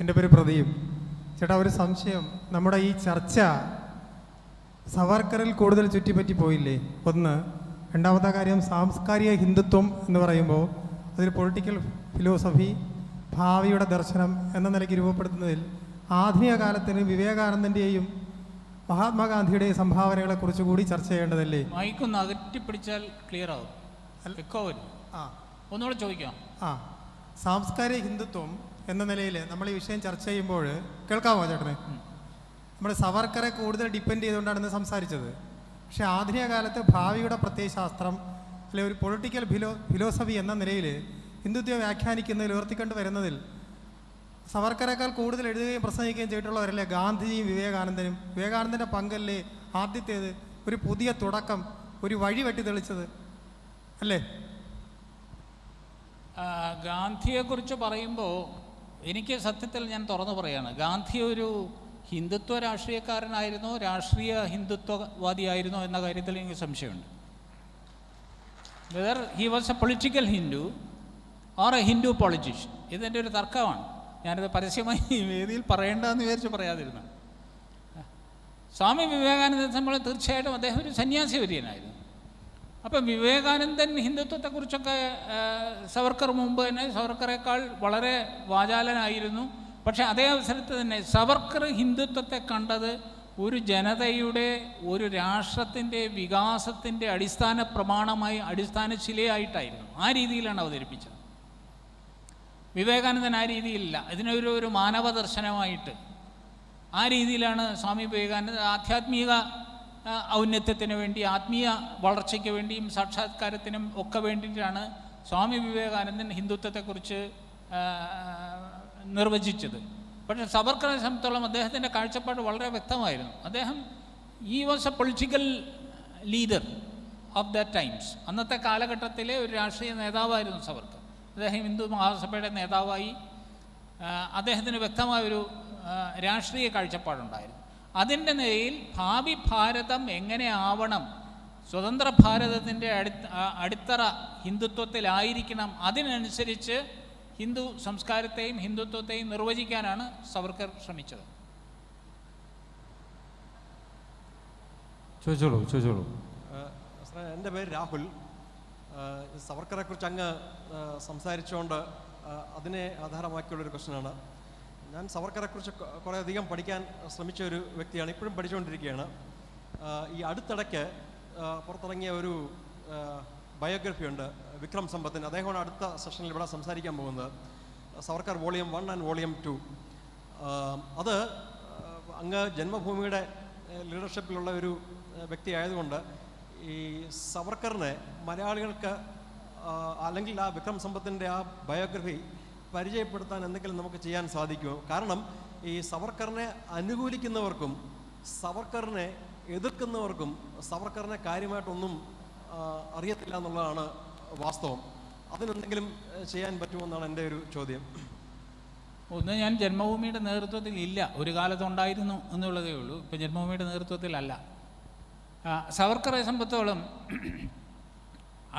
എൻ്റെ പേര് പ്രദീപ്. ചേട്ടാ, ഒരു സംശയം. നമ്മുടെ ഈ ചർച്ച സവർക്കറിൽ കൂടുതൽ ചുറ്റിപ്പറ്റി പോയില്ലേ? ഒന്ന്. രണ്ടാമത്തെ കാര്യം, സാംസ്കാരിക ഹിന്ദുത്വം എന്ന് പറയുമ്പോൾ അതിൽ പൊളിറ്റിക്കൽ ഫിലോസഫി, ഭാവിയുടെ ദർശനം എന്ന നിലയ്ക്ക് രൂപപ്പെടുത്തുന്നതിൽ ആധുനിക കാലത്തിന് വിവേകാനന്ദൻ്റെയും മഹാത്മാഗാന്ധിയുടെയും സംഭാവനകളെ കുറിച്ച് കൂടി ചർച്ച ചെയ്യേണ്ടതല്ലേ? മൈക്കൊന്ന് അകറ്റിപ്പിടിച്ചാൽ ക്ലിയർ ആവും. ഒന്നുകൂടെ ചോദിക്കാം. സാംസ്കാരിക ഹിന്ദുത്വം എന്ന നിലയിൽ നമ്മൾ ഈ വിഷയം ചർച്ച ചെയ്യുമ്പോൾ കേൾക്കാമോ ചേട്ടന്? നമ്മൾ സവർക്കറെ കൂടുതൽ ഡിപ്പെൻഡ് ചെയ്തുകൊണ്ടാണ് ഇന്ന് സംസാരിച്ചത്. പക്ഷേ ആധുനിക കാലത്ത് ഭാവിയുടെ പ്രത്യയശാസ്ത്രം അല്ലെ ഒരു പൊളിറ്റിക്കൽ ഫിലോസഫി എന്ന നിലയിൽ ഹിന്ദുത്വം വ്യാഖ്യാനിക്കുന്നതിൽ ഉയർത്തിക്കൊണ്ട് വരുന്നതിൽ സവർക്കറേക്കാൾ കൂടുതൽ എഴുതുകയും പ്രസംഗിക്കുകയും ചെയ്തിട്ടുള്ളവരല്ലേ ഗാന്ധിജിയും വിവേകാനന്ദനും? വിവേകാനന്ദൻ്റെ പങ്കല്ലേ ആദ്യത്തേത്? ഒരു പുതിയ തുടക്കം, ഒരു വഴി വെട്ടി തെളിച്ചത് അല്ലേ? ഗാന്ധിയെക്കുറിച്ച് പറയുമ്പോൾ എനിക്ക് സത്യത്തിൽ ഞാൻ തുറന്നു പറയാണ്, ഗാന്ധി ഒരു ഹിന്ദുത്വ രാഷ്ട്രീയക്കാരനായിരുന്നോ രാഷ്ട്രീയ ഹിന്ദുത്വവാദിയായിരുന്നോ എന്ന കാര്യത്തിൽ എനിക്ക് സംശയമുണ്ട്. Whether he was A political Hindu or A Hindu politician, ഇതെൻ്റെ ഒരു തർക്കമാണ്. ഞാനിത് പരസ്യമായി വേദിയിൽ പറയേണ്ടതെന്ന് വിചാരിച്ച് പറയാതിരുന്നു. സ്വാമി വിവേകാനന്ദനെ നമ്മൾ തീർച്ചയായിട്ടും അദ്ദേഹം ഒരു സന്യാസി വര്യനായിരുന്നു. അപ്പം വിവേകാനന്ദൻ ഹിന്ദുത്വത്തെക്കുറിച്ചൊക്കെ സവർക്കർ മുമ്പ് തന്നെ സവർക്കറേക്കാൾ വളരെ വാചാലനായിരുന്നു. പക്ഷേ അതേ അവസരത്തിൽ തന്നെ സവർക്കർ ഹിന്ദുത്വത്തെ കണ്ടത് ഒരു ജനതയുടെ, ഒരു രാഷ്ട്രത്തിൻ്റെ വികാസത്തിൻ്റെ അടിസ്ഥാന പ്രമാണമായി, അടിസ്ഥാന ശിലയായിട്ടായിരുന്നു. ആ രീതിയിലാണ് അവതരിപ്പിച്ചത്. വിവേകാനന്ദൻ ആ രീതിയിലില്ല. ഇതിനൊരു മാനവ ദർശനമായിട്ട് ആ രീതിയിലാണ് സ്വാമി വിവേകാനന്ദൻ ആധ്യാത്മിക ഔന്നത്യത്തിന് വേണ്ടി, ആത്മീയ വളർച്ചയ്ക്ക് വേണ്ടിയും സാക്ഷാത്കാരത്തിനും ഒക്കെ വേണ്ടിയിട്ടാണ് സ്വാമി വിവേകാനന്ദൻ ഹിന്ദുത്വത്തെക്കുറിച്ച് നിർവചിച്ചത്. പക്ഷേ സവർക്കറെ സംബന്ധിച്ചോളം അദ്ദേഹത്തിൻ്റെ കാഴ്ചപ്പാട് വളരെ വ്യക്തമായിരുന്നു. അദ്ദേഹം was A political leader of the times. അന്നത്തെ കാലഘട്ടത്തിലെ ഒരു രാഷ്ട്രീയ നേതാവായിരുന്നു സവർക്കർ. അദ്ദേഹം ഹിന്ദു മഹാസഭയുടെ നേതാവായി. അദ്ദേഹത്തിന് വ്യക്തമായൊരു രാഷ്ട്രീയ കാഴ്ചപ്പാടുണ്ടായിരുന്നു. അതിൻ്റെ നിലയിൽ ഭാവി ഭാരതം എങ്ങനെ ആവണം, സ്വതന്ത്ര ഭാരതത്തിൻ്റെ അടിത്തറ ഹിന്ദുത്വത്തിലായിരിക്കണം, അതിനനുസരിച്ച് ഹിന്ദു സംസ്കാരത്തെയും ഹിന്ദുത്വത്തെയും നിർവചിക്കാനാണ് സവർക്കർ ശ്രമിച്ചത്. ചോദിച്ചോളൂ. എൻ്റെ പേര് രാഹുൽ. സവർക്കറെ കുറിച്ച് അങ്ങ് സംസാരിച്ചുകൊണ്ട് അതിനെ ആധാരമാക്കിയുള്ളൊരു ക്വസ്റ്റ്യനാണ്. ഞാൻ സവർക്കറെക്കുറിച്ച് കുറേയധികം പഠിക്കാൻ ശ്രമിച്ച ഒരു വ്യക്തിയാണ്, ഇപ്പോഴും പഠിച്ചുകൊണ്ടിരിക്കുകയാണ്. ഈ അടുത്തിടയ്ക്ക് പുറത്തിറങ്ങിയ ഒരു ബയോഗ്രഫി ഉണ്ട് വിക്രം സമ്പത്തിന്. അദ്ദേഹമാണ് അടുത്ത സെഷനിൽ ഇവിടെ സംസാരിക്കാൻ പോകുന്നത്. Savarkar volume 1 and volume 2. അത് അങ്ങ് ജന്മഭൂമിയുടെ ലീഡർഷിപ്പിലുള്ള ഒരു വ്യക്തി ആയതുകൊണ്ട് ഈ സവർക്കറിനെ മലയാളികൾക്ക് അല്ലെങ്കിൽ ആ വിക്രം സമ്പത്തിൻ്റെ ആ ബയോഗ്രഫി പരിചയപ്പെടുത്താൻ എന്തെങ്കിലും നമുക്ക് ചെയ്യാൻ സാധിക്കുമോ? കാരണം ഈ സവർക്കറിനെ അനുകൂലിക്കുന്നവർക്കും സവർക്കറിനെ എതിർക്കുന്നവർക്കും സവർക്കറിനെ കാര്യമായിട്ടൊന്നും അറിയത്തില്ല എന്നുള്ളതാണ് വാസ്തവം. അതിനെന്തെങ്കിലും ചെയ്യാൻ പറ്റുമോ എൻ്റെ ഒരു ചോദ്യം. ഒന്ന്, ഞാൻ ജന്മഭൂമിയുടെ നേതൃത്വത്തിൽ ഇല്ല. ഒരു കാലത്തുണ്ടായിരുന്നു എന്നുള്ളതേ ഉള്ളൂ. ഇപ്പം ജന്മഭൂമിയുടെ നേതൃത്വത്തിലല്ല. സവർക്കറെ സംബന്ധിച്ചോളം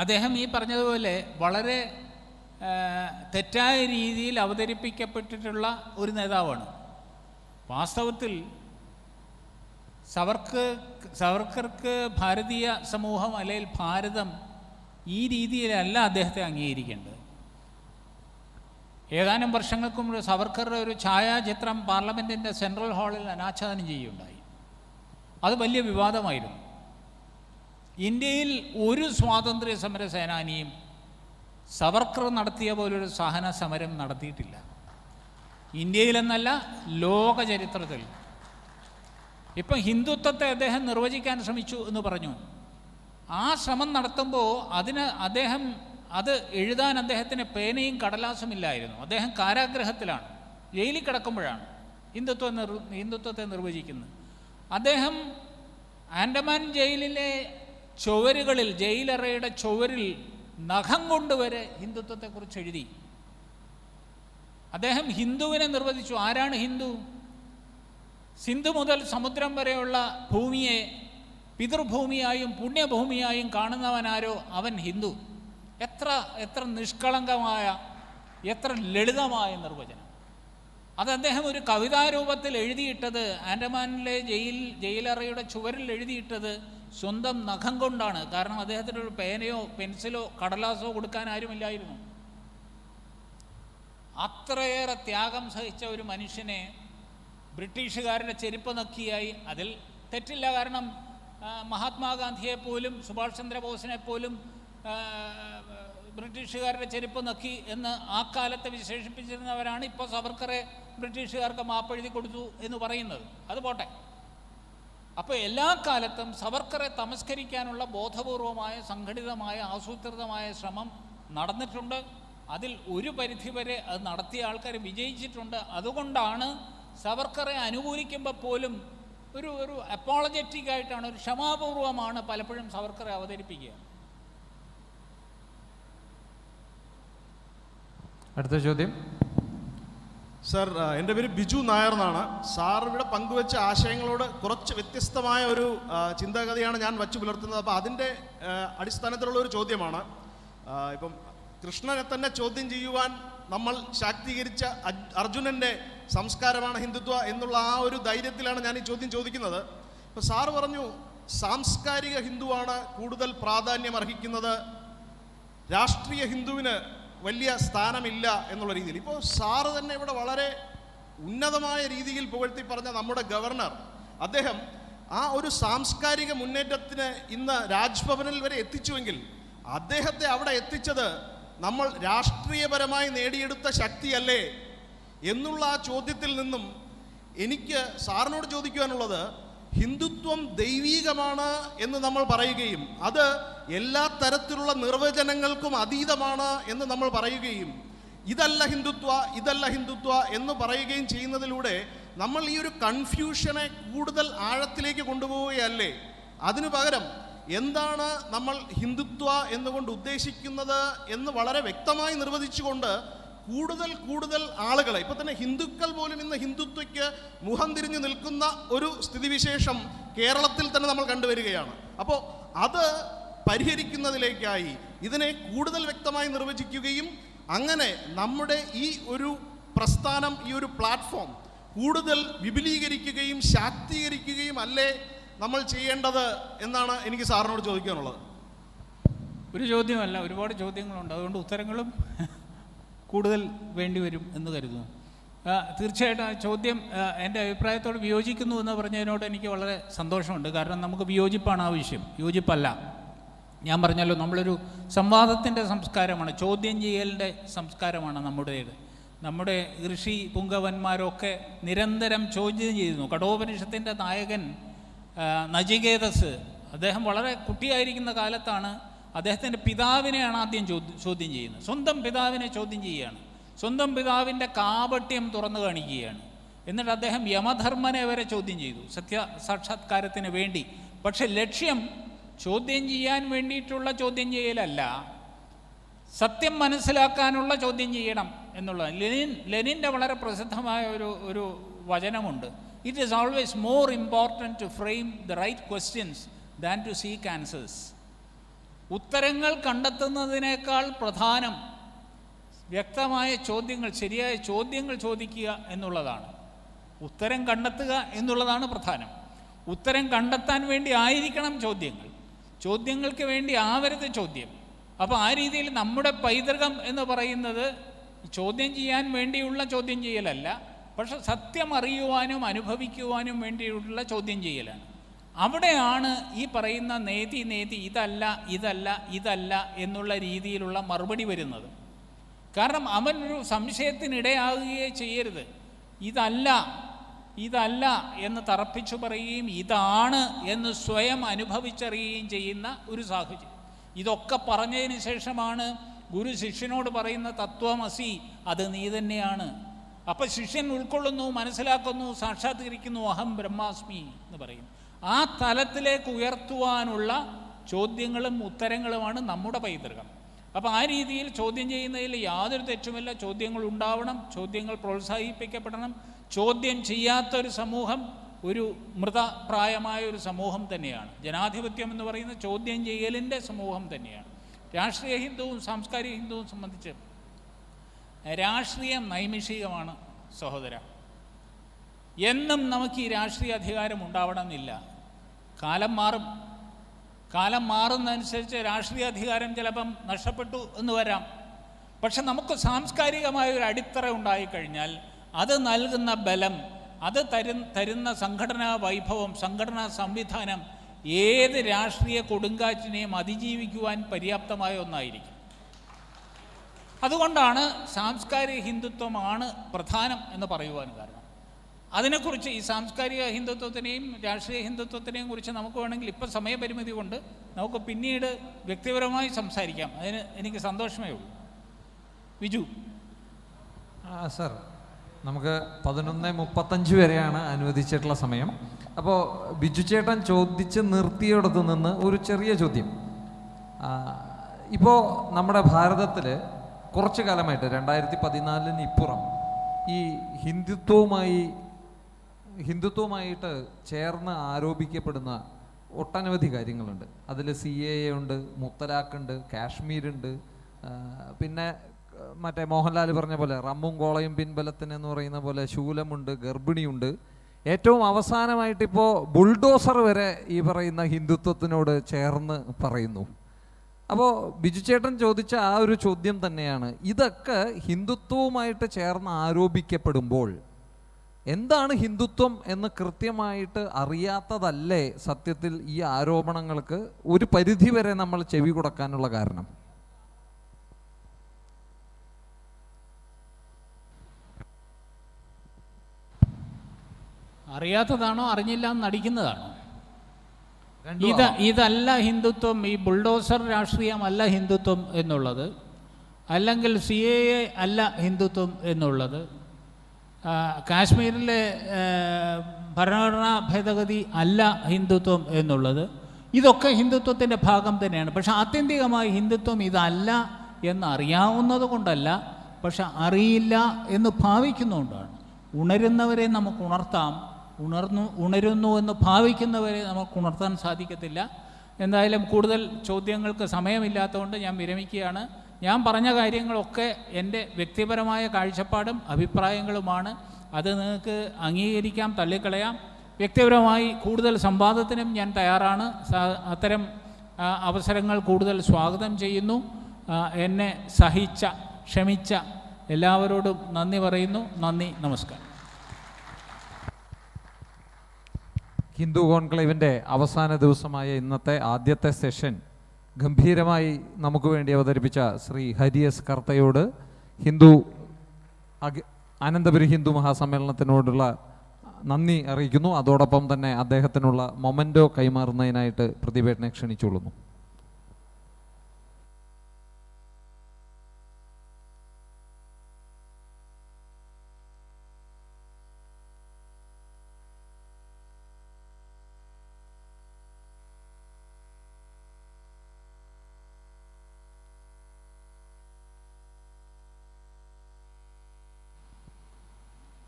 അദ്ദേഹം ഈ പറഞ്ഞതുപോലെ വളരെ തെറ്റായ രീതിയിൽ അവതരിപ്പിക്കപ്പെട്ടിട്ടുള്ള ഒരു നേതാവാണ്. വാസ്തവത്തിൽ സവർക്കർക്ക് ഭാരതീയ സമൂഹം അല്ലെങ്കിൽ ഭാരതം ഈ രീതിയിലല്ല അദ്ദേഹത്തെ അംഗീകരിക്കേണ്ടത്. ഏതാനും വർഷങ്ങൾക്ക് മുമ്പ് സവർക്കറുടെ ഒരു ഛായാചിത്രം പാർലമെൻറ്റിൻ്റെ സെൻട്രൽ ഹാളിൽ അനാച്ഛാദനം ചെയ്യുകയുണ്ടായി. അത് വലിയ വിവാദമായിരുന്നു. ഇന്ത്യയിൽ ഒരു സ്വാതന്ത്ര്യ സമര സേനാനിയും സവർക്കർ നടത്തിയ പോലൊരു സഹന സമരം നടത്തിയിട്ടില്ല, ഇന്ത്യയിലെന്നല്ല ലോക ചരിത്രത്തിൽ. ഇപ്പം ഹിന്ദുത്വത്തെ അദ്ദേഹം നിർവചിക്കാൻ ശ്രമിച്ചു എന്ന് പറഞ്ഞു. ആ ശ്രമം നടത്തുമ്പോൾ അത് എഴുതാൻ അദ്ദേഹത്തിന് പേനയും കടലാസും ഇല്ലായിരുന്നു. അദ്ദേഹം കാരാഗ്രഹത്തിലാണ്, ജയിലിൽ കിടക്കുമ്പോഴാണ് ഹിന്ദുത്വത്തെ നിർവചിക്കുന്നത്. അദ്ദേഹം ആൻഡമാൻ ജയിലിലെ ചുവരുകളിൽ, ജയിലറയുടെ ചുവരിൽ നഖം കൊണ്ടുവരെ ഹിന്ദുത്വത്തെക്കുറിച്ച് എഴുതി. അദ്ദേഹം ഹിന്ദുവിനെ നിർവചിച്ചു. ആരാണ് ഹിന്ദു? സിന്ധു മുതൽ സമുദ്രം വരെയുള്ള ഭൂമിയെ പിതൃഭൂമിയായും പുണ്യഭൂമിയായും കാണുന്നവനാരോ അവൻ ഹിന്ദു. എത്ര നിഷ്കളങ്കമായ, എത്ര ലളിതമായ നിർവചനം! അത് അദ്ദേഹം ഒരു കവിതാരൂപത്തിൽ എഴുതിയിട്ടത്, ആൻഡമാനിലെ ജയിലറയുടെ ചുവരിൽ എഴുതിയിട്ടത് സ്വന്തം നഖം കൊണ്ടാണ്. കാരണം അദ്ദേഹത്തിന് ഒരു പേനയോ പെൻസിലോ കടലാസോ കൊടുക്കാൻ ആരുമില്ലായിരുന്നു. അത്രയേറെ ത്യാഗം സഹിച്ച ഒരു മനുഷ്യനെ ബ്രിട്ടീഷുകാരുടെ ചെരുപ്പ് നക്കിയായി. അതിൽ തെറ്റില്ല, കാരണം മഹാത്മാഗാന്ധിയെപ്പോലും സുഭാഷ് ചന്ദ്രബോസിനെപ്പോലും ബ്രിട്ടീഷുകാരുടെ ചെരുപ്പ് നക്കി എന്ന് ആ കാലത്ത് വിശേഷിപ്പിച്ചിരുന്നവരാണ് ഇപ്പോൾ സവർക്കറെ ബ്രിട്ടീഷുകാർക്ക് മാപ്പെഴുതി കൊടുത്തു എന്ന് പറയുന്നത്. അത് പോട്ടെ. അപ്പോൾ എല്ലാ കാലത്തും സവർക്കറെ തമസ്കരിക്കാനുള്ള ബോധപൂർവമായ, സംഘടിതമായ, ആസൂത്രിതമായ ശ്രമം നടന്നിട്ടുണ്ട്. അതിൽ ഒരു പരിധിവരെ അത് നടത്തിയ ആൾക്കാർ വിജയിച്ചിട്ടുണ്ട്. അതുകൊണ്ടാണ് സവർക്കറെ അനുകൂലിക്കുമ്പോൾ പോലും ഒരു അപ്പോളജറ്റിക് ആയിട്ടാണ്, ഒരു ക്ഷമാപൂർവമാണ് പലപ്പോഴും സവർക്കറെ അവതരിപ്പിക്കുക. അടുത്ത ചോദ്യം. സർ, എൻ്റെ പേര് ബിജു നായർ എന്നാണ്. സാർ ഇവിടെ പങ്കുവെച്ച ആശയങ്ങളോട് കുറച്ച് വ്യത്യസ്തമായ ഒരു ചിന്താഗതിയാണ് ഞാൻ വച്ചു പുലർത്തുന്നത്. അപ്പോൾ അതിൻ്റെ അടിസ്ഥാനത്തിലുള്ള ഒരു ചോദ്യമാണ്. ഇപ്പം കൃഷ്ണനെ തന്നെ ചോദ്യം ചെയ്യുവാൻ നമ്മൾ ശാക്തീകരിച്ച അർജുനൻ്റെ സംസ്കാരമാണ് ഹിന്ദുത്വ എന്നുള്ള ആ ഒരു ധൈര്യത്തിലാണ് ഞാൻ ഈ ചോദ്യം ചോദിക്കുന്നത്. ഇപ്പോൾ സാറ് പറഞ്ഞു സാംസ്കാരിക ഹിന്ദുവാണ് കൂടുതൽ പ്രാധാന്യം അർഹിക്കുന്നത്, രാഷ്ട്രീയ ഹിന്ദുവിന് വലിയ സ്ഥാനമില്ല എന്നുള്ള രീതിയിൽ. ഇപ്പോൾ സാറ് തന്നെ ഇവിടെ വളരെ ഉന്നതമായ രീതിയിൽ പുകഴ്ത്തി പറഞ്ഞ നമ്മുടെ ഗവർണർ, അദ്ദേഹം ആ ഒരു സാംസ്കാരിക മുന്നേറ്റത്തിന് ഇന്ന് രാജ്ഭവനിൽ വരെ എത്തിച്ചുവെങ്കിൽ അദ്ദേഹത്തെ അവിടെ എത്തിച്ചത് നമ്മൾ രാഷ്ട്രീയപരമായി നേടിയെടുത്ത ശക്തിയല്ലേ എന്നുള്ള ആ ചോദ്യത്തിൽ നിന്നും എനിക്ക് സാറിനോട് ചോദിക്കുവാനുള്ളത്, ഹിന്ദുത്വം ദൈവീകമാണ് എന്ന് നമ്മൾ പറയുകയും അത് എല്ലാ തരത്തിലുള്ള നിർവചനങ്ങൾക്കും അതീതമാണ് എന്ന് നമ്മൾ പറയുകയും ഇതല്ല ഹിന്ദുത്വ എന്ന് പറയുകയും ചെയ്യുന്നതിലൂടെ നമ്മൾ ഈ ഒരു കൺഫ്യൂഷനെ കൂടുതൽ ആഴത്തിലേക്ക് കൊണ്ടുപോവുകയല്ലേ? അതിനു പകരം എന്താണ് നമ്മൾ ഹിന്ദുത്വ എന്നുകൊണ്ട് ഉദ്ദേശിക്കുന്നത് എന്ന് വളരെ വ്യക്തമായി നിർവചിച്ചുകൊണ്ട് കൂടുതൽ ആളുകളെ, ഇപ്പൊ തന്നെ ഹിന്ദുക്കൾ പോലും ഇന്ന് ഹിന്ദുത്വയ്ക്ക് മുഖം തിരിഞ്ഞു നിൽക്കുന്ന ഒരു സ്ഥിതിവിശേഷം കേരളത്തിൽ തന്നെ നമ്മൾ കണ്ടുവരികയാണ്. അപ്പോൾ അത് പരിഹരിക്കുന്നതിലേക്കായി ഇതിനെ കൂടുതൽ വ്യക്തമായി നിർവചിക്കുകയും അങ്ങനെ നമ്മുടെ ഈ ഒരു പ്രസ്ഥാനം, ഈ ഒരു പ്ലാറ്റ്ഫോം കൂടുതൽ വിപുലീകരിക്കുകയും ശാക്തീകരിക്കുകയും അല്ലേ നമ്മൾ ചെയ്യേണ്ടത് എന്നാണ് എനിക്ക് സാറിനോട് ചോദിക്കാനുള്ളത്. ഒരു ചോദ്യമല്ല, ഒരുപാട് ചോദ്യങ്ങളുണ്ട്. അതുകൊണ്ട് ഉത്തരങ്ങളും കൂടുതൽ വേണ്ടിവരും എന്ന് കരുതുന്നു. തീർച്ചയായിട്ടും ആ ചോദ്യം എൻ്റെ അഭിപ്രായത്തോട് വിയോജിക്കുന്നു എന്ന് പറഞ്ഞതിനോട് എനിക്ക് വളരെ സന്തോഷമുണ്ട്. കാരണം നമുക്ക് വിയോജിപ്പാണ് ആവശ്യം, യോജിപ്പല്ല. ഞാൻ പറഞ്ഞല്ലോ, നമ്മളൊരു സംവാദത്തിൻ്റെ സംസ്കാരമാണ്, ചോദ്യം ചെയ്യലിൻ്റെ സംസ്കാരമാണ് നമ്മുടേത്. നമ്മുടെ ഋഷി പുങ്കവന്മാരൊക്കെ നിരന്തരം ചോദ്യം ചെയ്യുന്നു. കഠോപനിഷത്തിൻ്റെ നായകൻ നചികേതസ്, അദ്ദേഹം വളരെ കുട്ടിയായിരിക്കുന്ന കാലത്താണ് അദ്ദേഹത്തിൻ്റെ പിതാവിനെയാണ് ആദ്യം ചോദ്യം ചെയ്യുന്നത്. സ്വന്തം പിതാവിനെ ചോദ്യം ചെയ്യുകയാണ്, സ്വന്തം പിതാവിൻ്റെ കാപട്യം തുറന്നു കാണിക്കുകയാണ്. എന്നിട്ട് അദ്ദേഹം യമധർമ്മനെ വരെ ചോദ്യം ചെയ്തു സത്യസാക്ഷാത്കാരത്തിന് വേണ്ടി. പക്ഷെ ലക്ഷ്യം ചോദ്യം ചെയ്യാൻ വേണ്ടിയിട്ടുള്ള ചോദ്യം ചെയ്യലല്ല, സത്യം മനസ്സിലാക്കാനുള്ള ചോദ്യം ചെയ്യണം എന്നുള്ളത്. ലെനിൻ്റെ വളരെ പ്രസിദ്ധമായ ഒരു വചനമുണ്ട്. It is always more important to frame the right questions than to seek answers. ഉത്തരങ്ങൾ കണ്ടെത്തുന്നതിനേക്കാൾ പ്രധാനം വ്യക്തമായ ചോദ്യങ്ങൾ, ശരിയായ ചോദ്യങ്ങൾ ചോദിക്കുക എന്നുള്ളതാണ്. ഉത്തരം കണ്ടെത്തുക എന്നുള്ളതാണ് പ്രധാനം. ഉത്തരം കണ്ടെത്താൻ വേണ്ടി ആയിരിക്കണം ചോദ്യങ്ങൾ, ചോദ്യങ്ങൾക്ക് വേണ്ടി ആവരുത് ചോദ്യം. അപ്പോൾ ആ രീതിയിൽ നമ്മുടെ പൈതൃകം എന്ന് പറയുന്നത് ചോദ്യം ചെയ്യാൻ വേണ്ടിയുള്ള ചോദ്യം ചെയ്യലല്ല, പക്ഷെ സത്യം അറിയുവാനും അനുഭവിക്കുവാനും വേണ്ടിയുള്ള ചോദ്യം ചെയ്യലാണ്. അവിടെയാണ് ഈ പറയുന്ന നേതി ഇതല്ല ഇതല്ല ഇതല്ല എന്നുള്ള രീതിയിലുള്ള മറുപടി വരുന്നത്. കാരണം അവനൊരു സംശയത്തിനിടയാകുകയേ ചെയ്യരുത്. ഇതല്ല എന്ന് തറപ്പിച്ചു പറയുകയും ഇതാണ് എന്ന് സ്വയം അനുഭവിച്ചറിയുകയും ചെയ്യുന്ന ഒരു സാഹചര്യം. ഇതൊക്കെ പറഞ്ഞതിന് ശേഷമാണ് ഗുരു ശിഷ്യനോട് പറയുന്ന തത്വമസി, അത് നീ തന്നെയാണ്. അപ്പം ശിഷ്യൻ ഉൾക്കൊള്ളുന്നു, മനസ്സിലാക്കുന്നു, സാക്ഷാത്കരിക്കുന്നു, അഹം ബ്രഹ്മാസ്മി എന്ന് പറയും. ആ തലത്തിലേക്ക് ഉയർത്തുവാനുള്ള ചോദ്യങ്ങളും ഉത്തരങ്ങളുമാണ് നമ്മുടെ പൈതൃകം. അപ്പോൾ ആ രീതിയിൽ ചോദ്യം ചെയ്യുന്നതിൽ യാതൊരു തെറ്റുമില്ല. ചോദ്യങ്ങൾ ഉണ്ടാവണം, ചോദ്യങ്ങൾ പ്രോത്സാഹിപ്പിക്കപ്പെടണം. ചോദ്യം ചെയ്യാത്തൊരു സമൂഹം ഒരു മൃതപ്രായമായ ഒരു സമൂഹം തന്നെയാണ്. ജനാധിപത്യം എന്ന് പറയുന്ന ചോദ്യം ചെയ്യലിൻ്റെ സമൂഹം തന്നെയാണ്. രാഷ്ട്രീയ ഹിന്ദുവും സാംസ്കാരിക ഹിന്ദുവും സംബന്ധിച്ച് രാഷ്ട്രീയം നൈമിഷികമാണ് സഹോദര. എന്നും നമുക്ക് ഈ രാഷ്ട്രീയ അധികാരം ഉണ്ടാവണമെന്നില്ല. കാലം മാറുന്നതനുസരിച്ച് രാഷ്ട്രീയ അധികാരം ചിലപ്പം നഷ്ടപ്പെട്ടു എന്ന് വരാം. പക്ഷെ നമുക്ക് സാംസ്കാരികമായ ഒരു അടിത്തറ ഉണ്ടായിക്കഴിഞ്ഞാൽ അത് നൽകുന്ന ബലം, അത് തരുന്ന സംഘടനാ വൈഭവം, സംഘടനാ സംവിധാനം ഏത് രാഷ്ട്രീയ കൊടുങ്കാറ്റിനെയും അതിജീവിക്കുവാൻ പര്യാപ്തമായ ഒന്നായിരിക്കും. അതുകൊണ്ടാണ് സാംസ്കാരിക ഹിന്ദുത്വമാണ് പ്രധാനം എന്ന് പറയുവാൻ കാരണം. അതിനെക്കുറിച്ച് ഈ സാംസ്കാരിക ഹിന്ദുത്വത്തിനെയും രാഷ്ട്രീയ ഹിന്ദുത്വത്തിനെയും കുറിച്ച് നമുക്ക് വേണമെങ്കിൽ ഇപ്പം സമയപരിമിതി കൊണ്ട് നമുക്ക് പിന്നീട് വ്യക്തിപരമായി സംസാരിക്കാം. അതിന് എനിക്ക് സന്തോഷമേ ഉള്ളൂ. വിജു. സർ, നമുക്ക് 11:35 വരെയാണ് അനുവദിച്ചിട്ടുള്ള സമയം. അപ്പോൾ ബിജു ചേട്ടൻ ചോദിച്ച് നിർത്തിയിടത്തു നിന്ന് ഒരു ചെറിയ ചോദ്യം. ഇപ്പോൾ നമ്മുടെ ഭാരതത്തിൽ കുറച്ചു കാലമായിട്ട് 2014 ഇപ്പുറം ഈ ഹിന്ദുത്വമായിട്ട് ചേർന്ന് ആരോപിക്കപ്പെടുന്ന ഒട്ടനവധി കാര്യങ്ങളുണ്ട്. അതിൽ CAA ഉണ്ട്, മുത്തലാഖുണ്ട്, കാശ്മീരുണ്ട്, പിന്നെ മറ്റേ മോഹൻലാൽ പറഞ്ഞ പോലെ റമ്മും കോളയും പിൻബലത്തിന് എന്ന് പറയുന്ന പോലെ ശൂലമുണ്ട്, ഗർഭിണിയുണ്ട്. ഏറ്റവും അവസാനമായിട്ടിപ്പോൾ ബുൾഡോസർ വരെ ഈ പറയുന്ന ഹിന്ദുത്വത്തിനോട് ചേർന്ന് പറയുന്നു. അപ്പോൾ ബിജു ചേട്ടൻ ചോദിച്ച ആ ഒരു ചോദ്യം തന്നെയാണ്, ഇതൊക്കെ ഹിന്ദുത്വവുമായിട്ട് ചേർന്ന് ആരോപിക്കപ്പെടുമ്പോൾ എന്താണ് ഹിന്ദുത്വം എന്ന് കൃത്യമായിട്ട് അറിയാത്തതല്ലേ സത്യത്തിൽ ഈ ആരോപണങ്ങൾക്ക് ഒരു പരിധി വരെ നമ്മൾ ചെവി കൊടുക്കാനുള്ള കാരണം? അറിയാത്തതാണോ അറിഞ്ഞില്ല എന്ന് നടിക്കുന്നതാണോ? ഇതല്ല ഹിന്ദുത്വം, ഈ ബുൾഡോസർ രാഷ്ട്രീയമല്ല ഹിന്ദുത്വം എന്നുള്ളത്, അല്ലെങ്കിൽ CAA അല്ല ഹിന്ദുത്വം എന്നുള്ളത്, കാശ്മീരിലെ ഭരണഘടനാ ഭേദഗതി അല്ല ഹിന്ദുത്വം എന്നുള്ളത്, ഇതൊക്കെ ഹിന്ദുത്വത്തിൻ്റെ ഭാഗം തന്നെയാണ്. പക്ഷെ ആത്യന്തികമായി ഹിന്ദുത്വം ഇതല്ല എന്നറിയാവുന്നത് കൊണ്ടല്ല, പക്ഷെ അറിയില്ല എന്ന് ഭാവിക്കുന്നതുകൊണ്ടാണ്. ഉണരുന്നവരെ നമുക്ക് ഉണർത്താം, ഉണരുന്നു എന്ന് ഭാവിക്കുന്നവരെ നമുക്ക് ഉണർത്താൻ സാധിക്കത്തില്ല. എന്തായാലും കൂടുതൽ ചോദ്യങ്ങൾക്ക് സമയമില്ലാത്തതുകൊണ്ട് ഞാൻ വിരമിക്കുകയാണ്. ഞാൻ പറഞ്ഞ കാര്യങ്ങളൊക്കെ എൻ്റെ വ്യക്തിപരമായ കാഴ്ചപ്പാടും അഭിപ്രായങ്ങളുമാണ്. അത് നിങ്ങൾക്ക് അംഗീകരിക്കാം, തള്ളിക്കളയാം. വ്യക്തിപരമായി കൂടുതൽ സംവാദത്തിനും ഞാൻ തയ്യാറാണ്. അത്തരം അവസരങ്ങൾ കൂടുതൽ സ്വാഗതം ചെയ്യുന്നു. എന്നെ ക്ഷമിച്ച എല്ലാവരോടും നന്ദി പറയുന്നു. നന്ദി, നമസ്കാരം. ഹിന്ദു കോൺക്ലേവിൻ്റെ അവസാന ദിവസമായ ഇന്നത്തെ ആദ്യത്തെ സെഷൻ ഗംഭീരമായി നമുക്ക് വേണ്ടി അവതരിപ്പിച്ച ശ്രീ ഹരിയസ് കർത്തയോട് അനന്തപുരി ഹിന്ദു മഹാസമ്മേളനത്തിനോടുള്ള നന്ദി അറിയിക്കുന്നു. അതോടൊപ്പം തന്നെ അദ്ദേഹത്തിനുള്ള മൊമെൻറ്റോ കൈമാറുന്നതിനായിട്ട് പ്രതിഭേട്ടനെ ക്ഷണിച്ചുകൊള്ളുന്നു.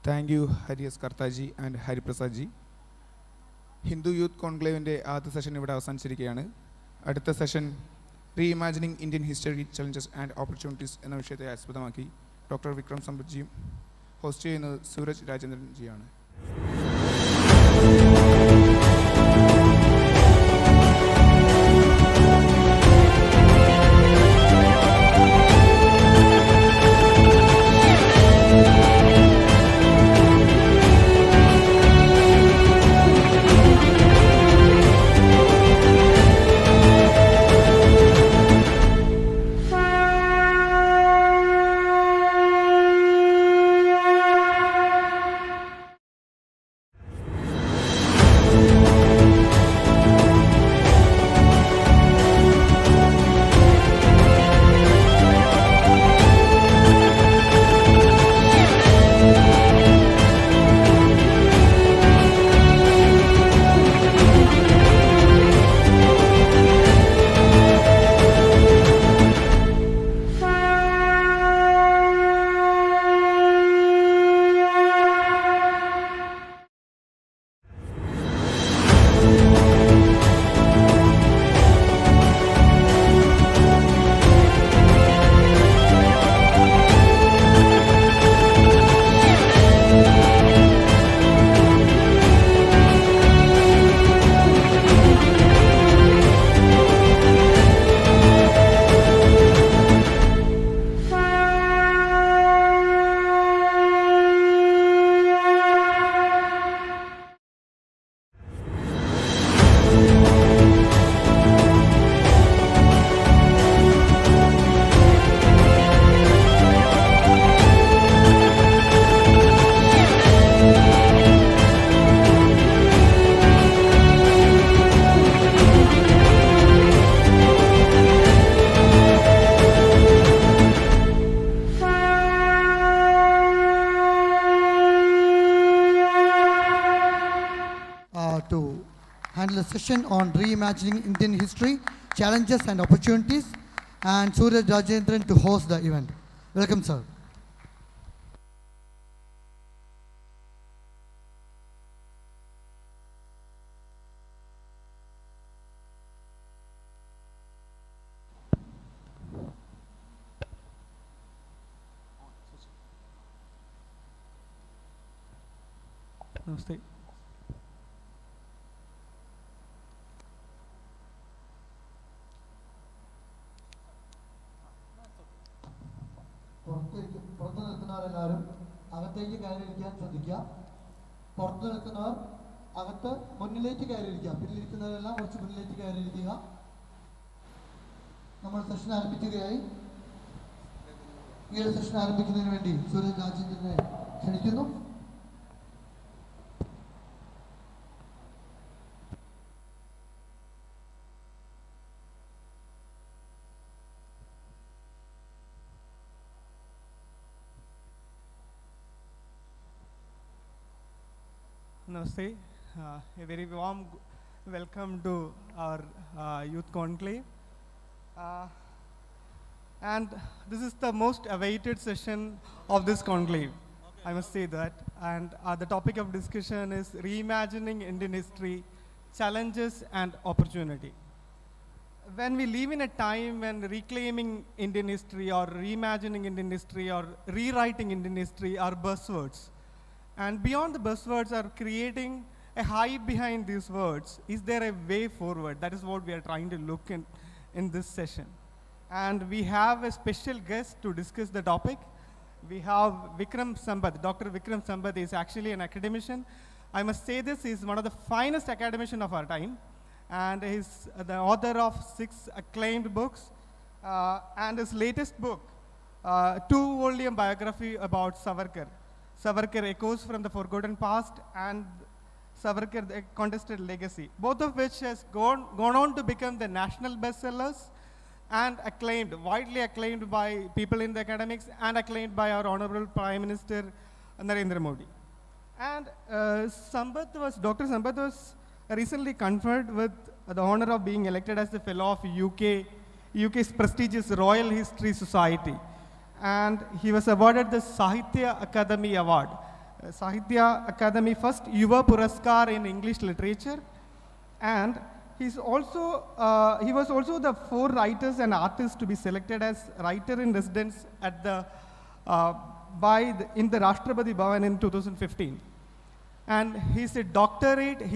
താങ്ക് യു ഹരിയസ് കർത്താജി ആൻഡ് ഹരിപ്രസാദ് ജി. ഹിന്ദു യൂത്ത് കോൺക്ലേവിൻ്റെ ആദ്യത്തെ സെഷൻ ഇവിടെ അവസാനിച്ചിരിക്കുകയാണ്. അടുത്ത session reimagining Indian history challenges and opportunities എന്ന വിഷയത്തെ ആസ്പദമാക്കി ഡോക്ടർ വിക്രം സമ്പത്ജിയും ഹോസ്റ്റ് ചെയ്യുന്നത് Sooraj Rajendran ജിയാണ്. handle a session on reimagining Indian history, challenges and opportunities, and Suraj Rajendran to host the event. Welcome, sir. Namaste. പുറത്ത് നിൽക്കുന്നവരെല്ലാവരും അകത്തേക്ക് കയറിയിരിക്കാൻ ശ്രദ്ധിക്കുക. പുറത്ത് നിൽക്കുന്നവർ അകത്ത് മുന്നിലേക്ക് കയറിയിരിക്കുക. പിന്നിലിരിക്കുന്നവരെല്ലാം കുറച്ച് മുന്നിലേക്ക് കയറിയിരിക്കുക. നമ്മൾ സെഷൻ ആരംഭിക്കുകയായി. ഈ ഒരു സെഷൻ ആരംഭിക്കുന്നതിന് വേണ്ടി സൂരജ് രാജേന്ദ്രനെ ക്ഷണിക്കുന്നു. Namaste. A very warm welcome to our youth conclave. And this is the most awaited session of this conclave. I must say that. And the topic of discussion is reimagining Indian history, challenges and opportunity. When we live in a time when reclaiming Indian history or reimagining Indian history or rewriting Indian history are buzzwords, and beyond the buzzwords are creating a hype behind these words. Is there a way forward? That is what we are trying to look in this session. And we have a special guest to discuss the topic. We have Vikram Sampath. Dr. Vikram Sampath is actually an academician. I must say this, he is one of the finest academicians of our time. And he's the author of 6 acclaimed books. And his latest book, 2-volume biography about Savarkar. Savarkar Echoes from the Forgotten Past and Savarkar The Contested Legacy, both of which has gone on to become the national bestsellers and acclaimed, widely acclaimed by people in the academics and acclaimed by our Honorable Prime Minister Narendra Modi. And Dr. Sampath was recently conferred with the honor of being elected as the Fellow of UK's prestigious Royal History Society. And he was awarded the Sahitya Akademi Award. Sahitya Akademi first Yuva Puraskar in English literature. And he was also the 4 writers and artists to be selected as writer in residence at in the Rashtrapati Bhavan in 2015. And he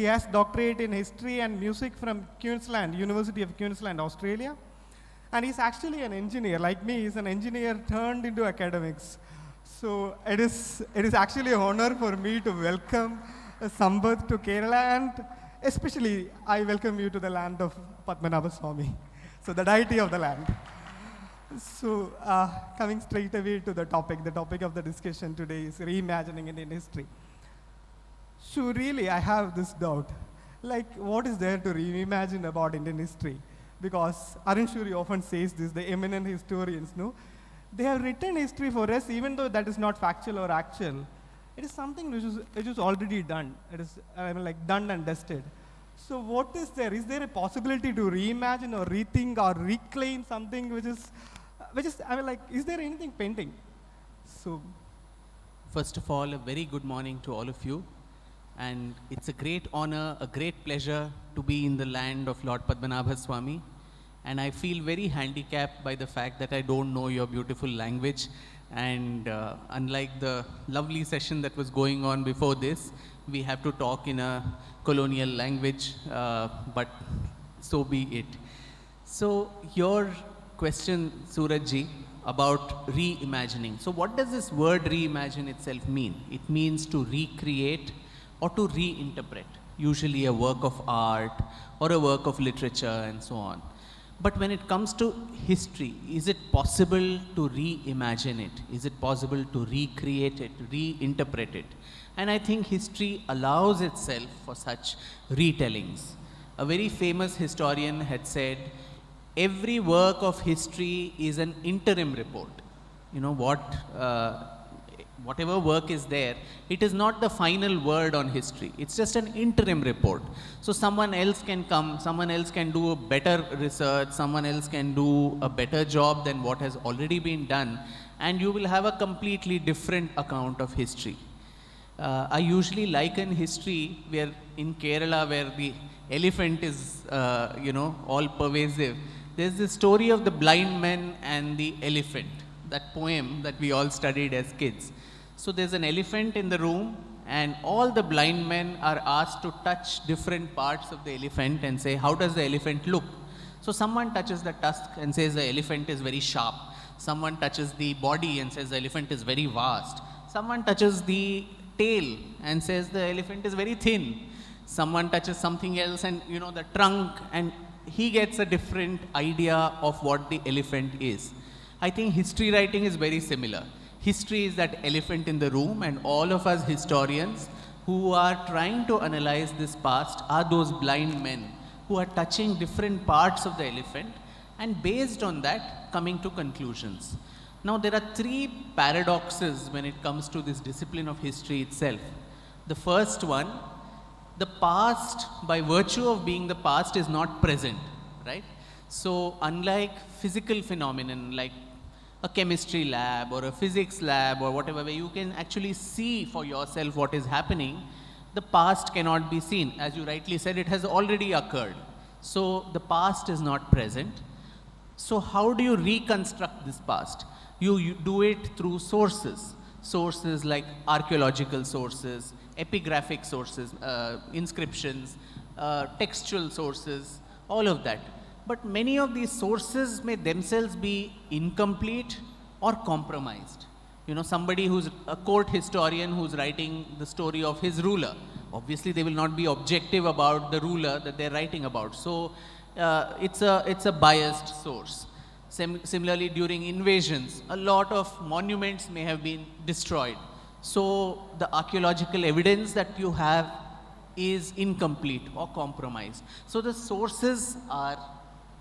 has doctorate in history and music from Queensland, University of Queensland, Australia. And he's actually an engineer, like me. He's an engineer turned into academics. So it is actually an honor for me to welcome Sampath to Kerala, and especially I welcome you to the land of Padmanabha Swami, so the deity of the land. So coming straight away to the topic of the discussion today is reimagining Indian history. So really, I have this doubt, like what is there to reimagine about Indian history? Because Arun Shuri often says this, the eminent historians, they have written history for us, even though that is not factual or actual. It is something which is already done. It is done and dusted. So what is there? Is there a possibility to reimagine or rethink or reclaim something which is is there anything pending? So, first of all, a very good morning to all of you. And it's a great honor, a great pleasure to be in the land of Lord Padmanabha Swami. And I feel very handicapped by the fact that I don't know your beautiful language. And unlike the lovely session that was going on before this, we have to talk in a colonial language, but so be it. So your question, Surajji, about reimagining. So what does this word reimagine itself mean? It means to recreate or to reinterpret, usually a work of art or a work of literature and so on. But when it comes to history, is it possible to reimagine it? Is it possible to recreate it, reinterpret it? And I think history allows itself for such retellings. A very famous historian had said, every work of history is an interim report. You know what whatever work is there, it is not the final word on history. It's just an interim report. So someone else can come, someone else can do a better research, someone else can do a better job than what has already been done, and you will have a completely different account of history. I usually liken history where in Kerala, where the elephant is, all pervasive. There's the story of the blind men and the elephant, that poem that we all studied as kids. So there's an elephant in the room, and all the blind men are asked to touch different parts of the elephant and say, how does the elephant look? So someone touches the tusk and says the elephant is very sharp. Someone touches the body and says the elephant is very vast. Someone touches the tail and says the elephant is very thin. Someone touches something else and the trunk, and he gets a different idea of what the elephant is. I think history writing is very similar. History is that elephant in the room, and all of us historians who are trying to analyze this past are those blind men who are touching different parts of the elephant and based on that coming to conclusions. Now there are three paradoxes when it comes to this discipline of history itself. The first one, the past, by virtue of being the past, is not present, right? So unlike physical phenomenon like a chemistry lab or a physics lab or whatever, where you can actually see for yourself what is happening, the past cannot be seen. As you rightly said, it has already occurred. So the past is not present. So how do you reconstruct this past? You do it through sources. Sources like archaeological sources, epigraphic sources, inscriptions, textual sources, all of that. But many of these sources may themselves be incomplete or compromised. Somebody who's a court historian who's writing the story of his ruler, obviously they will not be objective about the ruler that they're writing about. So it's a biased source. Similarly, during invasions, a lot of monuments may have been destroyed. So the archaeological evidence that you have is incomplete or compromised. So the sources are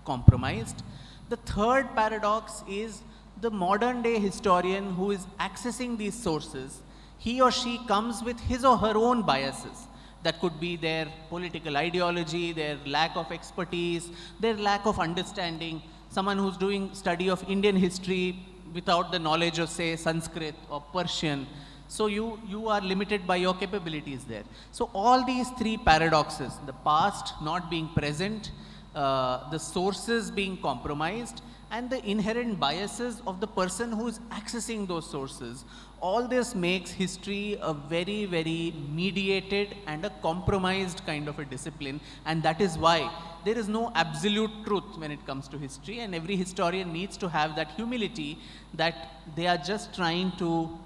compromised. The third paradox is the modern day historian who is accessing these sources, he or she comes with his or her own biases. That could be their political ideology, their lack of expertise, their lack of understanding. Someone who's doing study of Indian history without the knowledge of, say, Sanskrit or Persian. So you are limited by your capabilities there. So all these three paradoxes, the past not being present, the sources being compromised, and the inherent biases of the person who is accessing those sources, all this makes history a very, very mediated and a compromised kind of a discipline. And that is why there is no absolute truth when it comes to history, and every historian needs to have that humility that they are just trying to,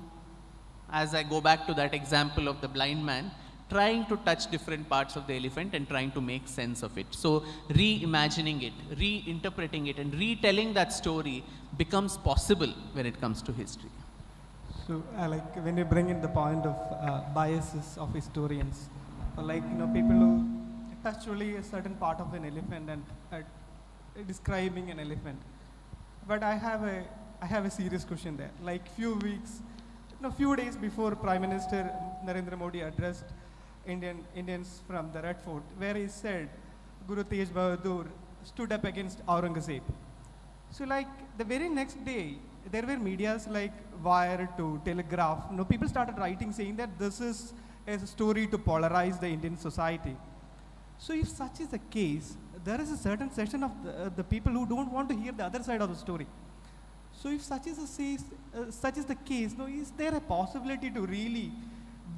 as I go back to that example of the blind man, trying to touch different parts of the elephant and trying to make sense of it. So reimagining it, reinterpreting it, and retelling that story becomes possible when it comes to history. So like when you bring in the point of biases of historians, people who touch only a certain part of an elephant and describing an elephant. But I have a serious question there. Like few days before Prime Minister Narendra Modi addressed Indians from the Red Fort, where he said Guru Tej Bahadur stood up against Aurangzeb. So like the very next day, there were medias like Wire to Telegraph. People started writing saying that this is a story to polarize the Indian society. So if such is the case, there is a certain section of the people who don't want to hear the other side of the story. So if such is the case, is there a possibility to really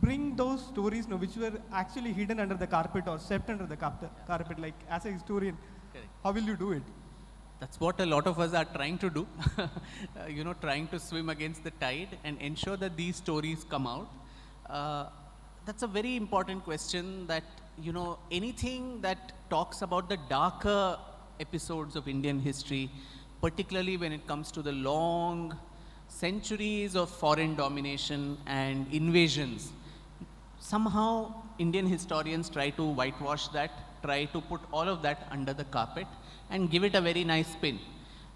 bring those stories which were actually hidden under the carpet or swept under the carpet, like as a historian, Correct. How will you do it? That's what a lot of us are trying to do, trying to swim against the tide and ensure that these stories come out. That's a very important question that, anything that talks about the darker episodes of Indian history, particularly when it comes to the long centuries of foreign domination and invasions, somehow Indian historians try to whitewash that, try to put all of that under the carpet and give it a very nice spin.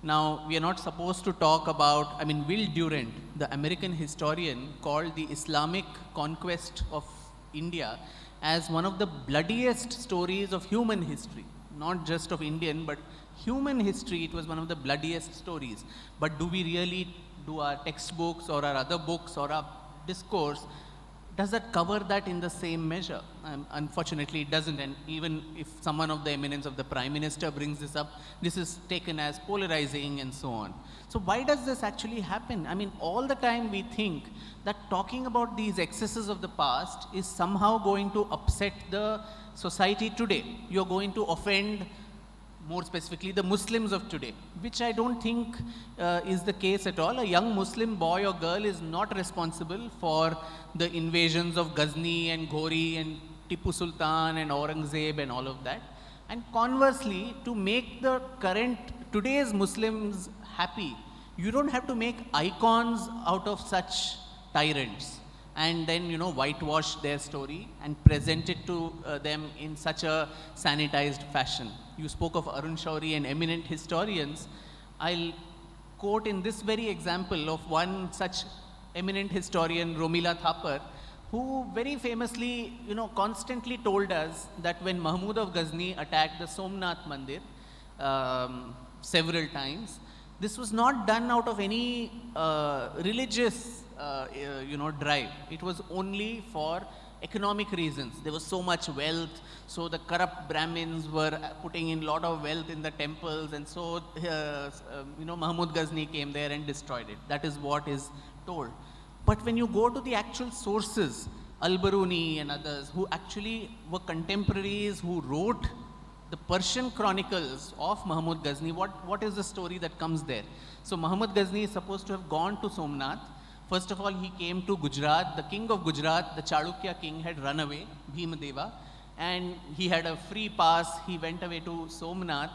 Now, we are not supposed to talk about, Will Durant, the American historian, called the Islamic conquest of India as one of the bloodiest stories of human history. Not just of Indian, but human history, it was one of the bloodiest stories. But do we really do our textbooks or our other books or our discourse, does that cover that in the same measure? Unfortunately, it doesn't. And even if someone of the eminence of the Prime Minister brings this up, this is taken as polarizing and so on. So why does this actually happen? All the time we think that talking about these excesses of the past is somehow going to upset the society today. You're going to offend, more specifically, the Muslims of today, which I don't think is the case at all. A young Muslim boy or girl is not responsible for the invasions of Ghazni and Ghori and Tipu Sultan and Aurangzeb and all of that. And conversely, to make the today's Muslims happy, you don't have to make icons out of such tyrants and then, whitewash their story and present it to them in such a sanitized fashion. You spoke of Arun Shourie and eminent historians. I'll quote in this very example of one such eminent historian, Romila Thapar, who very famously, constantly told us that when Mahmud of Ghazni attacked the Somnath Mandir several times, this was not done out of any religious drive. It was only for economic reasons. There was so much wealth, so the corrupt Brahmins were putting in a lot of wealth in the temples, and so Mahmud Ghazni came there and destroyed it. That is what is told. But when you go to the actual sources, Al-Baruni and others, who actually were contemporaries, who wrote the Persian Chronicles of Mahmud Ghazni, what is the story that comes there? So Mahmud Ghazni is supposed to have gone to Somnath. First of all, he came to Gujarat. The king of Gujarat, the Chalukya king, had run away, Bhimadeva, and he had a free pass. He went away to Somnath,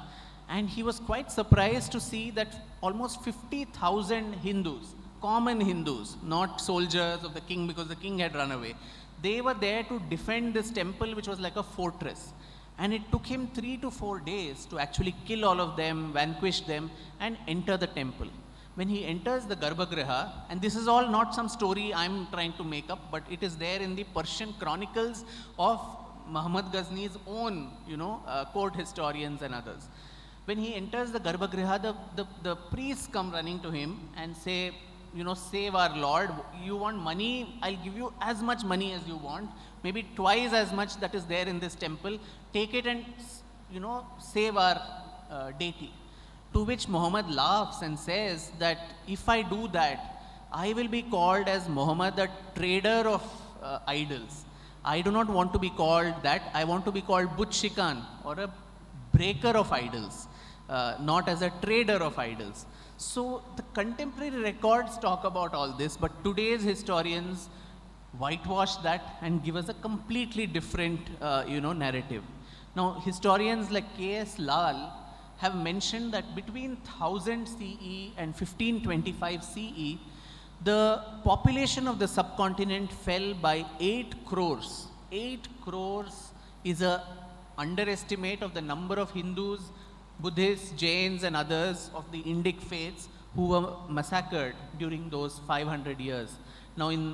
and he was quite surprised to see that almost 50,000 Hindus, common Hindus, not soldiers of the king because the king had run away, they were there to defend this temple, which was like a fortress. And it took him 3 to 4 days to actually kill all of them, vanquish them, and enter the temple. When he enters the Garbhagriha, and this is all not some story I'm trying to make up, but it is there in the Persian Chronicles of Muhammad Ghazni's own, court historians and others. When he enters the Garbhagriha, the priests come running to him and say, save our Lord. You want money? I'll give you as much money as you want, maybe twice as much that is there in this temple. Take it and, save our deity. To which Muhammad laughs and says that if I do that, I will be called as Muhammad, a trader of idols. I do not want to be called that. I want to be called But Shikan, or a breaker of idols, not as a trader of idols. So the contemporary records talk about all this, but today's historians whitewash that and give us a completely different, narrative. Now, historians like K.S. Lal have mentioned that between 1000 CE and 1525 CE, the population of the subcontinent fell by 8 crores. 8 crores is an underestimate of the number of Hindus, Buddhists, Jains and others of the Indic faiths who were massacred during those 500 years. Now in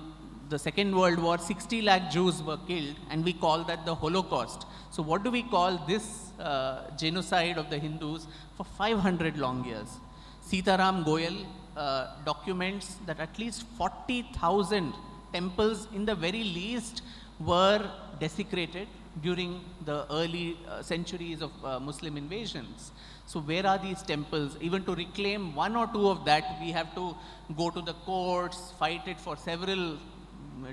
the Second World War, 60 lakh Jews were killed, and we call that the Holocaust. So what do we call this genocide of the Hindus for 500 long years? Sitaram Goyal documents that at least 40,000 temples in the very least were desecrated during the early centuries of Muslim invasions. So where are these temples? Even to reclaim one or two of that, we have to go to the courts, fight it for several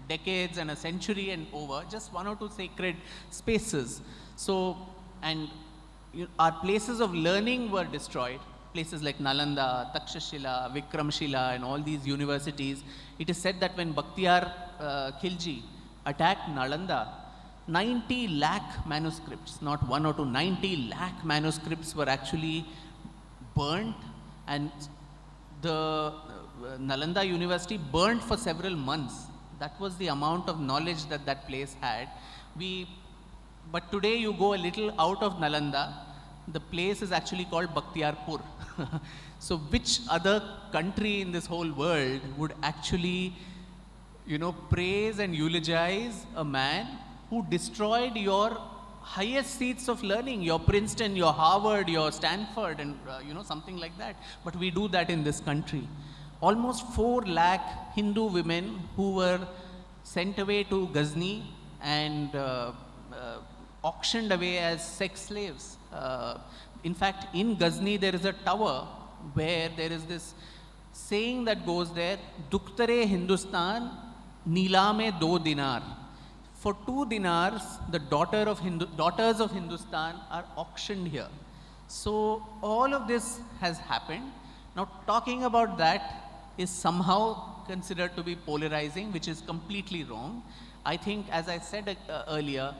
decades and a century and over, just one or two sacred spaces. So, and our places of learning were destroyed. Places like Nalanda, Takshashila, Vikramshila and all these universities. It is said that when Bakhtiyar Khilji attacked Nalanda, 90 lakh manuscripts, not one or two, 90 lakh manuscripts were actually burnt, and the Nalanda University burned for several months. That was the amount of knowledge that that place had. But today you go a little out of Nalanda, the place is actually called Bakhtiarpur. So which other country in this whole world would actually, praise and eulogize a man who destroyed your highest seats of learning, your Princeton, your Harvard, your Stanford, and something like that. But we do that in this country. Almost 4 lakh Hindu women who were sent away to Ghazni and auctioned away as sex slaves. In fact, in Ghazni there is a tower where there is this saying that goes there, Dukhtare Hindustan Nilame do dinar. For 2 dinars, the daughters of Hindustan are auctioned here. So all of this has happened. Now talking about that is somehow considered to be polarizing, which is completely wrong. I think, as I said earlier,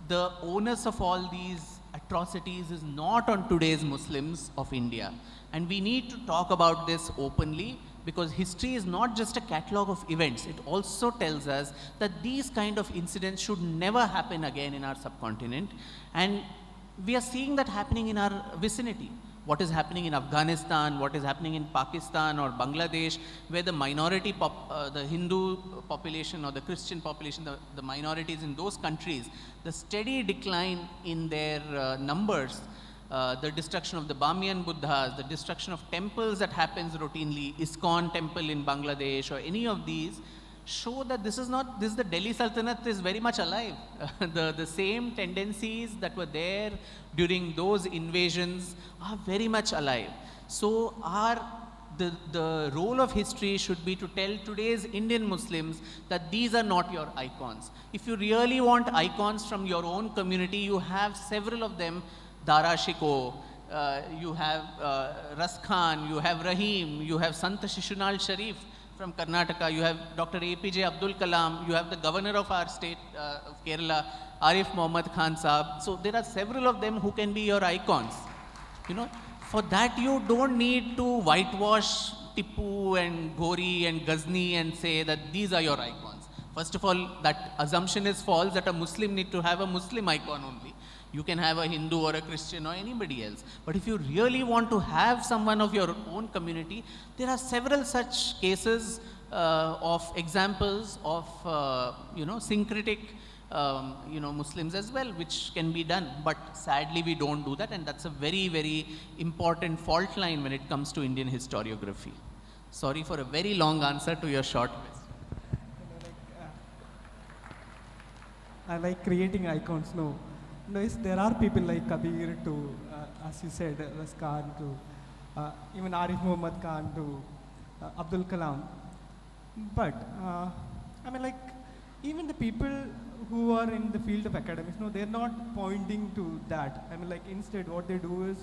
the onus of all these atrocities is not on today's Muslims of India. And we need to talk about this openly, because history is not just a catalogue of events. It also tells us that these kind of incidents should never happen again in our subcontinent. And we are seeing that happening in our vicinity. What is happening in Afghanistan, what is happening in Pakistan or Bangladesh, where the minority, the Hindu population or the Christian population, the minorities in those countries, the steady decline in their numbers, the destruction of the Bamiyan Buddhas, the destruction of temples that happens routinely, ISKCON temple in Bangladesh or any of these, show that the Delhi Sultanate is very much alive. The same tendencies that were there during those invasions are very much alive. So the role of history should be to tell today's Indian Muslims that these are not your icons. If you really want icons from your own community, you have several of them. Dara Shikoh, you have Ras Khan, you have Rahim, you have Sant Shishunal Sharif from Karnataka, you have Dr. APJ Abdul Kalam, you have the governor of our state of Kerala, Arif Mohammad Khan Saab. So there are several of them who can be your icons. For that you don't need to whitewash Tipu and Ghori and Ghazni and say that these are your icons. First of all, that assumption is false that a Muslim need to have a Muslim icon only. You can have a Hindu or a Christian or anybody else. But if you really want to have someone of your own community, there are several such cases of examples of, syncretic, Muslims as well, which can be done. But sadly, we don't do that. And that's a very, very important fault line when it comes to Indian historiography. Sorry for a very long answer to your short question. I like creating icons, there are people like Kabir to, as you said, Ras Khan to, even Arif Muhammad Khan to Abdul Kalam. But, even the people who are in the field of academics, they're not pointing to that. Instead what they do is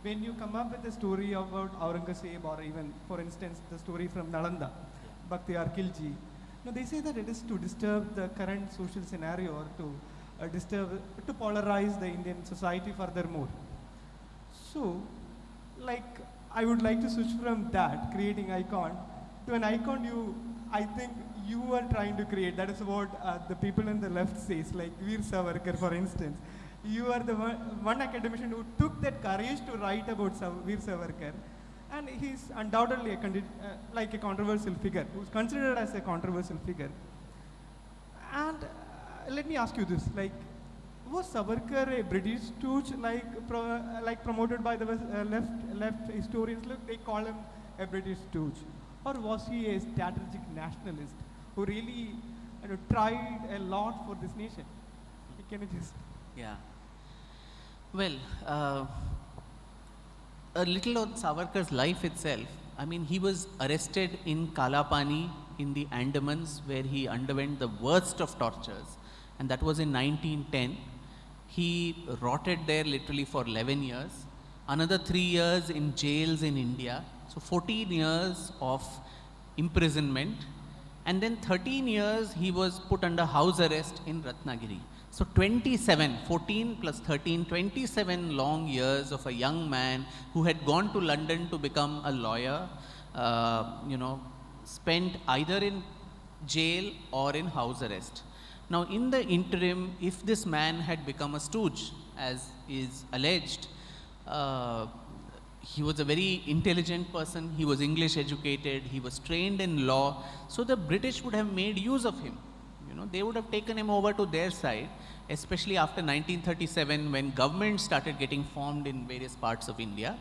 when you come up with a story about Aurangzeb or even, for instance, the story from Nalanda, Bakhtiyar Khilji, they say that it is to disturb the current social scenario or to to polarize the Indian society furthermore. So, I would like to switch from that, creating icon, to an icon I think you are trying to create. That is what the people on the left says, like Veer Savarkar, for instance. You are the one academician who took that courage to write about Veer Savarkar. And he's undoubtedly a controversial figure, who's considered as a controversial figure. And let me ask you this, was Savarkar a British stooge, promoted by the left historians? Look, they call him a British stooge. Or was he a strategic nationalist who really tried a lot for this nation? Can you just... Yeah. Well, a little on Savarkar's life itself. He was arrested in Kalapani in the Andamans, where he underwent the worst of tortures. And that was in 1910. He rotted there literally for 11 years. Another 3 years in jails in India. So 14 years of imprisonment. And then 13 years he was put under house arrest in Ratnagiri. So 14 plus 13, 27 long years of a young man who had gone to London to become a lawyer, spent either in jail or in house arrest. Now, in the interim, if this man had become a stooge, as is alleged, He was a very intelligent person. He was English educated. He was trained in law. So the British would have made use of him. They would have taken him over to their side, especially after 1937 when governments started getting formed in various parts of India.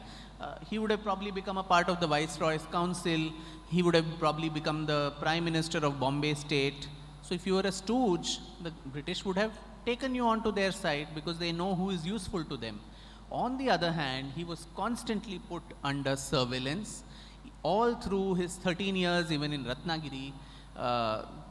He would have probably become a part of the Viceroy's Council. He would have probably become the Prime Minister of Bombay State. So if you were a stooge, the British would have taken you onto their side because they know who is useful to them. On the other hand, he was constantly put under surveillance. All through his 13 years, even in Ratnagiri,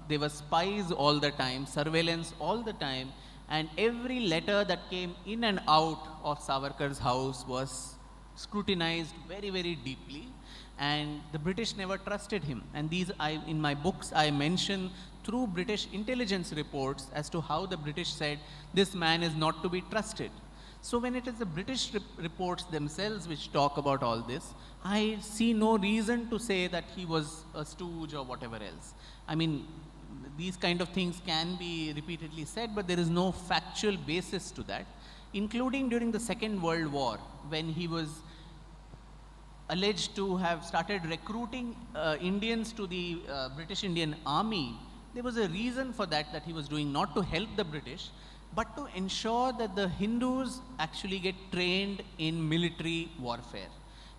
there were spies all the time, surveillance all the time, and every letter that came in and out of Savarkar's house was scrutinized very, very deeply, and the British never trusted him. And in my books, I mention through British intelligence reports as to how the British said this man is not to be trusted. So when it is the British reports themselves which talk about all this, I see no reason to say that he was a stooge or whatever else. I mean, these kind of things can be repeatedly said, but there is no factual basis to that, including during the Second World War, when he was alleged to have started recruiting Indians to the British Indian Army. There was a reason for that he was doing, not to help the British, but to ensure that the Hindus actually get trained in military warfare.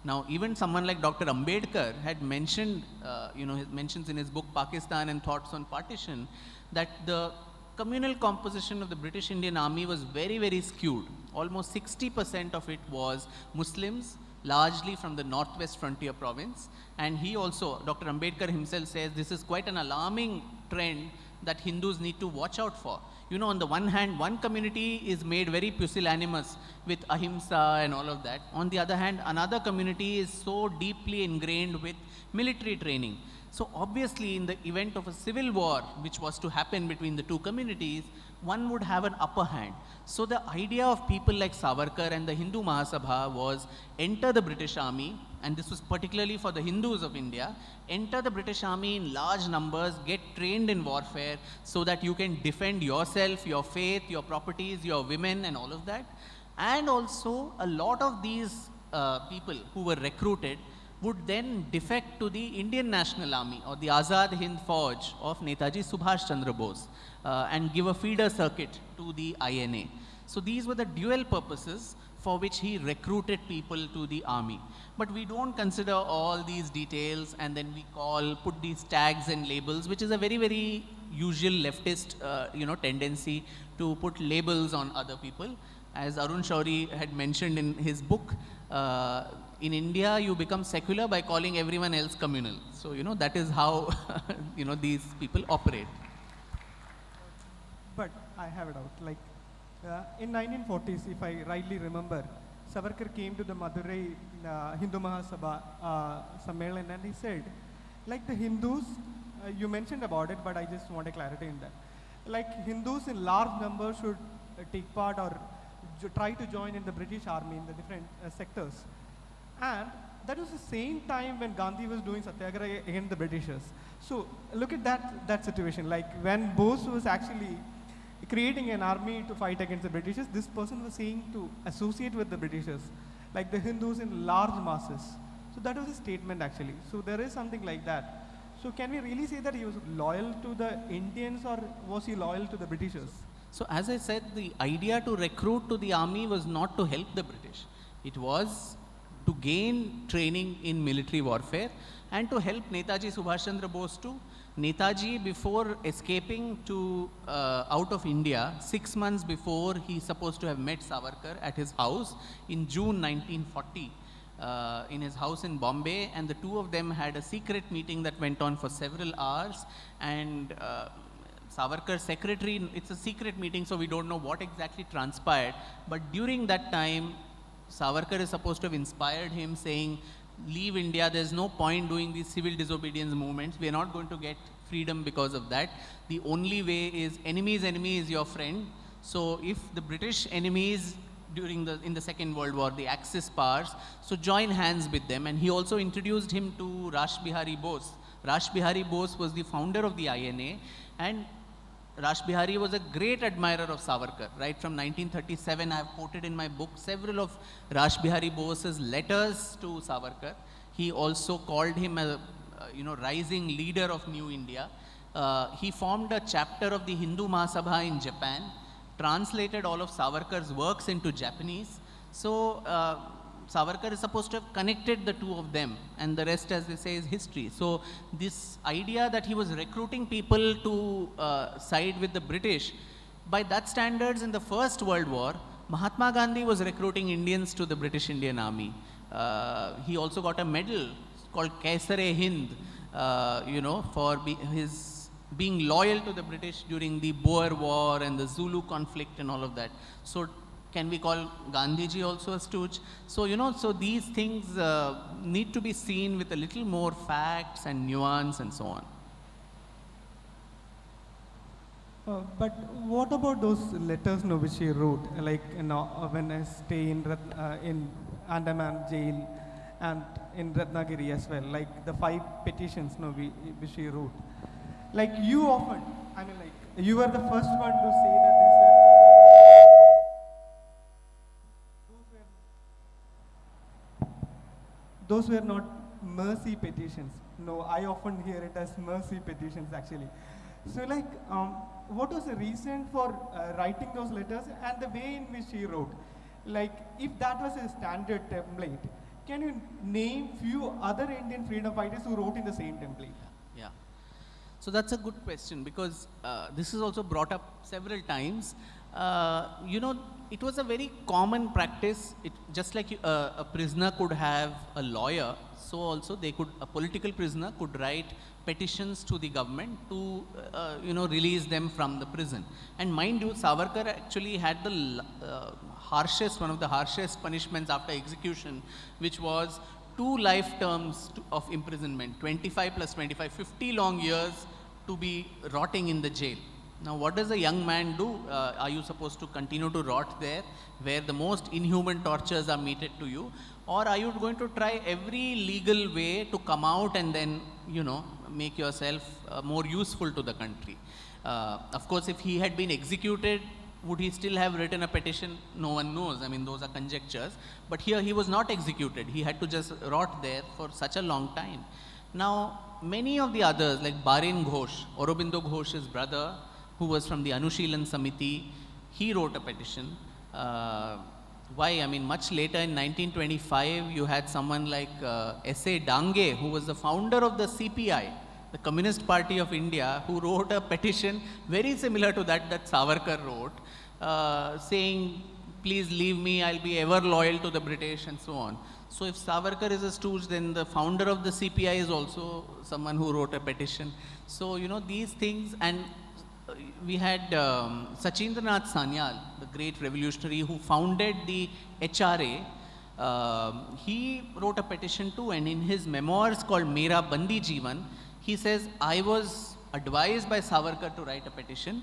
Now, even someone like Dr. Ambedkar had mentioned, he mentions in his book Pakistan and Thoughts on Partition, that the communal composition of the British Indian Army was very, very skewed. Almost 60% of it was Muslims, largely from the northwest frontier province. And he also, Dr. Ambedkar himself says, this is quite an alarming trend that Hindus need to watch out for. On the one hand, one community is made very pusillanimous with ahimsa and all of that. On the other hand, another community is so deeply ingrained with military training. So obviously, in the event of a civil war, which was to happen between the two communities, one would have an upper hand. So the idea of people like Savarkar and the Hindu Mahasabha was enter the British Army, and this was particularly for the Hindus of India, enter the British Army in large numbers, get trained in warfare so that you can defend yourself, your faith, your properties, your women and all of that. And also a lot of these people who were recruited would then defect to the Indian National Army or the Azad Hind Fauj of Netaji Subhash Chandra Bose and give a feeder circuit to the INA. So these were the dual purposes for which he recruited people to the army. But we don't consider all these details and then we put these tags and labels, which is a very, very usual leftist tendency to put labels on other people. As Arun Shauri had mentioned in his book, in India, you become secular by calling everyone else communal. So, that is how, these people operate. But I have a doubt. Like, in 1940s, if I rightly remember, Savarkar came to the Madurai Hindu Mahasabha Sammelanam and he said, like the Hindus, you mentioned about it, but I just want a clarity in that. Like Hindus in large numbers should take part or try to join in the British Army in the different sectors. And that was the same time when Gandhi was doing Satyagraha against the Britishers. So look at that situation. Like when Bose was actually creating an army to fight against the Britishers, this person was saying to associate with the Britishers, like the Hindus in large masses. So that was a statement actually. So there is something like that. So can we really say that he was loyal to the Indians or was he loyal to the Britishers? So as I said, the idea to recruit to the army was not to help the British. It was to gain training in military warfare and to help Netaji Subhash Chandra Bose too. Netaji, before escaping to out of India, 6 months before, he supposed to have met Savarkar at his house in June 1940, in his house in Bombay, and the two of them had a secret meeting that went on for several hours, and Savarkar's secretary, it's a secret meeting, so we don't know what exactly transpired, but during that time, Savarkar is supposed to have inspired him saying, leave India, there's no point doing these civil disobedience movements, we're not going to get freedom because of that. The only way is enemy's enemy is your friend. So if the British enemies in the Second World War, the Axis powers, so join hands with them. And he also introduced him to Rash Bihari Bose. Rash Bihari Bose was the founder of the INA, and Rash Bihari was a great admirer of Savarkar. Right from 1937, I have quoted in my book several of Rash Bihari Bose's letters to Savarkar. He also called him a rising leader of New India. He formed a chapter of the Hindu Mahasabha in Japan, translated all of Savarkar's works into Japanese. So Savarkar is supposed to have connected the two of them, and the rest, as they say, is history. So this idea that he was recruiting people to side with the British, by that standards in the First World War, Mahatma Gandhi was recruiting Indians to the British Indian Army. He also got a medal called Kaisar-e-Hind, for his being loyal to the British during the Boer War and the Zulu conflict and all of that. So can we call Gandhiji also a stooge? So, so these things need to be seen with a little more facts and nuance and so on. But what about those letters which he wrote, like when I stay in Andaman jail and in Ratnagiri as well, like the 5 petitions which he wrote. Like you often, you were the first one to say that those were not mercy petitions. No, I often hear it as mercy petitions actually. So what was the reason for writing those letters and the way in which he wrote? Like if that was a standard template, can you name few other Indian freedom fighters who wrote in the same template? Yeah. So that's a good question, because this is also brought up several times. It was a very common practice. Just like a prisoner could have a lawyer, so also a political prisoner could write petitions to the government to release them from the prison. And mind you, Savarkar actually had one of the harshest punishments after execution, which was 2 life terms of imprisonment, 25 plus 25, 50 long years to be rotting in the jail. Now, what does a young man do? Are you supposed to continue to rot there, where the most inhuman tortures are meted to you? Or are you going to try every legal way to come out and then, make yourself more useful to the country? Of course, if he had been executed, would he still have written a petition? No one knows. Those are conjectures. But here he was not executed. He had to just rot there for such a long time. Now, many of the others, like Barin Ghosh, Aurobindo Ghosh's brother, who was from the Anushilan Samiti, he wrote a petition. Why? Much later in 1925, you had someone like S.A. Dange, who was the founder of the CPI, the Communist Party of India, who wrote a petition very similar to that Savarkar wrote, saying, please leave me, I'll be ever loyal to the British and so on. So if Savarkar is a stooge, then the founder of the CPI is also someone who wrote a petition. So, these things, and we had Sachindranath Sanyal, the great revolutionary who founded the HRA. He wrote a petition too, and in his memoirs called Mera Bandi Jeevan, he says, I was advised by Savarkar to write a petition.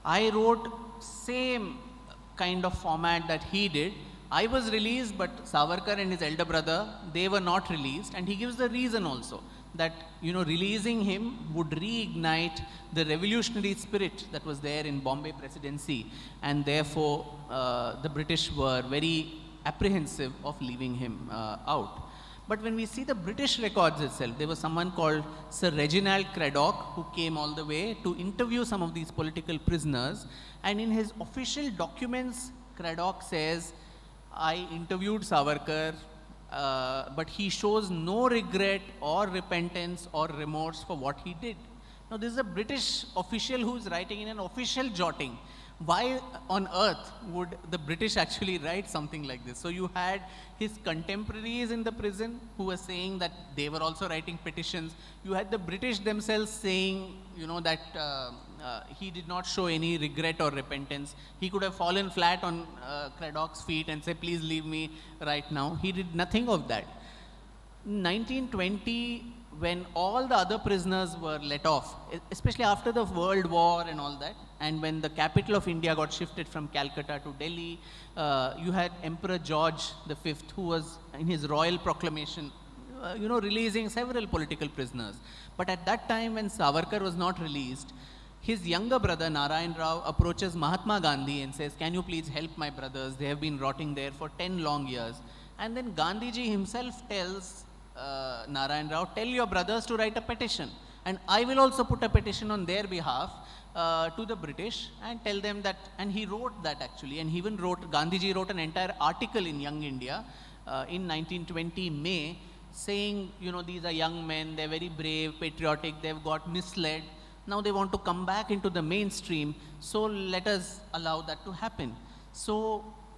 I wrote same kind of format that he did. I was released, but Savarkar and his elder brother, they were not released. And he gives the reason also, that releasing him would reignite the revolutionary spirit that was there in Bombay Presidency, and therefore the British were very apprehensive of leaving him out. But when we see the British records itself, there was someone called Sir Reginald Craddock who came all the way to interview some of these political prisoners, and in his official documents, Craddock says, I interviewed Savarkar, but he shows no regret or repentance or remorse for what he did. Now, this is a British official who is writing in an official jotting. Why on earth would the British actually write something like this? So you had his contemporaries in the prison who were saying that they were also writing petitions. You had the British themselves saying, that he did not show any regret or repentance. He could have fallen flat on Craddock's feet and said, please leave me right now. He did nothing of that. In 1920, when all the other prisoners were let off, especially after the World War and all that, and when the capital of India got shifted from Calcutta to Delhi, you had Emperor George V, who was in his royal proclamation, releasing several political prisoners. But at that time when Savarkar was not released, his younger brother Narayan Rao approaches Mahatma Gandhi and says, "Can you please help my brothers? They have been rotting there for 10 long years." And then Gandhiji himself tells Narayan Rao, "Tell your brothers to write a petition, and I will also put a petition on their behalf to the British and tell them that." And he wrote that actually, and he even Gandhiji wrote an entire article in Young India in 1920 May, saying, these are young men, they're very brave, patriotic, they've got misled. Now they want to come back into the mainstream, so let us allow that to happen. So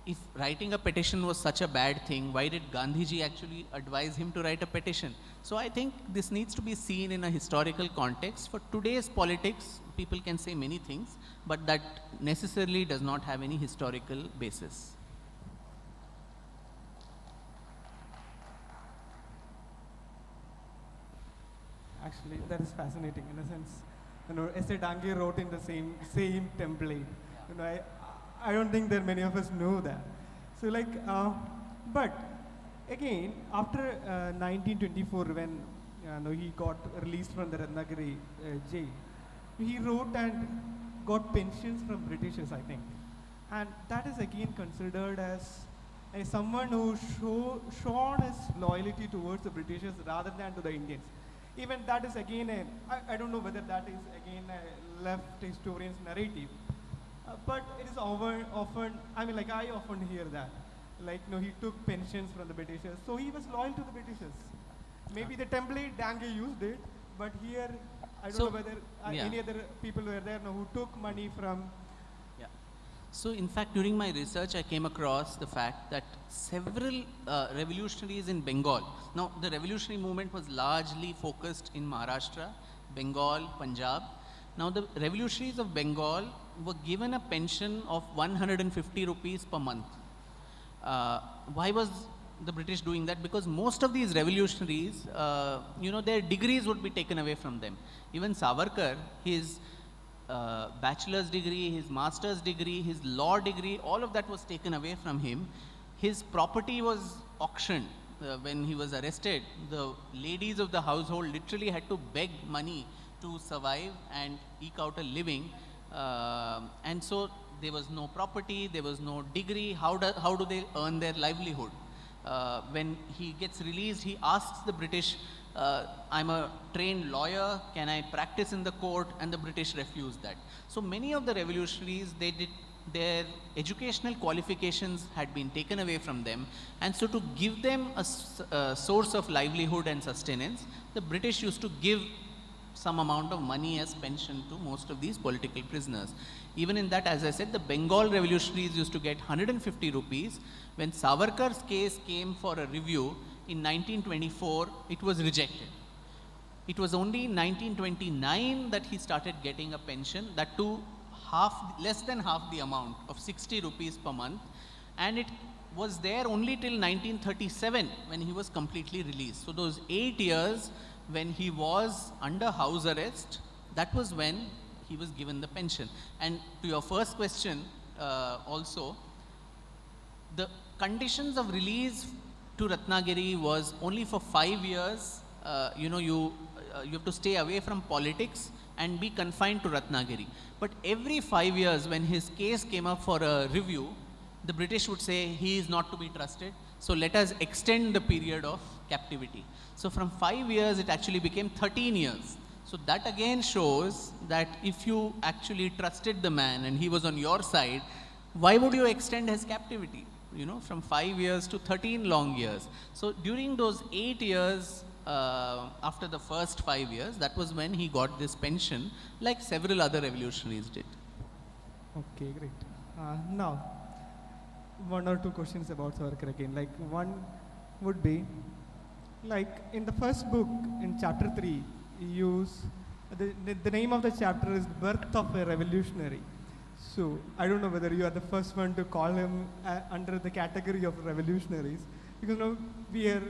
if writing a petition was such a bad thing, why did Gandhiji actually advise him to write a petition? So I think this needs to be seen in a historical context. For today's politics, people can say many things, but that necessarily does not have any historical basis. Actually, that is fascinating in a sense. S.A. Dange wrote in the same template. I don't think that many of us know that. So but again, after 1924, when he got released from the Ratnagiri jail, he wrote and got pensions from Britishers, I think. And that is again considered as someone who shown his loyalty towards the Britishers rather than to the Indians. Even that is again I don't know whether that is again a left historian's narrative, but it is often, I often hear that, he took pensions from the Britishers, so he was loyal to the Britishers. Maybe the template Dange used it, but here I don't know whether any other people were there who took money from. So in fact, during my research, I came across the fact that several revolutionaries in Bengal, now the revolutionary movement was largely focused in Maharashtra, Bengal, Punjab. Now the revolutionaries of Bengal were given a pension of 150 rupees per month. Why was the British doing that? Because most of these revolutionaries, their degrees would be taken away from them. Even Savarkar, his bachelor's degree, his master's degree, his law degree, all of that was taken away from him. His property was auctioned. When he was arrested, the ladies of the household literally had to beg money to survive and eke out a living. And so there was no property, there was no degree. How do they earn their livelihood? When he gets released, he asks the British, "I'm a trained lawyer, can I practice in the court?" And the British refused that. So many of the revolutionaries, their educational qualifications had been taken away from them, and so to give them a source of livelihood and sustenance, the British used to give some amount of money as pension to most of these political prisoners. Even in that, as I said, the Bengal revolutionaries used to get 150 rupees. When Savarkar's case came for a review in 1924, it was rejected. It was only in 1929 that he started getting a pension, that too less than half the amount of 60 rupees per month, and it was there only till 1937 when he was completely released. So those 8 years when he was under house arrest, that was when he was given the pension. And to your first question also, the conditions of release to Ratnagiri was only for 5 years. You have to stay away from politics and be confined to Ratnagiri. But every 5 years when his case came up for a review, the British would say he is not to be trusted, so let us extend the period of captivity. So from 5 years it actually became 13 years. So that again shows that if you actually trusted the man and he was on your side, why would you extend his captivity? From 5 years to 13 long years. So during those 8 years, after the first 5 years, that was when he got this pension, like several other revolutionaries did. Okay, great. Now, one or two questions about Savarkar again. One would be, in the first book, in chapter 3, you use, the name of the chapter is Birth of a Revolutionary. So, I don't know whether you are the first one to call him under the category of revolutionaries, because we hear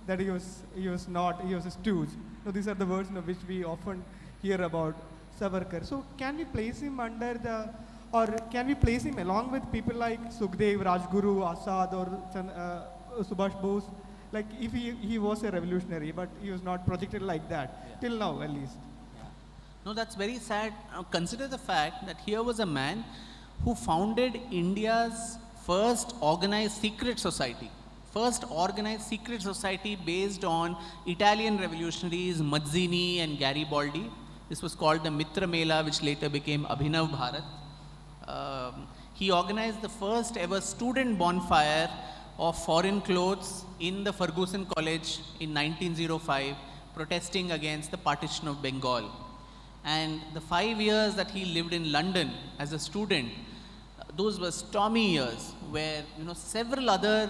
that he was a stooge. These are the words which we often hear about Savarkar. So, can we place him can we place him along with people like Sukhdev, Rajguru, Azad, or Subhash Bose? If he was a revolutionary, but he was not projected like that, till now at least. No, that's very sad. Consider the fact that here was a man who founded India's first organized secret society. First organized secret society based on Italian revolutionaries Mazzini and Garibaldi. This was called the Mitra Mela, which later became Abhinav Bharat. He organized the first ever student bonfire of foreign clothes in the Ferguson College in 1905, protesting against the partition of Bengal. And the 5 years that he lived in London as a student, those were stormy years where several other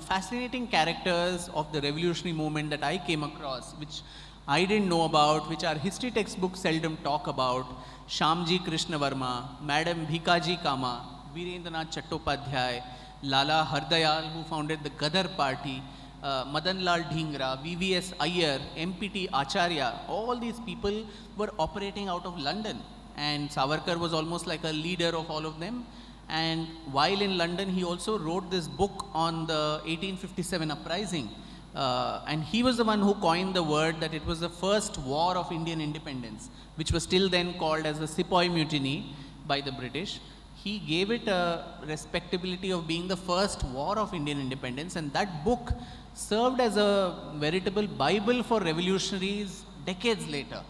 fascinating characters of the revolutionary movement that I came across, which I didn't know about, which our history textbooks seldom talk about: Shamji Krishna Varma, Madam Bhikaji Kama, Virendranath Chattopadhyay, Lala Hardayal, who founded the Gadar Party, Madan Lal Dhingra, VVS Iyer, MPT Acharya. All these people were operating out of London, and Savarkar was almost like a leader of all of them. And while in London, he also wrote this book on the 1857 uprising. And he was the one who coined the word that it was the first war of Indian independence, which was still then called as the Sepoy Mutiny by the British. He gave it a respectability of being the first war of Indian independence, and that book served as a veritable Bible for revolutionaries decades later.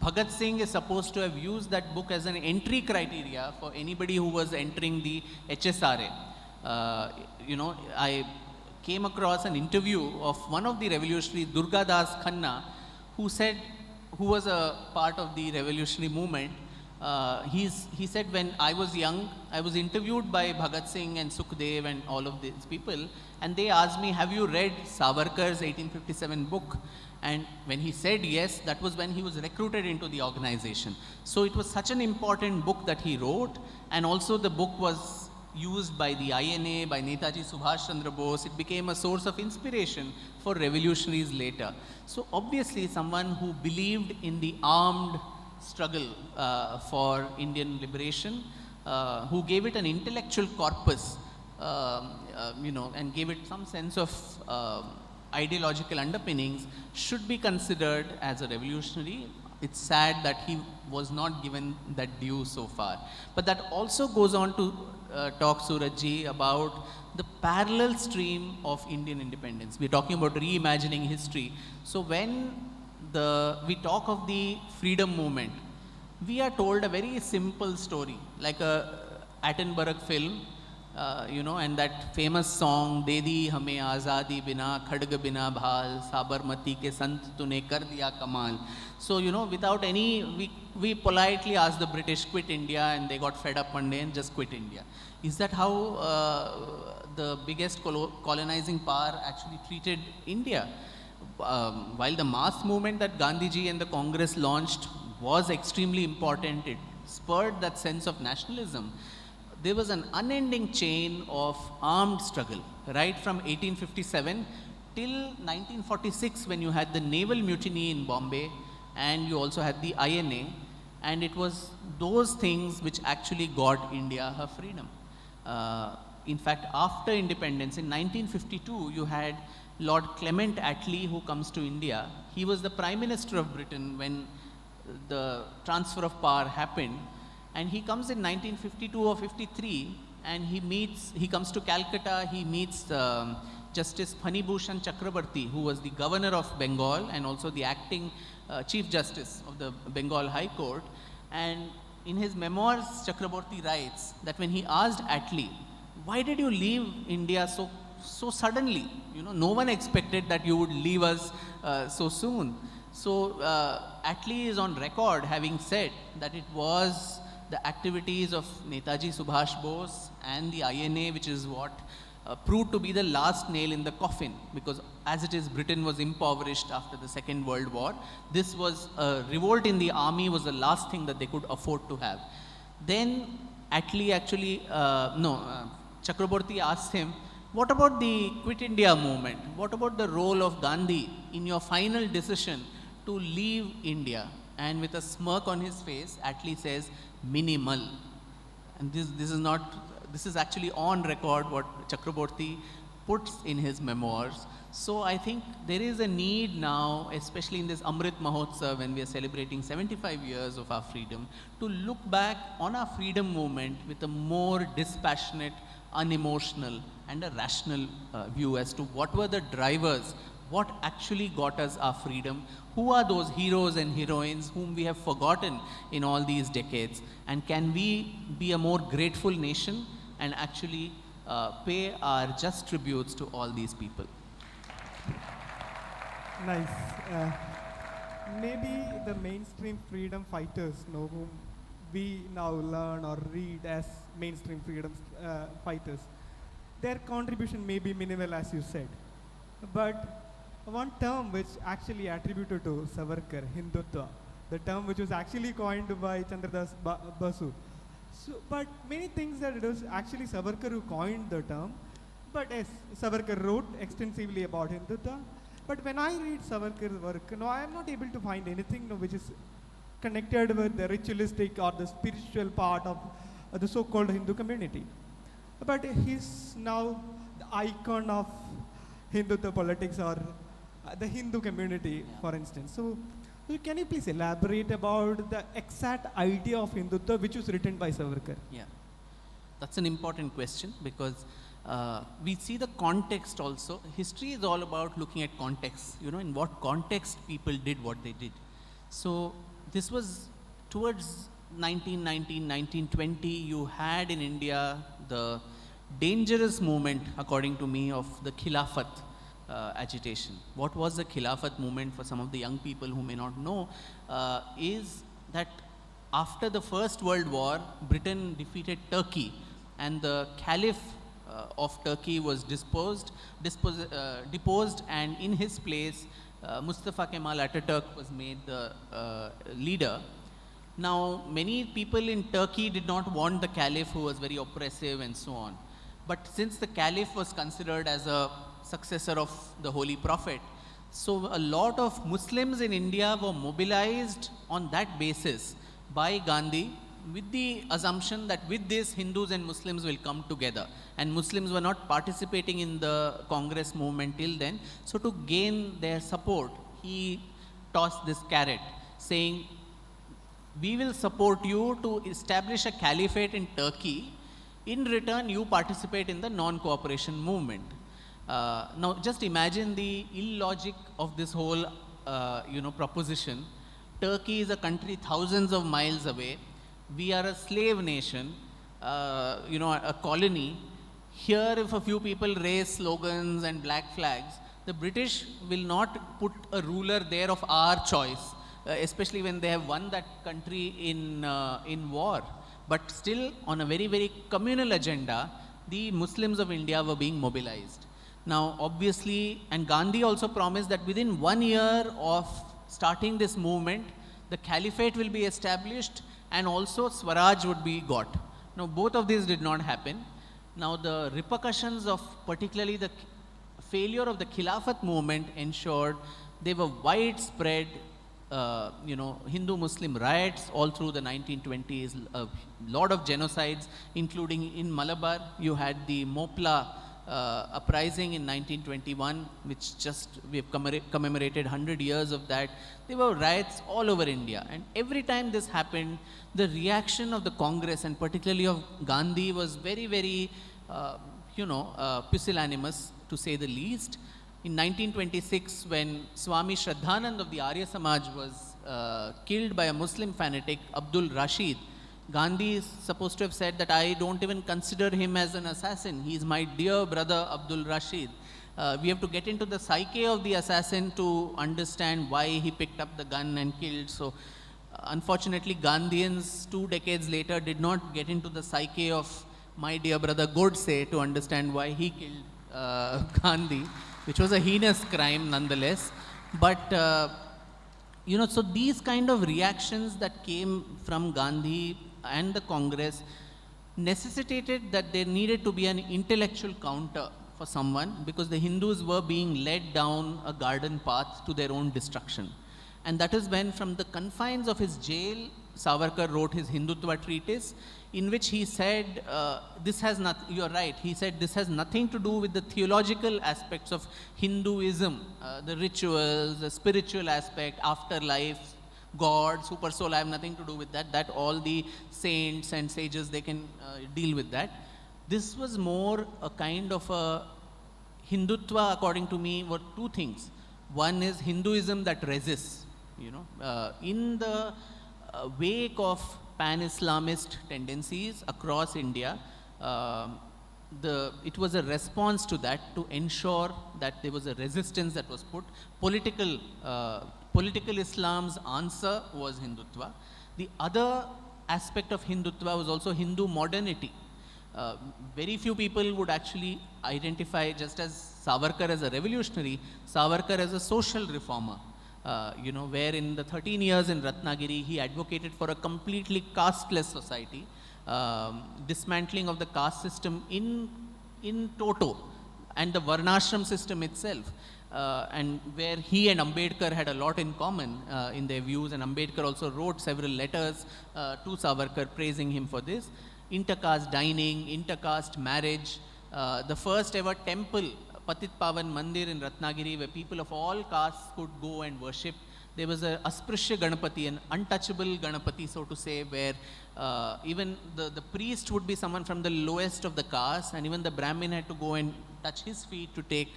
Bhagat Singh is supposed to have used that book as an entry criteria for anybody who was entering the HSRA. I came across an interview of one of the revolutionaries, Durga Das Khanna, who was a part of the revolutionary movement. He said, when I was young, I was interviewed by Bhagat Singh and Sukhdev and all of these people, and they asked me, have you read Savarkar's 1857 book? And when he said yes, that was when he was recruited into the organization. So it was such an important book that he wrote, and also the book was used by the INA, by Netaji Subhash Chandra Bose. It became a source of inspiration for revolutionaries later. So obviously someone who believed in the armed struggle for Indian liberation, who gave it an intellectual corpus, and gave it some sense of ideological underpinnings, should be considered as a revolutionary. It's sad that he was not given that due so far. But that also goes on to talk, Surajji, about the parallel stream of Indian independence. We're talking about reimagining history. So when we talk of the freedom movement, we are told a very simple story, like a Attenborough film, and that famous song, "De di hame azadi bina, khadg bina bhal, Sabarmati ke sant tune kar diya kamal." So, without any, we politely asked the British, quit India, and they got fed up one day and just quit India. Is that how the biggest colonizing power actually treated India? While the mass movement that Gandhiji and the Congress launched was extremely important, it spurred that sense of nationalism. There was an unending chain of armed struggle, right from 1857 till 1946, when you had the naval mutiny in Bombay, and you also had the INA, and it was those things which actually got India her freedom. In fact, after independence, in 1952, you had Lord Clement Attlee, who comes to India. He was the Prime Minister of Britain when the transfer of power happened, and he comes in 1952 or 53, and he comes to Calcutta. He meets Justice Phani Bhushan Chakrabarti, who was the governor of Bengal and also the acting Chief Justice of the Bengal High Court. And in his memoirs, Chakrabarti writes that when he asked Attlee, why did you leave India so suddenly? No one expected that you would leave us so soon. So Attlee is on record having said that it was the activities of Netaji Subhash Bose and the INA, which is what proved to be the last nail in the coffin, because as it is, Britain was impoverished after the Second World War. This was a revolt in the army was the last thing that they could afford to have. Then Attlee Chakraborty asked him, what about the Quit India movement? What about the role of Gandhi in your final decision to leave India? And with a smirk on his face, Attlee says, minimal. And this is actually on record what Chakraborty puts in his memoirs. So I think there is a need now, especially in this Amrit Mahotsav, when we are celebrating 75 years of our freedom, to look back on our freedom movement with a more dispassionate, unemotional, and a rational view as to what were the drivers, what actually got us our freedom, who are those heroes and heroines whom we have forgotten in all these decades, and can we be a more grateful nation and actually pay our just tributes to all these people. Nice. Maybe the mainstream freedom fighters, whom we now learn or read as mainstream freedom fighters, their contribution may be minimal, as you said. But one term which actually attributed to Savarkar, Hindutva, the term which was actually coined by Chandradas Basu. So, but many things that it was actually Savarkar who coined the term. But yes, Savarkar wrote extensively about Hindutva. But when I read Savarkar's work, I am not able to find anything which is connected with the ritualistic or the spiritual part of the so-called Hindu community. But he's now the icon of Hindutva politics or the Hindu community, for instance. So can you please elaborate about the exact idea of Hindutva which was written by Savarkar? Yeah, that's an important question, because we see the context also. History is all about looking at context, in what context people did what they did. So this was towards 1919, 1920, you had in India the dangerous movement, according to me, of the Khilafat agitation. What was the Khilafat movement, for some of the young people who may not know, is that after the First World War, Britain defeated Turkey, and the Caliph of Turkey was deposed, and in his place Mustafa Kemal Ataturk was made the leader. Now many people in Turkey did not want the Caliph, who was very oppressive and so on. But since the Caliph was considered as a successor of the Holy Prophet, so a lot of Muslims in India were mobilized on that basis by Gandhi, with the assumption that with this Hindus and Muslims will come together. And Muslims were not participating in the Congress movement till then. So to gain their support, he tossed this carrot, saying, we will support you to establish a caliphate in Turkey. In return, you participate in the non-cooperation movement. Now just imagine the illogic of this whole proposition. Turkey is a country thousands of miles away. We are a slave nation, a colony. Here, if a few people raise slogans and black flags, the British will not put a ruler there of our choice, especially when they have won that country in war. But still, on a very, very communal agenda, the Muslims of India were being mobilized. Now, obviously, and Gandhi also promised that within 1 year of starting this movement, the caliphate will be established and also Swaraj would be got. Now, both of these did not happen. Now, the repercussions of particularly the failure of the Khilafat movement ensured there were widespread, Hindu-Muslim riots all through the 1920s, a lot of genocides, including in Malabar. You had the Mopla uprising in 1921, which we have commemorated 100 years of that. There were riots all over India, and every time this happened, the reaction of the Congress and particularly of Gandhi was very, very, pusillanimous, to say the least. In 1926, when Swami Shraddhanand of the Arya Samaj was killed by a Muslim fanatic, Abdul Rashid, Gandhi is supposed to have said that I don't even consider him as an assassin. He is my dear brother Abdul Rashid. We have to get into the psyche of the assassin to understand why he picked up the gun and killed. So unfortunately, Gandhians 2 decades later did not get into the psyche of my dear brother Godse to understand why he killed Gandhi, which was a heinous crime nonetheless. But so these kind of reactions that came from Gandhi and the Congress necessitated that there needed to be an intellectual counter for someone, because the Hindus were being led down a garden path to their own destruction. And that is when, from the confines of his jail, Savarkar wrote his Hindutva treatise, in which he said, this has not, you're right, he said this has nothing to do with the theological aspects of Hinduism, the rituals, the spiritual aspect, afterlife, God, super soul, I have nothing to do with that. That all the saints and sages, they can deal with that. This was more a kind of a Hindutva, according to me, were two things. One is Hinduism that resists, you know, in the wake of pan-Islamist tendencies across India. It was a response to that, to ensure that there was a resistance that was put. Political Islam's answer was Hindutva. The other aspect of Hindutva was also Hindu modernity. Very few people would actually identify, just as Savarkar as a revolutionary, Savarkar as a social reformer. You know, where in the 13 years in Ratnagiri, he advocated for a completely casteless society, dismantling of the caste system in toto, and the Varnashram system itself. And where he and Ambedkar had a lot in common in their views, and Ambedkar also wrote several letters to Savarkar praising him for this. Intercaste dining, intercaste marriage, the first ever temple, Patit Pavan Mandir in Ratnagiri, where people of all castes could go and worship. There was a Asprishya Ganapati, an untouchable Ganapati, so to say, where even the priest would be someone from the lowest of the caste, and even the Brahmin had to go and touch his feet to take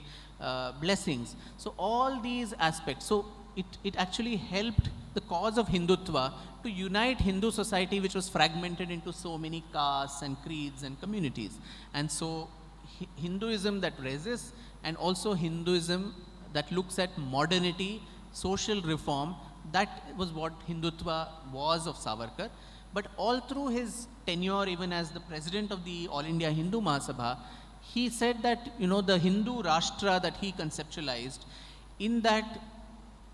blessings. So all these aspects, so it actually helped the cause of Hindutva to unite Hindu society, which was fragmented into so many castes and creeds and communities. And so Hinduism that resists, and also Hinduism that looks at modernity, social reform, that was what Hindutva was of Savarkar. But all through his tenure, even as the president of the All India Hindu Mahasabha, he said that, you know, the Hindu Rashtra that he conceptualized, in that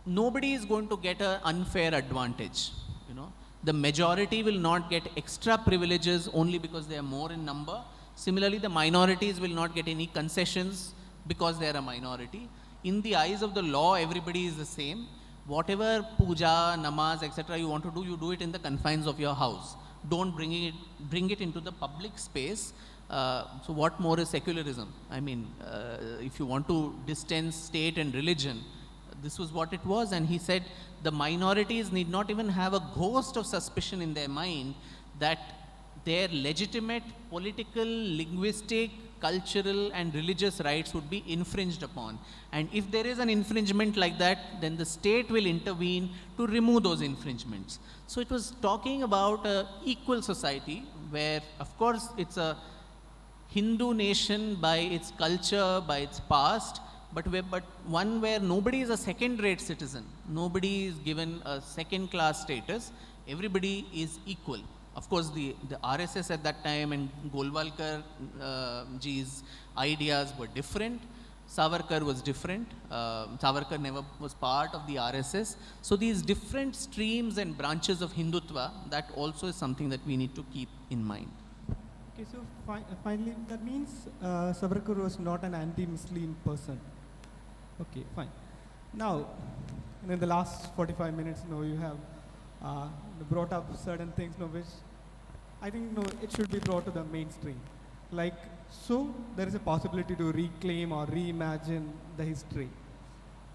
nobody is going to get an unfair advantage. You know, the majority will not get extra privileges only because they are more in number. Similarly, the minorities will not get any concessions because they are a minority. In the eyes of the law, everybody is the same. Whatever puja, namaz, etc. you want to do, you do it in the confines of your house. Don't bring it into the public space. So what more is secularism? I mean, if you want to distance state and religion, this was what it was. And he said the minorities need not even have a ghost of suspicion in their mind that their legitimate political, linguistic, cultural and religious rights would be infringed upon. And if there is an infringement like that, then the state will intervene to remove those infringements. So it was talking about an equal society where, of course, it's a Hindu nation by its culture, by its past, but one where nobody is a second-rate citizen. Nobody is given a second-class status. Everybody is equal. Of course, the RSS at that time and Golwalkar ji's ideas were different. Savarkar was different. Savarkar never was part of the RSS. So these different streams and branches of Hindutva, that also is something that we need to keep in mind. Okay, so finally, that means Savarkar was not an anti-Muslim person. Okay, fine. Now, in the last 45 minutes, you have brought up certain things, which I think it should be brought to the mainstream. Like, so there is a possibility to reclaim or reimagine the history.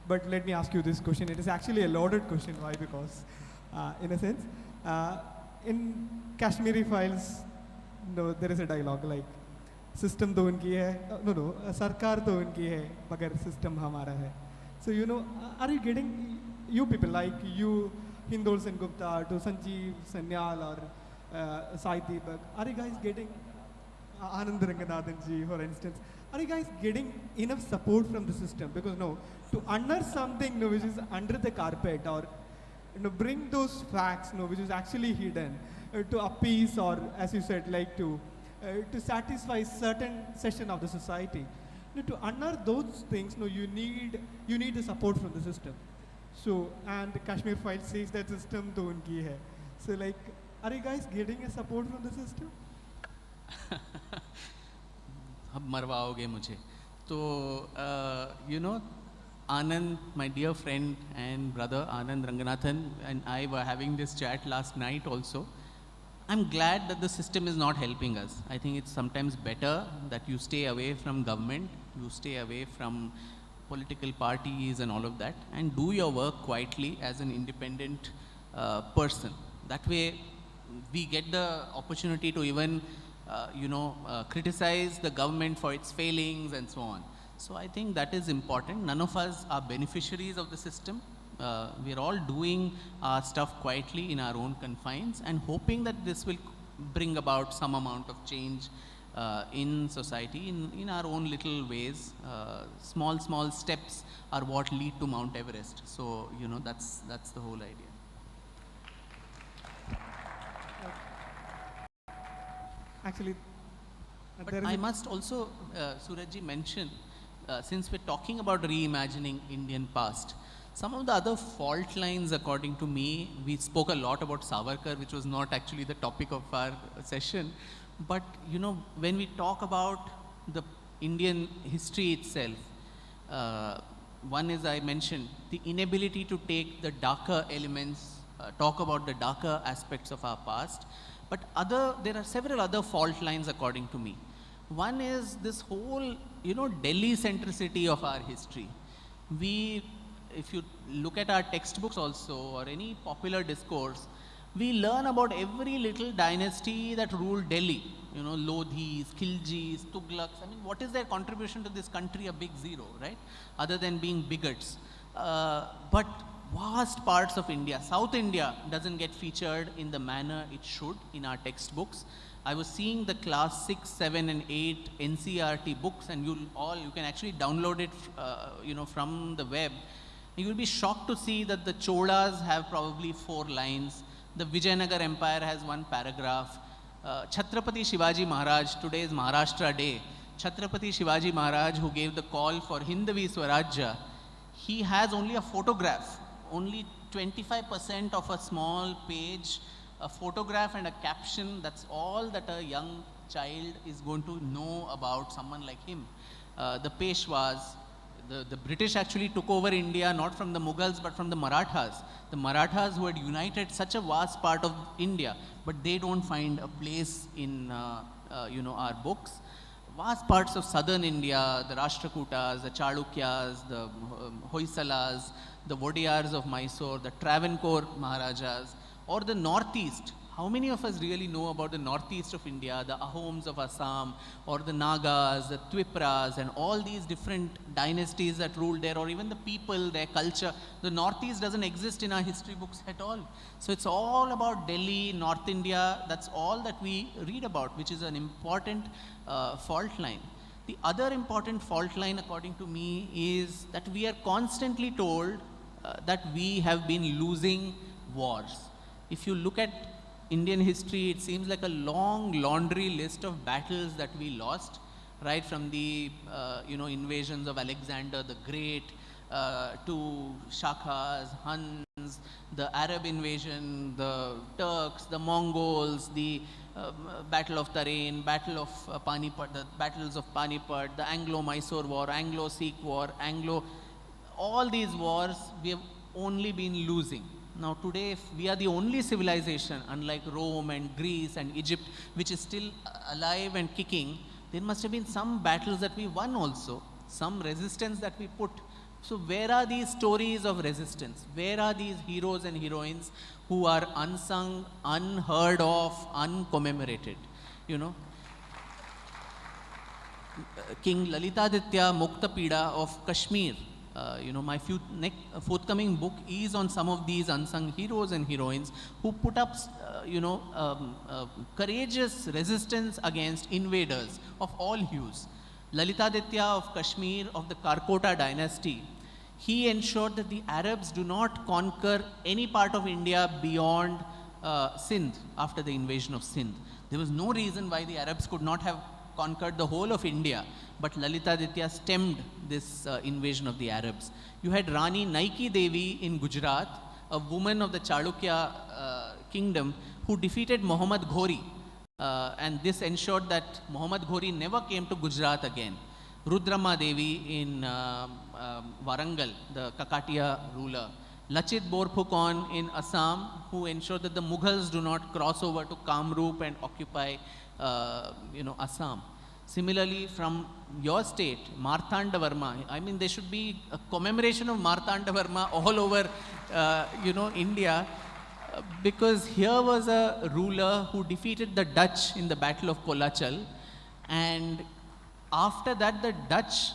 But let me ask you this question. It is actually a loaded question. Why? Because, in a sense, in Kashmiri files, there is a dialogue like, system to unki hai, sarkar to unki hai, magar system hamara hai. So, are you getting, you people like you, Hindol Sen Gupta, to Sanjeev Sanyal or Sai Deepak, are you guys getting, Anand Ranganathan ji, for instance, are you guys getting enough support from the system? Because to unearth something which is under the carpet, or bring those facts which is actually hidden, to appease, or as you said, like to satisfy certain section of the society. To unearth those things, you need the support from the system. So, and the Kashmir file says that system to unki hai. So, like, are you guys getting a support from the system? अब मरवाओगे मुझे. तो Anand, my dear friend and brother Anand Ranganathan and I were having this chat last night also. I'm glad that the system is not helping us. I think it's sometimes better that you stay away from government, you stay away from political parties and all of that, and do your work quietly as an independent person. That way, we get the opportunity to even, criticize the government for its failings and so on. So I think that is important. None of us are beneficiaries of the system. We are all doing our stuff quietly in our own confines and hoping that this will bring about some amount of change in society in our own little ways. Small steps are what lead to Mount Everest. So, that's the whole idea. Actually, But I must also, Surajji, mention, since we're talking about reimagining Indian past, some of the other fault lines, according to me, we spoke a lot about Savarkar, which was not actually the topic of our session. But, when we talk about the Indian history itself, one is, I mentioned, the inability to take the darker elements, talk about the darker aspects of our past. But there are several other fault lines, according to me. One is this whole, Delhi centricity of our history. If you look at our textbooks also, or any popular discourse, we learn about every little dynasty that ruled Delhi. Lodhis, Khiljis, Tughlaqs. I mean, what is their contribution to this country? A big zero, right? Other than being bigots. But vast parts of India, South India, doesn't get featured in the manner it should in our textbooks. I was seeing the class 6, 7 and 8 NCERT books, and you can actually download it, from the web. You will be shocked to see that the Cholas have probably 4 lines. The Vijayanagar Empire has 1 paragraph. Chhatrapati Shivaji Maharaj, today is Maharashtra Day. Chhatrapati Shivaji Maharaj, who gave the call for Hindvi Swarajya, he has only a photograph, only 25% of a small page, a photograph and a caption. That's all that a young child is going to know about someone like him. The Peshwas, the British actually took over India not from the Mughals but from the Marathas. The Marathas who had united such a vast part of India, but they don't find a place in our books. Vast parts of southern India, the Rashtrakutas, the Chalukyas, the Hoysalas, the Vodiyars of Mysore, the Travancore Maharajas, or the northeast. How many of us really know about the northeast of India, the Ahoms of Assam, or the Nagas, the Twipras, and all these different dynasties that ruled there, or even the people, their culture? The northeast doesn't exist in our history books at all. So it's all about Delhi, North India. That's all that we read about, which is an important fault line. The other important fault line, according to me, is that we are constantly told that we have been losing wars. If you look at Indian history, it seems like a long laundry list of battles that we lost, right from the invasions of Alexander the Great to Shakas, Huns, the Arab invasion, the Turks, the Mongols, the Battle of Tarain, Battle of Panipat, the battles of Panipat, the Anglo-Mysore War, Anglo-Sikh War, all these wars we have only been losing. Now today, if we are the only civilization, unlike Rome and Greece and Egypt, which is still alive and kicking, there must have been some battles that we won also, some resistance that we put. So where are these stories of resistance? Where are these heroes and heroines who are unsung, unheard of, uncommemorated? King Lalitaditya Muktapida of Kashmir. My forthcoming book is on some of these unsung heroes and heroines who put up, courageous resistance against invaders of all hues. Lalitaditya of Kashmir, of the Karkota dynasty, he ensured that the Arabs do not conquer any part of India beyond Sindh after the invasion of Sindh. There was no reason why the Arabs could not have conquered the whole of India, but Lalitaditya stemmed this invasion of the Arabs. You had Rani Naiki Devi in Gujarat, a woman of the Chalukya kingdom who defeated Mohammad Ghori, and this ensured that Mohammad Ghori never came to Gujarat again. Rudramma Devi in Warangal, the Kakatiya ruler, Lachit Borphukon in Assam, who ensured that the Mughals do not cross over to Kamrup and occupy, Assam. Similarly, from your state, Marthanda Varma, I mean, there should be a commemoration of Marthanda Varma all over, India, because here was a ruler who defeated the Dutch in the Battle of Kolachal, and after that, the Dutch,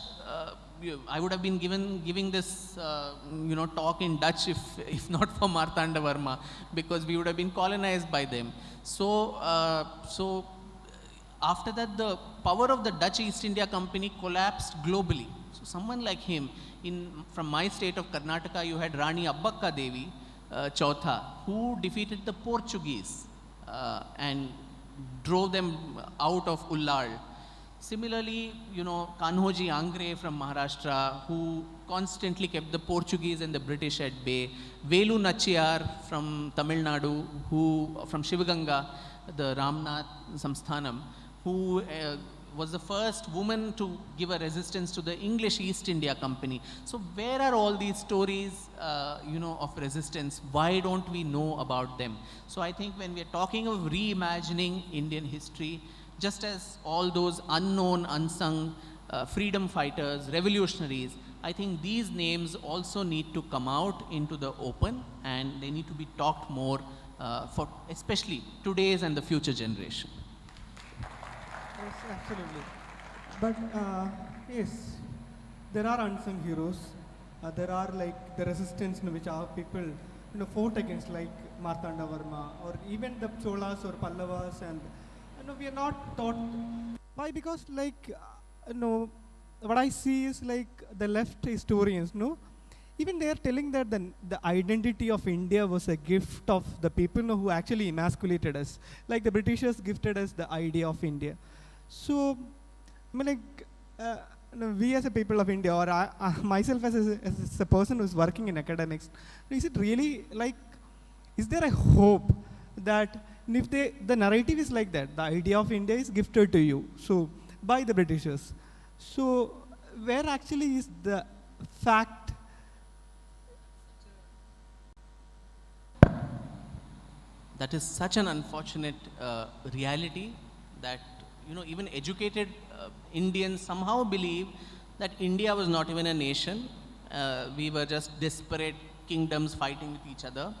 I would have been giving this, talk in Dutch if not for Marthanda Varma, because we would have been colonized by them. So after that, the power of the Dutch East India Company collapsed globally. So someone like him, from my state of Karnataka, you had Rani Abbakka Devi Chautha, who defeated the Portuguese and drove them out of Ullal. Similarly, Kanhoji Angre from Maharashtra, who constantly kept the Portuguese and the British at bay. Velu Nachiyar from Tamil Nadu, from Shivaganga, the Ramnath Samsthanam, who was the first woman to give a resistance to the English East India Company. So where are all these stories, of resistance? Why don't we know about them? So I think when we are talking of reimagining Indian history, just as all those unknown, unsung freedom fighters, revolutionaries, I think these names also need to come out into the open, and they need to be talked more for especially today's and the future generation. Yes, absolutely. But yes, there are unsung heroes. There are like the resistance which our people fought against, like Marthanda Varma, or even the Cholas or Pallavas, and we are not taught. Why? Because what I see is like the left historians, even they are telling that the identity of India was a gift of the people who actually emasculated us. Like the Britishers gifted us the idea of India. So, we as a people of India, or I myself as a person who's working in academics, is it really is there a hope that if the narrative is like that, the idea of India is gifted to you, so by the Britishers. So where actually is the fact? That is such an unfortunate reality that even educated Indians somehow believe that India was not even a nation. We were just disparate kingdoms fighting with each other.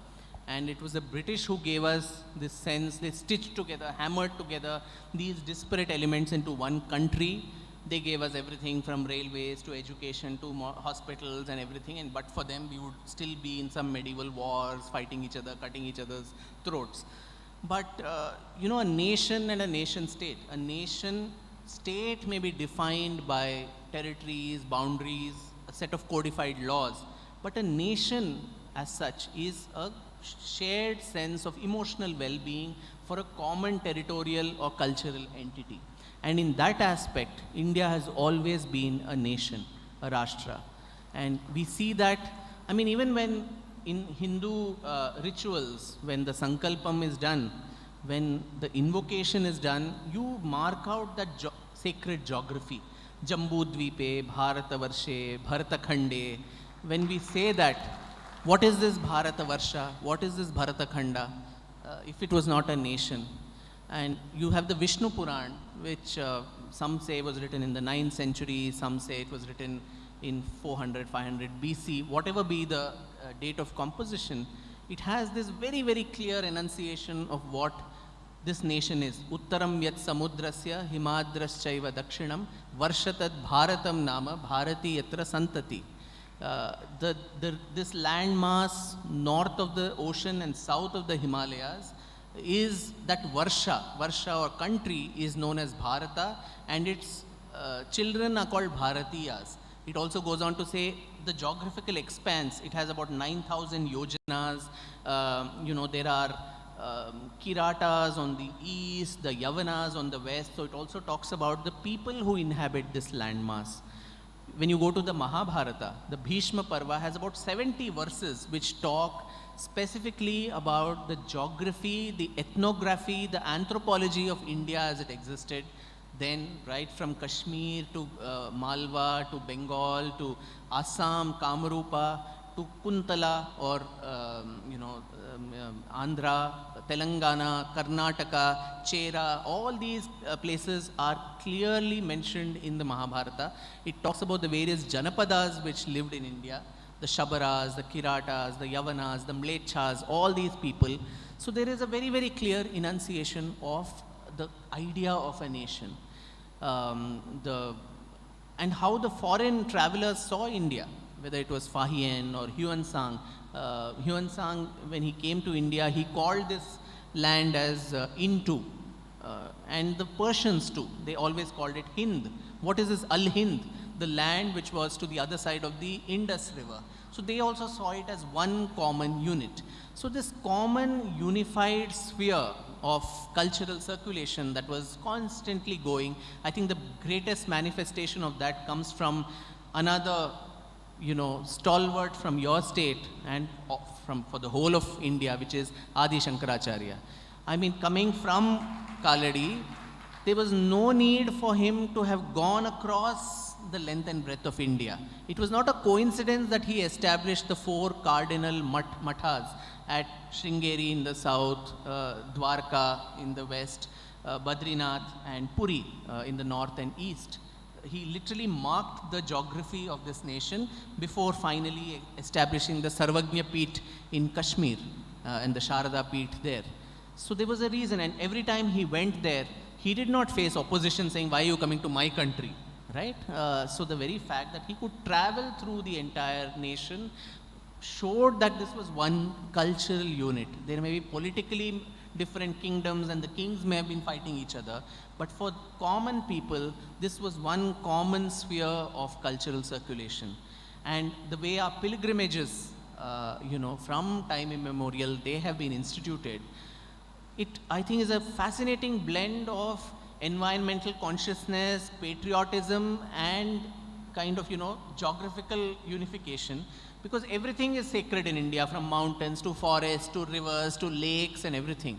And it was the British who gave us this sense. They stitched together, hammered together these disparate elements into one country. They gave us everything from railways to education to hospitals and everything. But for them, we would still be in some medieval wars, fighting each other, cutting each other's throats. But, a nation and a nation state. A nation state may be defined by territories, boundaries, a set of codified laws. But a nation as such is a shared sense of emotional well-being for a common territorial or cultural entity. And in that aspect, India has always been a nation, a Rashtra. And we see that, even when in Hindu rituals, when the Sankalpam is done, when the invocation is done, you mark out that sacred geography. Jambudvipe, Bharatavarshe, Bharatakhande. When we say that, what is this Bharatavarsha? What is this Bharatakhanda? If it was not a nation. And you have the Vishnu Puran, which some say was written in the 9th century, some say it was written in 400, 500 BC. Whatever be the date of composition, it has this very, very clear enunciation of what this nation is. Uttaram yat samudrasya himadraschaiva dakshinam varshatad bharatam nama bharati yatra santati. This landmass north of the ocean and south of the Himalayas is that Varsha or country is known as Bharata, and its children are called Bharatiyas. It also goes on to say the geographical expanse, it has about 9,000 yojanas. There are Kiratas on the east, the Yavanas on the west. So it also talks about the people who inhabit this landmass. When you go to the Mahabharata, the Bhishma Parva has about 70 verses which talk specifically about the geography, the ethnography, the anthropology of India as it existed then, right from Kashmir to Malwa to Bengal to Assam, Kamarupa, to Kuntala or Andhra, Telangana, Karnataka, Chera, all these places are clearly mentioned in the Mahabharata. It talks about the various Janapadas which lived in India, the Shabaras, the Kiratas, the Yavanas, the Mlechas, all these people. So there is a very, very clear enunciation of the idea of a nation. And how the foreign travelers saw India, whether it was Fahian or Huan Sang. Huan Sang, when he came to India, he called this land as Intu. And the Persians too, they always called it Hind. What is this Al-Hind? The land which was to the other side of the Indus River. So they also saw it as one common unit. So this common unified sphere of cultural circulation that was constantly going, I think the greatest manifestation of that comes from another, stalwart from your state and for the whole of India, which is Adi Shankaracharya. I mean, coming from Kaladi, there was no need for him to have gone across the length and breadth of India. It was not a coincidence that he established the 4 cardinal mathas at Sringeri in the south, Dwarka in the west, Badrinath and Puri in the north and east. He literally marked the geography of this nation before finally establishing the Sarvagnya Peeth in Kashmir and the Sharada Peeth there. So there was a reason, and every time he went there, he did not face opposition saying, why are you coming to my country, right? So the very fact that he could travel through the entire nation showed that this was one cultural unit. There may be politically different kingdoms and the kings may have been fighting each other, but for common people, this was one common sphere of cultural circulation. And the way our pilgrimages, from time immemorial, they have been instituted, it, I think, is a fascinating blend of environmental consciousness, patriotism, and kind of, geographical unification, because everything is sacred in India, from mountains to forests to rivers to lakes and everything.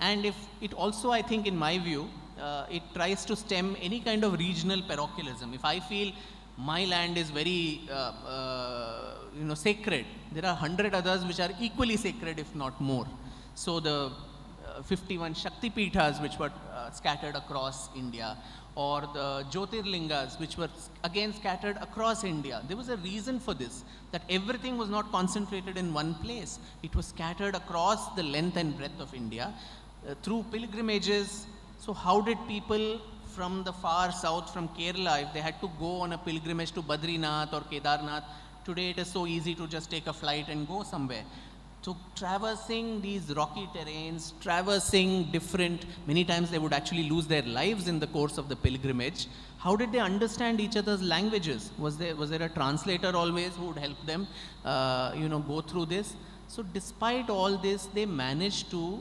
And if it also, I think, in my view, it tries to stem any kind of regional parochialism. If I feel my land is very, sacred, there are 100 others which are equally sacred, if not more. So the 51 Shakti Peethas which were scattered across India, or the Jyotirlingas which were again scattered across India. There was a reason for this, that everything was not concentrated in one place. It was scattered across the length and breadth of India through pilgrimages. So how did people from the far south, from Kerala, if they had to go on a pilgrimage to Badrinath or Kedarnath, today it is so easy to just take a flight and go somewhere. So traversing these rocky terrains, traversing different, many times they would actually lose their lives in the course of the pilgrimage. How did they understand each other's languages? Was there a translator always who would help them, go through this? So despite all this, they managed to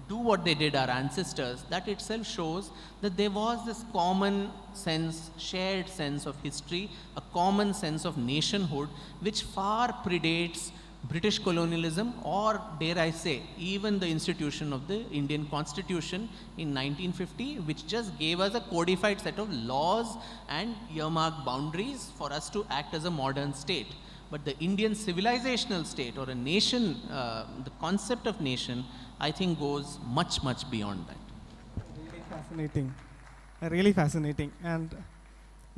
do what they did, our ancestors. That itself shows that there was this common sense, shared sense of history, a common sense of nationhood, which far predates British colonialism, or dare I say, even the institution of the Indian Constitution in 1950, which just gave us a codified set of laws and earmarked boundaries for us to act as a modern state. But the Indian civilizational state, or a nation, the concept of nation, I think goes much, much beyond that. Really fascinating. Really fascinating. And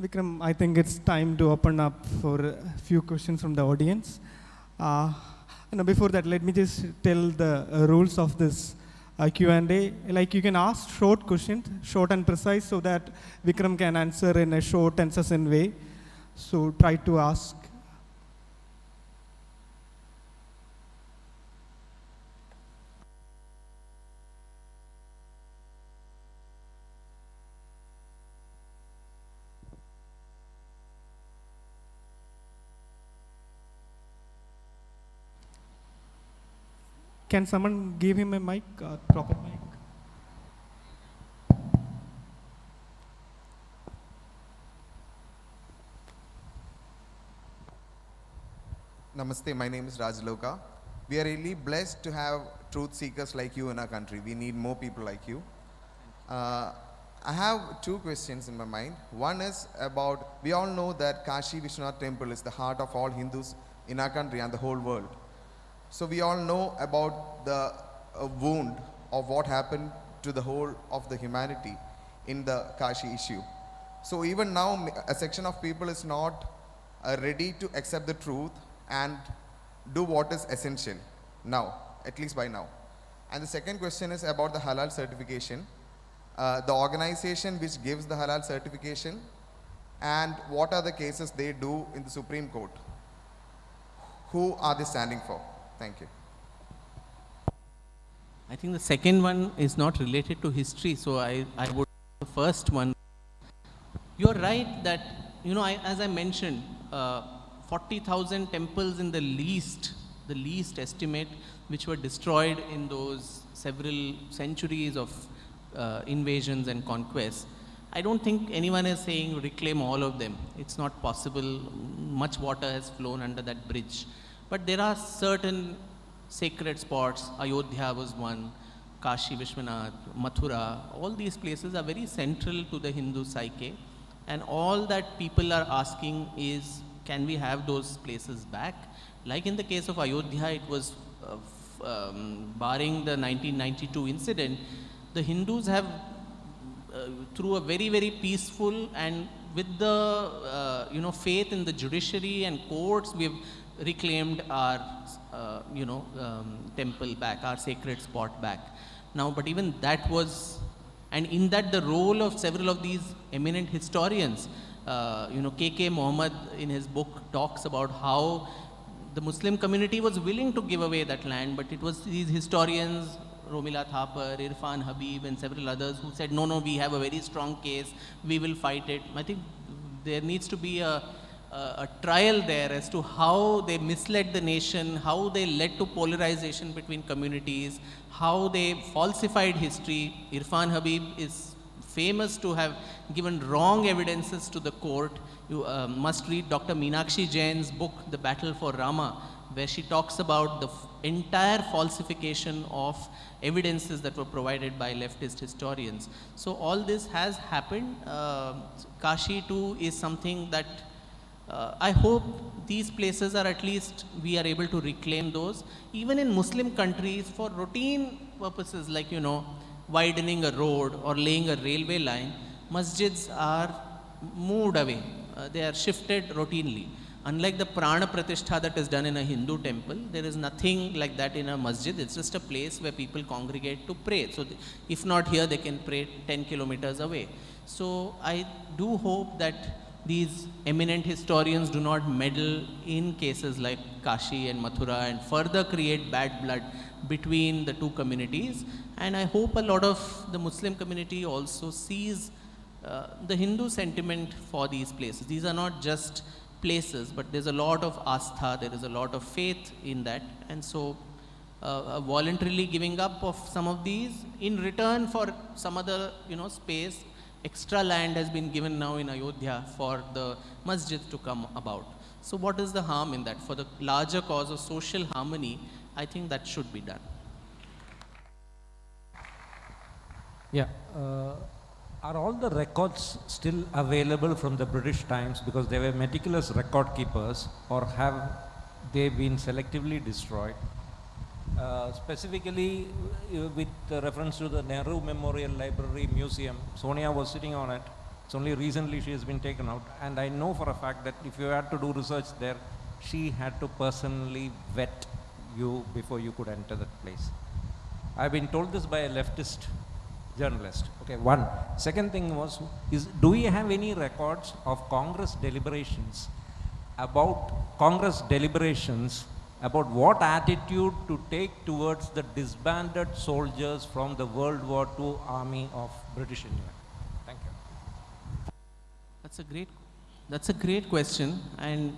Vikram, I think it's time to open up for a few questions from the audience. Before that, let me just tell the rules of this Q&A. Like, you can ask short questions, short and precise, so that Vikram can answer in a short and succinct way. So try to ask. Can someone give him a mic, proper mic? Namaste, my name is Rajaloka. We are really blessed to have truth seekers like you in our country. We need more people like you. I have two questions in my mind. One is about, we all know that Kashi Vishwanath temple is the heart of all Hindus in our country and the whole world. So we all know about the wound of what happened to the whole of the humanity in the Kashi issue. So even now, a section of people is not ready to accept the truth and do what is essential now, at least by now. And the second question is about the halal certification. The organization which gives the halal certification, and what are the cases they do in the Supreme Court? Who are they standing for? Thank you. I think the second one is not related to history, so I would, the first one. You're right that, as I mentioned, 40,000 temples in the least estimate, which were destroyed in those several centuries of invasions and conquests. I don't think anyone is saying reclaim all of them. It's not possible. Much water has flown under that bridge. But there are certain sacred spots. Ayodhya was one, Kashi Vishwanath, Mathura. All these places are very central to the Hindu psyche. And all that people are asking is, can we have those places back? Like in the case of Ayodhya, it was barring the 1992 incident, the Hindus have, through a very, very peaceful and with the, faith in the judiciary and courts, we have reclaimed our, temple back, our sacred spot back. Now, but even that was, and in that the role of several of these eminent historians, K.K. Mohammad in his book talks about how the Muslim community was willing to give away that land, but it was these historians, Romila Thapar, Irfan Habib and several others who said, no, we have a very strong case, we will fight it. I think there needs to be a trial there as to how they misled the nation, how they led to polarization between communities, how they falsified history. Irfan Habib is famous to have given wrong evidences to the court. You must read Dr. Meenakshi Jain's book, The Battle for Rama, where she talks about the entire falsification of evidences that were provided by leftist historians. So all this has happened. Kashi too is something that I hope these places are, at least we are able to reclaim those. Even in Muslim countries, for routine purposes like, widening a road or laying a railway line, masjids are moved away. They are shifted routinely. Unlike the Prana Pratishtha that is done in a Hindu temple, there is nothing like that in a masjid. It's just a place where people congregate to pray. So if not here, they can pray 10 kilometers away. So I do hope that these eminent historians do not meddle in cases like Kashi and Mathura and further create bad blood between the two communities. And I hope a lot of the Muslim community also sees the Hindu sentiment for these places. These are not just places, but there's a lot of astha, there is a lot of faith in that. And so voluntarily giving up of some of these in return for some other space, extra land has been given now in Ayodhya for the masjid to come about. So what is the harm in that? For the larger cause of social harmony, I think that should be done. Yeah. Are all the records still available from the British times, because they were meticulous record keepers, or have they been selectively destroyed? Specifically with reference to the Nehru Memorial Library Museum, Sonia was sitting on it. It's only recently she has been taken out, and I know for a fact that if you had to do research there, she had to personally vet you before you could enter that place. I've been told this by a leftist journalist. Okay, one. Second thing was, do we have any records of Congress deliberations about what attitude to take towards the disbanded soldiers from the World War II army of British India? Thank you. That's a great question. And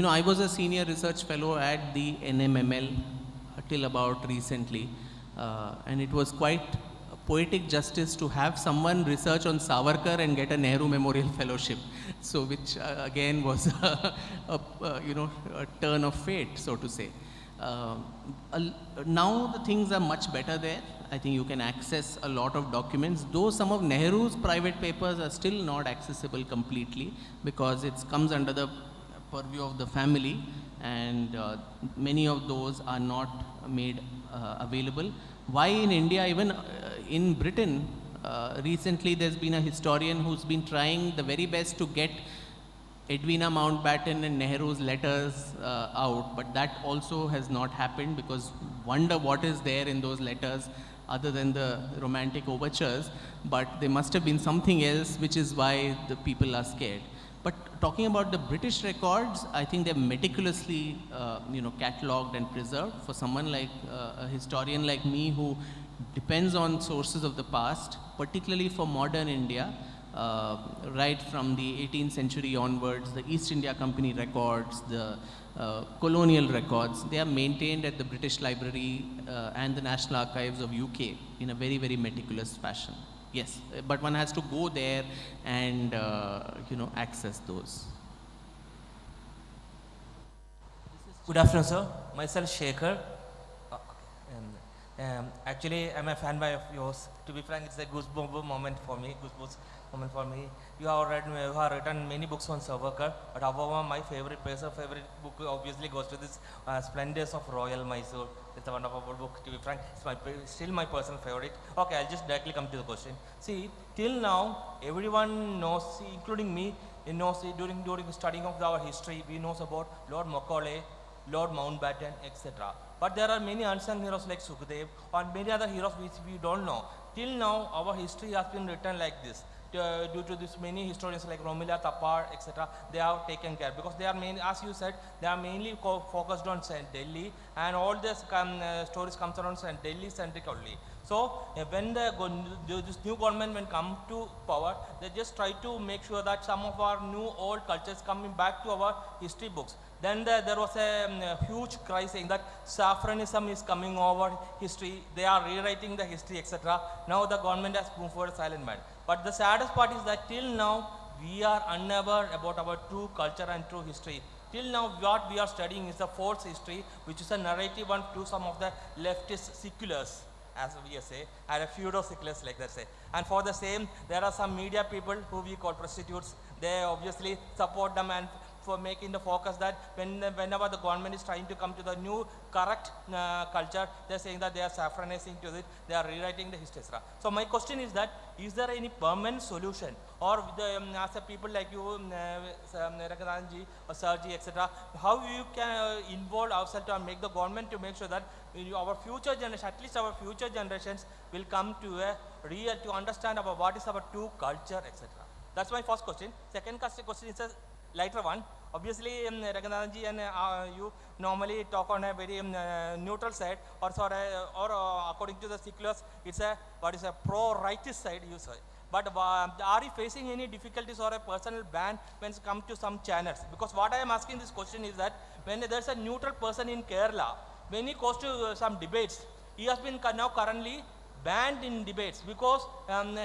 I was a senior research fellow at the NMML till about recently, and it was quite poetic justice to have someone research on Savarkar and get a Nehru Memorial Fellowship. So which again was a turn of fate, so to say. Now the things are much better there. I think you can access a lot of documents, though some of Nehru's private papers are still not accessible completely, because it comes under the purview of the family, and many of those are not made available. Why in India, even in Britain, recently there's been a historian who's been trying the very best to get Edwina Mountbatten and Nehru's letters out, but that also has not happened, because wonder what is there in those letters other than the romantic overtures, but there must have been something else, which is why the people are scared. But talking about the British records, I think they're meticulously catalogued and preserved. For someone like a historian like me who depends on sources of the past, particularly for modern India, right from the 18th century onwards, the East India Company records, the colonial records, they are maintained at the British Library and the National Archives of UK in a very, very meticulous fashion. Yes, but one has to go there and access those. Good afternoon, sir. Myself, Shekhar. Actually, I'm a fan of yours. To be frank, it's a goosebump moment for me. You have written many books on Savarkar, but however, my favorite book obviously goes to this Splendors of Royal Mysore. It's a wonderful book. To be frank, it's still my personal favorite. Okay, I'll just directly come to the question. See, till now, everyone knows, including me, during studying of our history, we knows about Lord Macaulay, Lord Mountbatten, etc. But there are many unsung heroes like Sukhdev or many other heroes which we don't know. Till now, our history has been written like this. Due to this, many historians like Romila Thapar, etc., they have taken care, because they are mainly, as you said, they are mainly focused on Delhi, and all this stories comes around Delhi centric only. So when this new government when come to power, they just try to make sure that some of our new old cultures coming back to our history books. Then there was a huge cry saying that saffranism is coming over history, they are rewriting the history, etc. Now the government has moved for a silent man. But the saddest part is that till now, we are unaware about our true culture and true history. Till now, what we are studying is a false history, which is a narrative one to some of the leftist seculars, as we say, and a feudal seculars like that say. And for the same, there are some media people who we call prostitutes. They obviously support them and for making the focus that whenever the government is trying to come to the new correct culture, they're saying that they are saffronizing to it, they are rewriting the history. So my question is that, is there any permanent solution, or as a people like you, Raghunathji or Sarji, etc., how you can involve ourselves to make the government to make sure that our future generation, at least our future generations, will come to to understand about what is our true culture, etc. That's my first question. Second question is a lighter one. Obviously, Raghunathji and you normally talk on a very neutral side, or according to the seculars, it's a pro-rightist side you say. But are you facing any difficulties or a personal ban when it comes to some channels? Because what I am asking this question is that when there's a neutral person in Kerala, when he goes to some debates, he has been now currently banned in debates because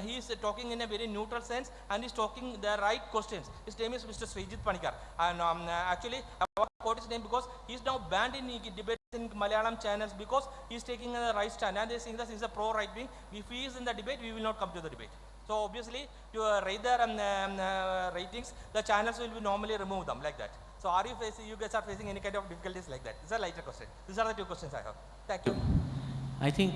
he is talking in a very neutral sense and is talking the right questions. His name is Mr. Srijit Panikar, and actually I want to quote his name because he is now banned in debates in Malayalam channels because he is taking the right stand, and they are saying that he is a pro-right wing. If he is in the debate, we will not come to the debate. So obviously to raise their ratings, the channels will normally remove them like that. So are you guys are facing any kind of difficulties like that? This is a lighter question. These are the two questions I have. Thank you. I think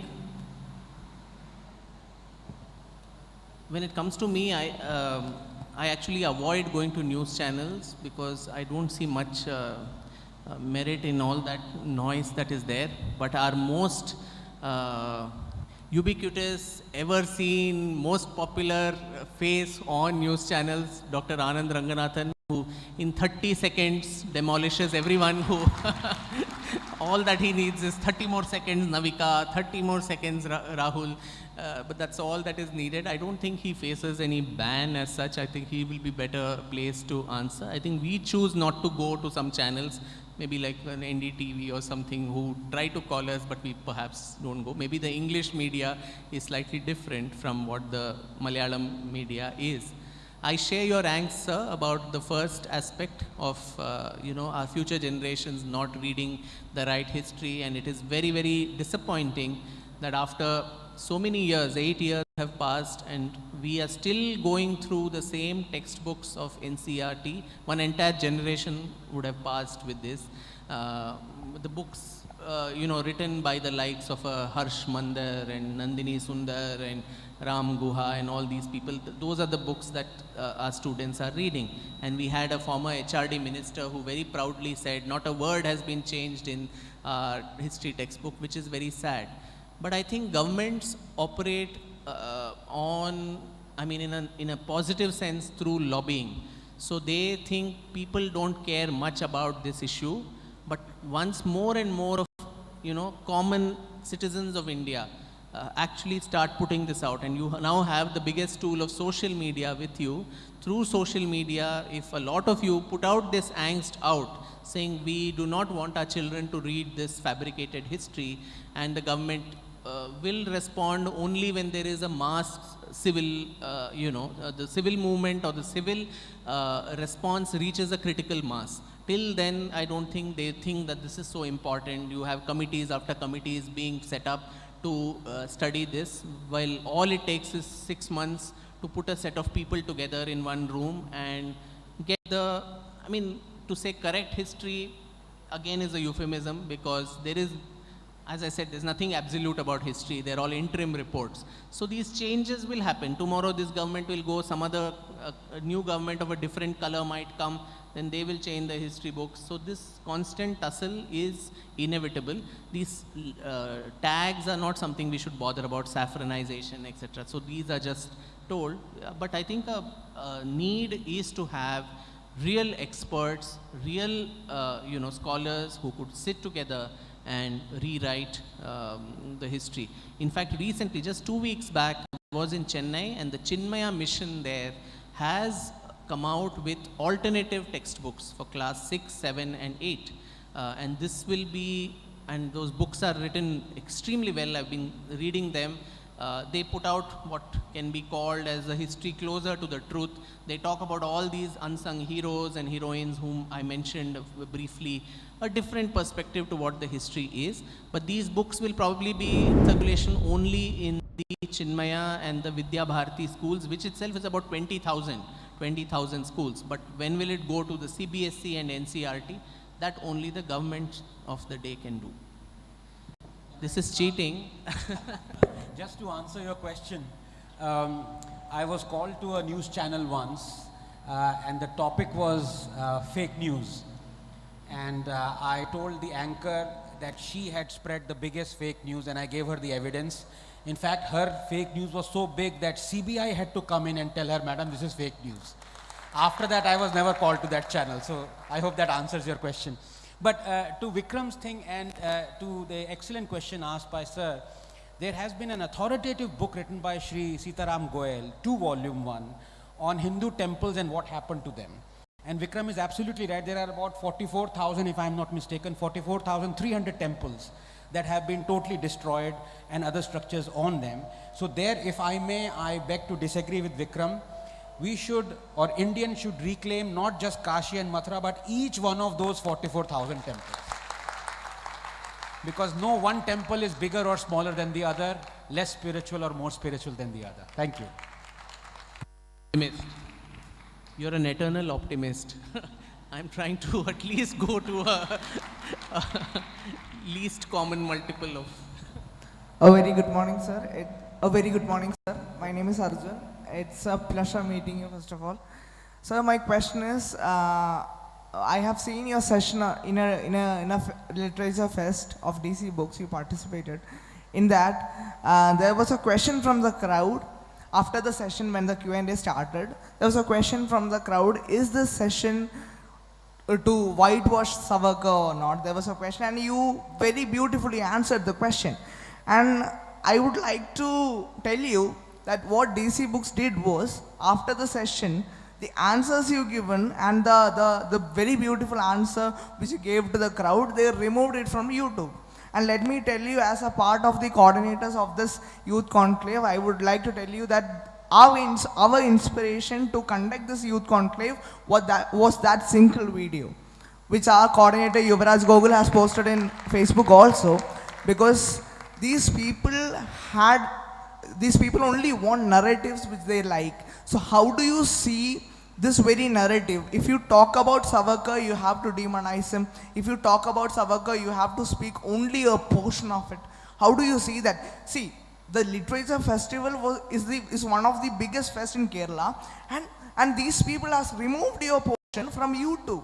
when it comes to me, I actually avoid going to news channels because I don't see much merit in all that noise that is there. But our most ubiquitous, ever seen, most popular face on news channels, Dr. Anand Ranganathan, who in 30 seconds demolishes everyone who all that he needs is 30 more seconds Navika, 30 more seconds Rahul, but that's all that is needed. I don't think he faces any ban as such. I think he will be better placed to answer. I think we choose not to go to some channels, maybe like an NDTV or something, who try to call us, but we perhaps don't go. Maybe the English media is slightly different from what the Malayalam media is. I share your angst, sir, about the first aspect of our future generations not reading the right history, and it is very, very disappointing that after so many years, 8 years have passed, and we are still going through the same textbooks of NCERT. One entire generation would have passed with this. The books, written by the likes of Harsh Mandar and Nandini Sundar and Ram Guha and all these people, those are the books that our students are reading. And we had a former HRD minister who very proudly said, not a word has been changed in our history textbook, which is very sad. But I think governments operate in a positive sense through lobbying. So they think people don't care much about this issue, but once more and more of common citizens of India actually start putting this out, and you now have the biggest tool of social media with you. Through social media, if a lot of you put out this angst out, saying we do not want our children to read this fabricated history, and the government will respond only when there is a mass civil, the civil movement or the civil response reaches a critical mass. Till then, I don't think they think that this is so important. You have committees after committees being set up to study this, while all it takes is 6 months to put a set of people together in one room and get to say correct history again is a euphemism, because there is, as I said, there's nothing absolute about history. They're all interim reports. So these changes will happen. Tomorrow this government will go, some other new government of a different color might come, then they will change the history books. So this constant tussle is inevitable. These tags are not something we should bother about, saffronization, etc. So these are just told. But I think a need is to have real experts, real scholars who could sit together and rewrite the history. In fact, recently, just 2 weeks back, I was in Chennai, and the Chinmaya mission there has come out with alternative textbooks for class 6, 7 and 8. And this will be, and those books are written extremely well. I've been reading them. They put out what can be called as a history closer to the truth. They talk about all these unsung heroes and heroines whom I mentioned briefly, a different perspective to what the history is. But these books will probably be in circulation only in the Chinmaya and the Vidya Bharati schools, which itself is about 20,000 schools. But when will it go to the CBSE and NCERT? That only the government of the day can do. This is cheating. Just to answer your question, I was called to a news channel once, and the topic was fake news. And I told the anchor that she had spread the biggest fake news, and I gave her the evidence. In fact, her fake news was so big that CBI had to come in and tell her, "Madam, this is fake news." After that, I was never called to that channel. So I hope that answers your question. But to Vikram's thing and to the excellent question asked by Sir, there has been an authoritative book written by Shri Sitaram Goel, 2-volume one, on Hindu temples and what happened to them. And Vikram is absolutely right. There are about 44,000, if I'm not mistaken, 44,300 temples that have been totally destroyed and other structures on them. So there, if I may, I beg to disagree with Vikram. We should, or Indians should reclaim not just Kashi and Mathura, but each one of those 44,000 temples. Because no one temple is bigger or smaller than the other, less spiritual or more spiritual than the other. Thank you. You're an eternal optimist. I'm trying to at least go to a least common multiple of. A very good morning, sir. My name is Arjun. It's a pleasure meeting you, first of all. Sir, my question is, I have seen your session in a literature fest of DC books. You participated in that. There was a question from the crowd after the session when the Q&A started. There was a question from the crowd: is this session to whitewash Savarkar or not? There was a question, and you very beautifully answered the question. And I would like to tell you that what DC Books did was, after the session, the answers you given and the very beautiful answer which you gave to the crowd, they removed it from YouTube. And let me tell you, as a part of the coordinators of this youth conclave, I would like to tell you that our inspiration to conduct this youth conclave was that single video, which our coordinator Yuvraj Gogul has posted in Facebook also, because these people had these people only want narratives which they like. So how do you see this very narrative? If you talk about Savarkar, you have to demonize him. If you talk about Savarkar, you have to speak only a portion of it. How do you see that? See, the literature festival is one of the biggest fest in Kerala, and these people has removed your portion from YouTube.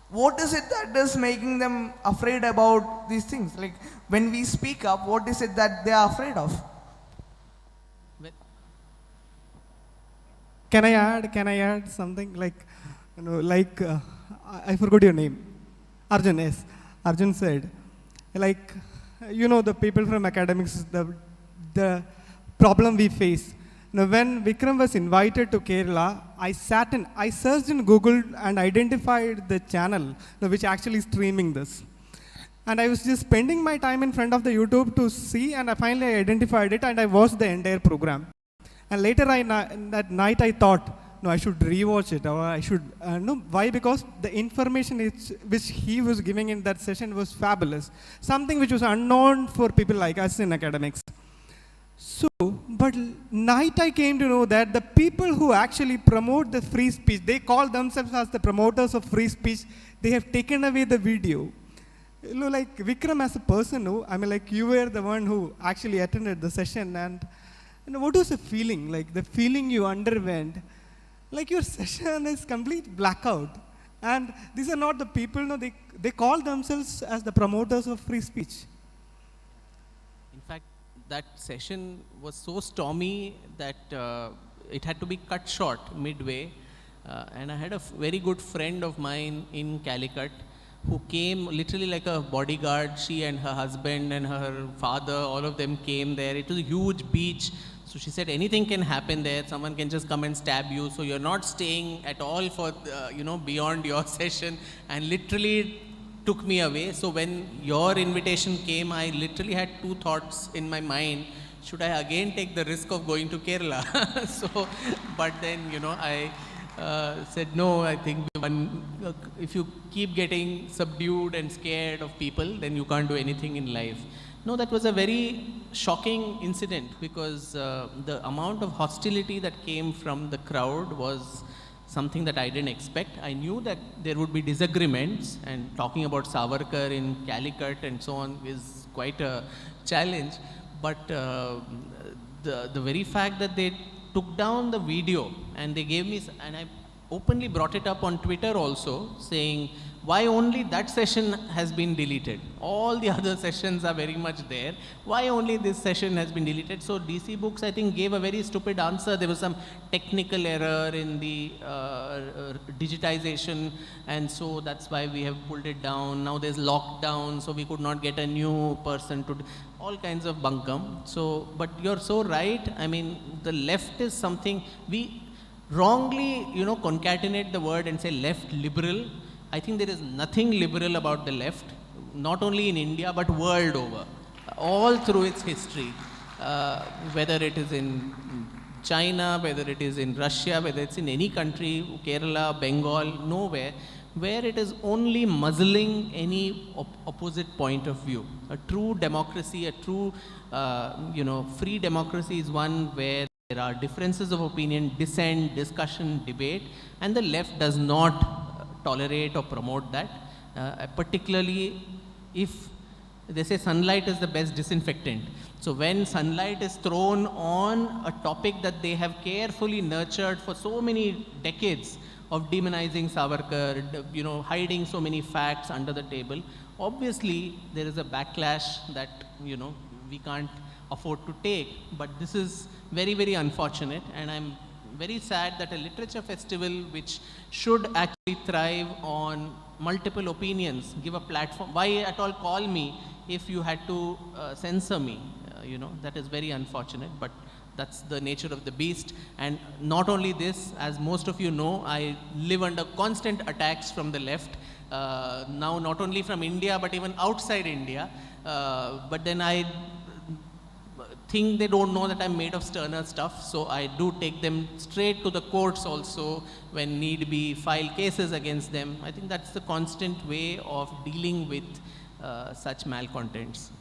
What is it that is making them afraid about these things? Like when we speak up, what is it that they are afraid of? Can I add something like, I forgot your name. Arjun, yes. Arjun said, like, the people from academics, the problem we face. Now, when Vikram was invited to Kerala, I searched in Google and identified the channel which actually streaming this. And I was just spending my time in front of the YouTube to see, and I finally identified it, and I watched the entire program. And later that night I thought, no, I should rewatch it, or I should, no, why? Because the information which he was giving in that session was fabulous. Something which was unknown for people like us in academics. So, but night I came to know that the people who actually promote the free speech, they call themselves as the promoters of free speech, they have taken away the video. Like Vikram as a person, you were the one who actually attended the session, and what was the feeling? Like the feeling you underwent, like your session is complete blackout. And these are not the people, they call themselves as the promoters of free speech. In fact, that session was so stormy that it had to be cut short midway. And I had a very good friend of mine in Calicut who came literally like a bodyguard. She and her husband and her father, all of them came there. It was a huge beach. So she said, anything can happen there. Someone can just come and stab you. So you're not staying at all for, beyond your session. And literally took me away. So when your invitation came, I literally had two thoughts in my mind. Should I again take the risk of going to Kerala? But then, I said, no, I think if you keep getting subdued and scared of people, then you can't do anything in life. No, that was a very shocking incident because the amount of hostility that came from the crowd was something that I didn't expect. I knew that there would be disagreements, and talking about Savarkar in Calicut and so on is quite a challenge. But the very fact that they took down the video and they gave me, and I openly brought it up on Twitter also, saying, why only that session has been deleted? All the other sessions are very much there. Why only this session has been deleted? So DC Books, I think, gave a very stupid answer. There was some technical error in the digitization, and so that's why we have pulled it down. Now there's lockdown, so we could not get a new person to all kinds of bunkum. So, but you're so right. I mean, the left is something, we wrongly, concatenate the word and say left liberal. I think there is nothing liberal about the left, not only in India, but world over, all through its history, whether it is in China, whether it is in Russia, whether it's in any country, Kerala, Bengal, nowhere, where it is only muzzling any opposite point of view. A true democracy, a true, free democracy is one where there are differences of opinion, dissent, discussion, debate, and the left does not tolerate or promote that, particularly if they say sunlight is the best disinfectant. So when sunlight is thrown on a topic that they have carefully nurtured for so many decades of demonizing Savarkar, hiding so many facts under the table, obviously there is a backlash that, we can't afford to take. But this is very, very unfortunate, and I'm very sad that a literature festival which should actually thrive on multiple opinions, give a platform. Why at all call me if you had to censor me? That is very unfortunate, but that's the nature of the beast. And not only this, as most of you know, I live under constant attacks from the left, now not only from India, but even outside India. But then I think they don't know that I'm made of sterner stuff, so I do take them straight to the courts also when need be, file cases against them. I think that's the constant way of dealing with such malcontents.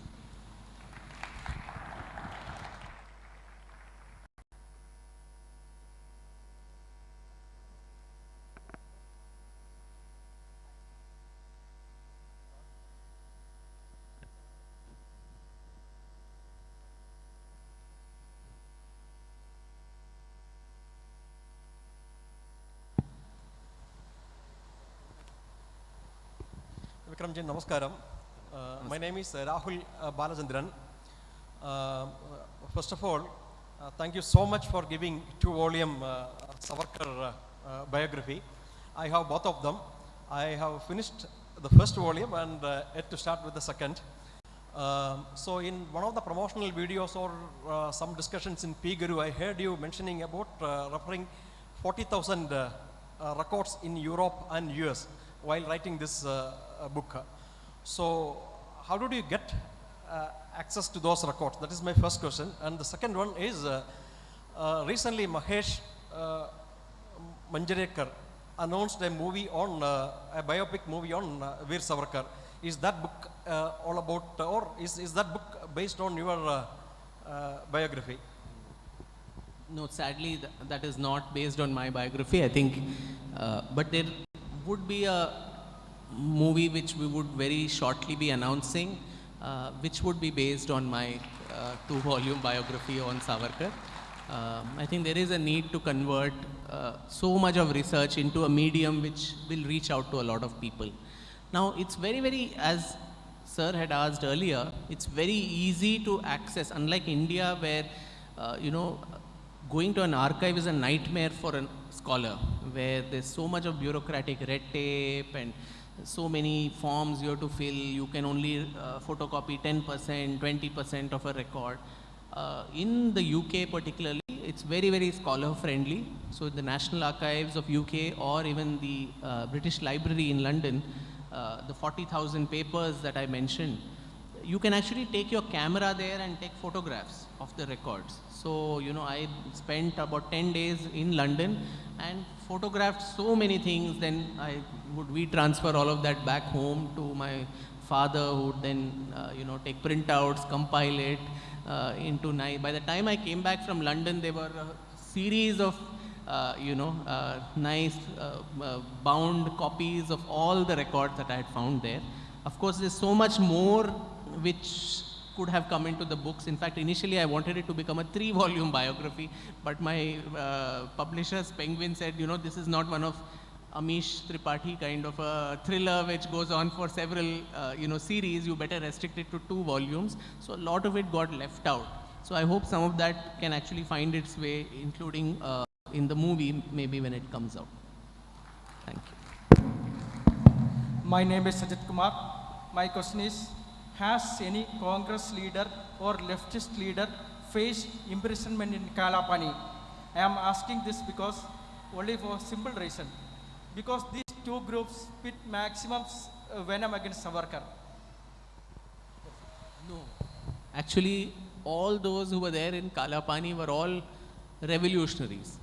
Vikramji, Namaskaram. My name is Rahul Balachandran. First of all, thank you so much for giving 2-volume Savarkar biography. I have both of them. I have finished the first volume and yet to start with the second. So in one of the promotional videos or some discussions in P Guru, I heard you mentioning about referring 40,000 records in Europe and US while writing this book. So how did you get access to those records? That is my first question. And the second one is, recently Mahesh Manjrekar announced a movie on, a biopic movie on Veer Savarkar. Is that book all about, or is that book based on your biography? No, sadly, that is not based on my biography, I think. But there would be a movie which we would very shortly be announcing, which would be based on my 2-volume biography on Savarkar. I think there is a need to convert so much of research into a medium which will reach out to a lot of people. Now, it's very, as Sir had asked earlier, it's very easy to access, unlike India where, going to an archive is a nightmare for a scholar, where there's so much of bureaucratic red tape and so many forms you have to fill. You can only photocopy 10%, 20% of a record. In the UK particularly, it's very scholar friendly. So the National Archives of UK or even the British Library in London, the 40,000 papers that I mentioned, you can actually take your camera there and take photographs of the records. So, I spent about 10 days in London and photographed so many things. Then I would retransfer all of that back home to my father, who would then, take printouts, compile it into by the time I came back from London, there were a series of nice bound copies of all the records that I had found there. Of course, there's so much more which could have come into the books. In fact, initially I wanted it to become a 3-volume biography, but my publishers, Penguin, said, this is not one of Amish Tripathi kind of a thriller which goes on for several, series. You better restrict it to 2 volumes. So a lot of it got left out. So I hope some of that can actually find its way, including in the movie, maybe when it comes out. Thank you. My name is Sajid Kumar. My question is, has any Congress leader or leftist leader faced imprisonment in Kalapani? I am asking this because only for a simple reason. Because these two groups pit maximum venom against Savarkar. No. Actually, all those who were there in Kalapani were all revolutionaries.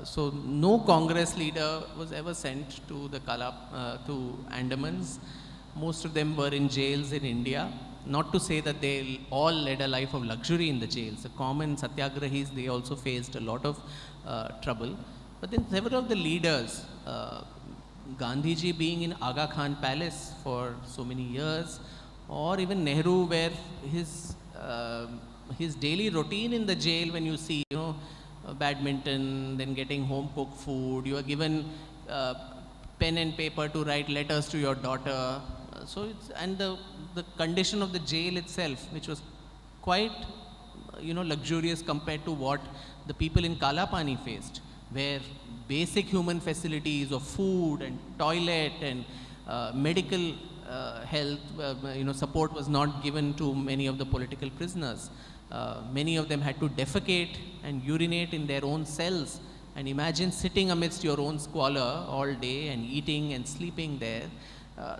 So no Congress leader was ever sent to the to Andamans. Most of them were in jails in India. Not to say that they all led a life of luxury in the jails. The common satyagrahis, they also faced a lot of trouble. But then several of the leaders, Gandhiji being in Aga Khan Palace for so many years, or even Nehru, where his daily routine in the jail, when you see, badminton, then getting home cooked food, you are given pen and paper to write letters to your daughter. And the condition of the jail itself, which was quite, luxurious compared to what the people in Kalapani faced, where basic human facilities of food and toilet and medical health, support was not given to many of the political prisoners. Many of them had to defecate and urinate in their own cells. And imagine sitting amidst your own squalor all day and eating and sleeping there.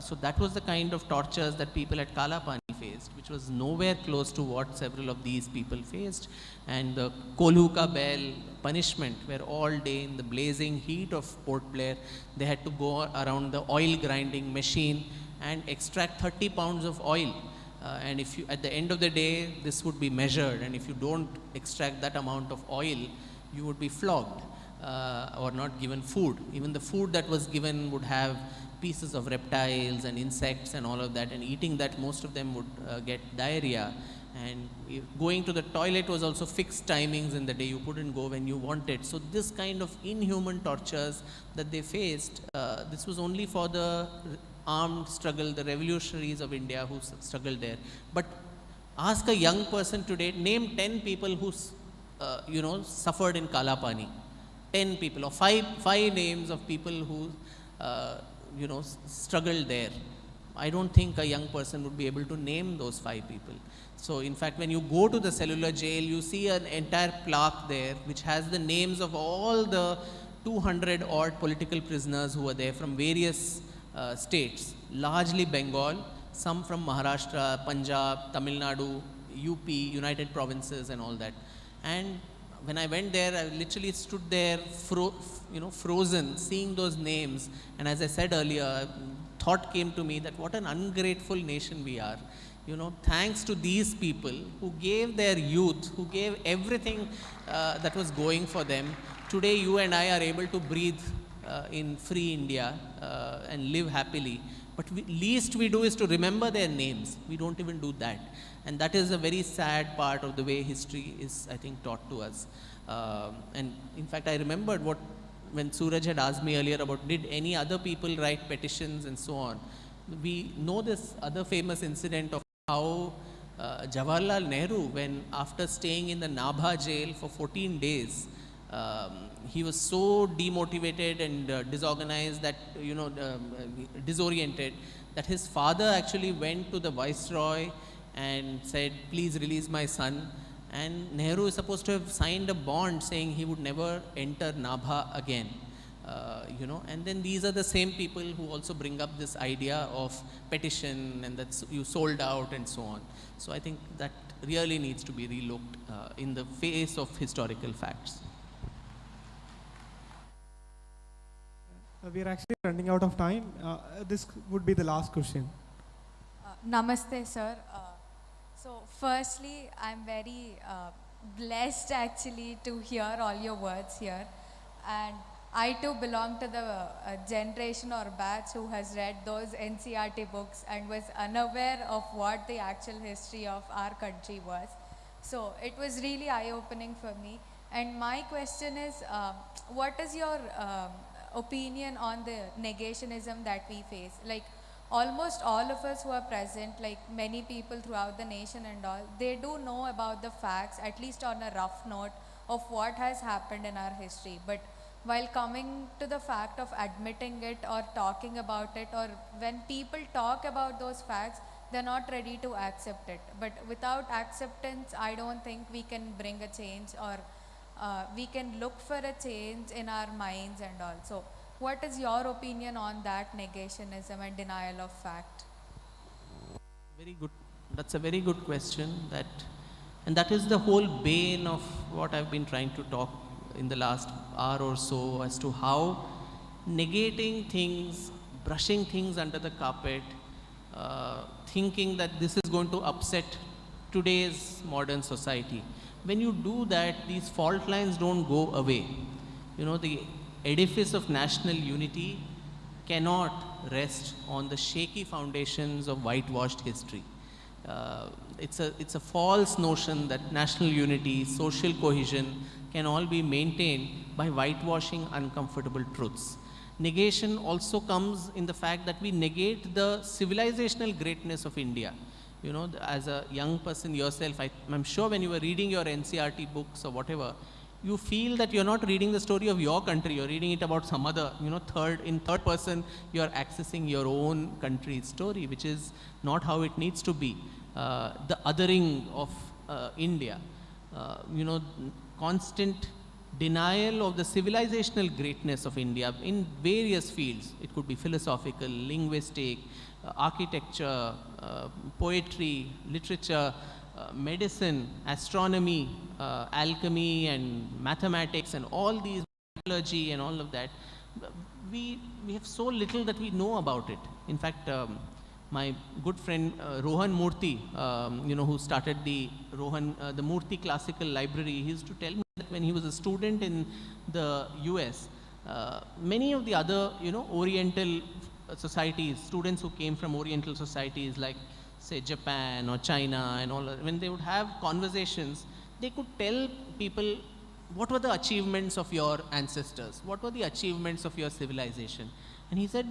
So that was the kind of tortures that people at Kalapani faced, which was nowhere close to what several of these people faced. And the Kolhuka Bell punishment, where all day in the blazing heat of Port Blair, they had to go around the oil grinding machine and extract 30 pounds of oil. And if you, at the end of the day, this would be measured, and if you don't extract that amount of oil, you would be flogged or not given food. Even the food that was given would have pieces of reptiles and insects and all of that, and eating that, most of them would get diarrhea. And going to the toilet was also fixed timings in the day. You couldn't go when you wanted. So this kind of inhuman tortures that they faced, this was only for the armed struggle, the revolutionaries of India who struggled there. But ask a young person today, name 10 people who suffered in Kalapani. 10 people, or five names of people who struggled there. I don't think a young person would be able to name those 5 people. So in fact, when you go to the cellular jail, you see an entire plaque there which has the names of all the 200 odd political prisoners who were there from various states, largely Bengal, some from Maharashtra, Punjab, Tamil Nadu, UP, United Provinces and all that. And when I went there, I literally stood there frozen, seeing those names. And as I said earlier, thought came to me that what an ungrateful nation we are. Thanks to these people who gave their youth, who gave everything that was going for them, today you and I are able to breathe in free India and live happily. But least we do is to remember their names. We don't even do that. And that is a very sad part of the way history is, I think, taught to us. And in fact, I remembered when Suraj had asked me earlier about did any other people write petitions and so on. We know this other famous incident of how Jawaharlal Nehru, when after staying in the Nabha jail for 14 days, he was so demotivated and disorganized that, disoriented, that his father actually went to the viceroy and said, please release my son. And Nehru is supposed to have signed a bond saying he would never enter Nabha again. And then these are the same people who also bring up this idea of petition and that you sold out and so on. So I think that really needs to be relooked in the face of historical facts. We are actually running out of time. This would be the last question. Namaste, sir. So firstly, I'm very blessed actually to hear all your words here. And I too belong to the generation or batch who has read those NCERT books and was unaware of what the actual history of our country was. So it was really eye-opening for me. And my question is, what is your opinion on the negationism that we face? Like almost all of us who are present, like many people throughout the nation and all, they do know about the facts, at least on a rough note, of what has happened in our history. But while coming to the fact of admitting it or talking about it, or when people talk about those facts, they're not ready to accept it. But without acceptance, I don't think we can bring a change, or we can look for a change in our minds and all. So what is your opinion on that negationism and denial of fact? Very good. That's a very good question. And that is the whole bane of what I've been trying to talk in the last hour or so, as to how negating things, brushing things under the carpet, thinking that this is going to upset today's modern society. When you do that, these fault lines don't go away. The edifice of national unity cannot rest on the shaky foundations of whitewashed history. It's a false notion that national unity, social cohesion can all be maintained by whitewashing uncomfortable truths. Negation also comes in the fact that we negate the civilizational greatness of India. As a young person yourself, I'm sure when you were reading your NCERT books or whatever, you feel that you're not reading the story of your country, you're reading it about some other, in third person, you're accessing your own country's story, which is not how it needs to be. The othering of India, constant denial of the civilizational greatness of India in various fields. It could be philosophical, linguistic, architecture, poetry, literature, medicine, astronomy, alchemy and mathematics and all these, metallurgy and all of that. We have so little that we know about it. In fact, my good friend Rohan Murthy, who started the Murthy Classical Library, he used to tell me that when he was a student in the US, many of the other, Oriental societies, students who came from Oriental societies like, say, Japan or China and all, when they would have conversations, they could tell people what were the achievements of your ancestors, what were the achievements of your civilization. And he said,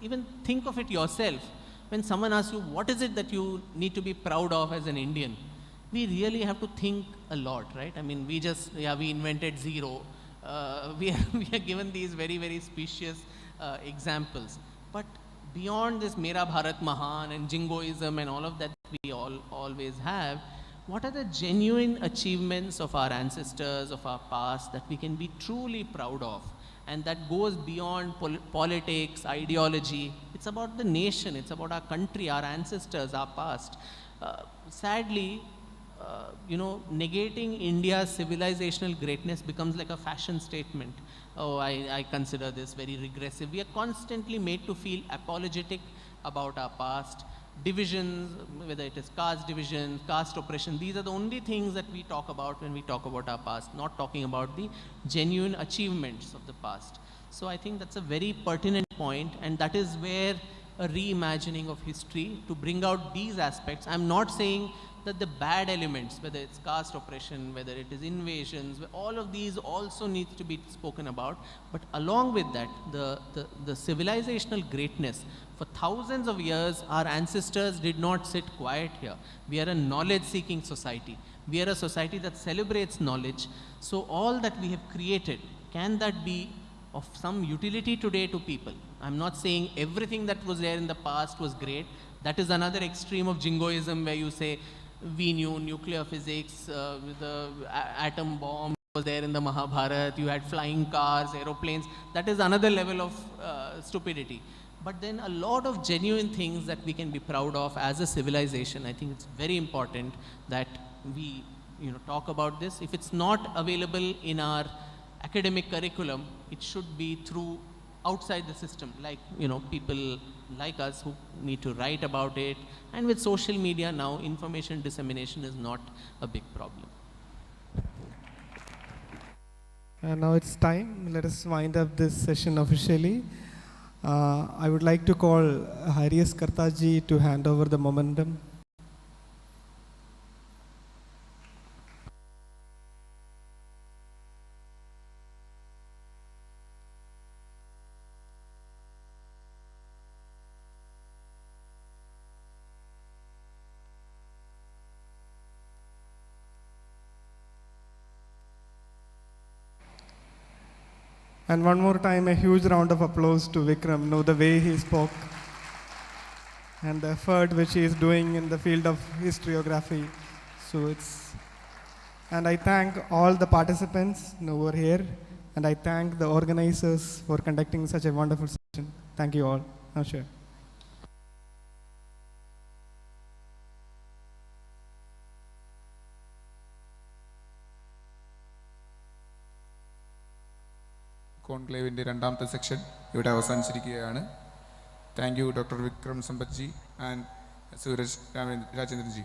even think of it yourself. When someone asks you, what is it that you need to be proud of as an Indian? We really have to think a lot, right? I mean, we invented zero. We are given these very, very specious examples. But beyond this Mera Bharat Mahan and Jingoism and all of that we always have, what are the genuine achievements of our ancestors, of our past, that we can be truly proud of? And that goes beyond politics, ideology. It's about the nation, it's about our country, our ancestors, our past. Sadly, negating India's civilizational greatness becomes like a fashion statement. Oh, I consider this very regressive. We are constantly made to feel apologetic about our past. Divisions, whether it is caste division, caste oppression, these are the only things that we talk about when we talk about our past, not talking about the genuine achievements of the past. So I think that's a very pertinent point, and that is where a reimagining of history to bring out these aspects. I'm not saying that the bad elements, whether it's caste oppression, whether it is invasions, all of these also needs to be spoken about. But along with that, the civilizational greatness, for thousands of years, our ancestors did not sit quiet here. We are a knowledge-seeking society. We are a society that celebrates knowledge. So all that we have created, can that be of some utility today to people? I'm not saying everything that was there in the past was great. That is another extreme of jingoism, where you say, we knew nuclear physics, the atom bomb was there in the Mahabharata, you had flying cars, aeroplanes. That is another level of stupidity. But then a lot of genuine things that we can be proud of as a civilization. I think it's very important that we talk about this. If it's not available in our academic curriculum, it should be through outside the system, like people like us who need to write about it. And with social media now, information dissemination is not a big problem. And now it's time. Let us wind up this session officially. I would like to call Harius Kartaji to hand over the momentum. And one more time, a huge round of applause to Vikram. The way he spoke and the effort which he is doing in the field of historiography. And I thank all the participants who were here, and I thank the organizers for conducting such a wonderful session. Thank you all. Namaskar. കോൺക്ലേവിൻ്റെ രണ്ടാമത്തെ section ഇവിടെ അവസാനിച്ചിരിക്കുകയാണ്. Thank you doctor Vikram Sampath ji and Suraj രാജേന്ദ്രൻജി.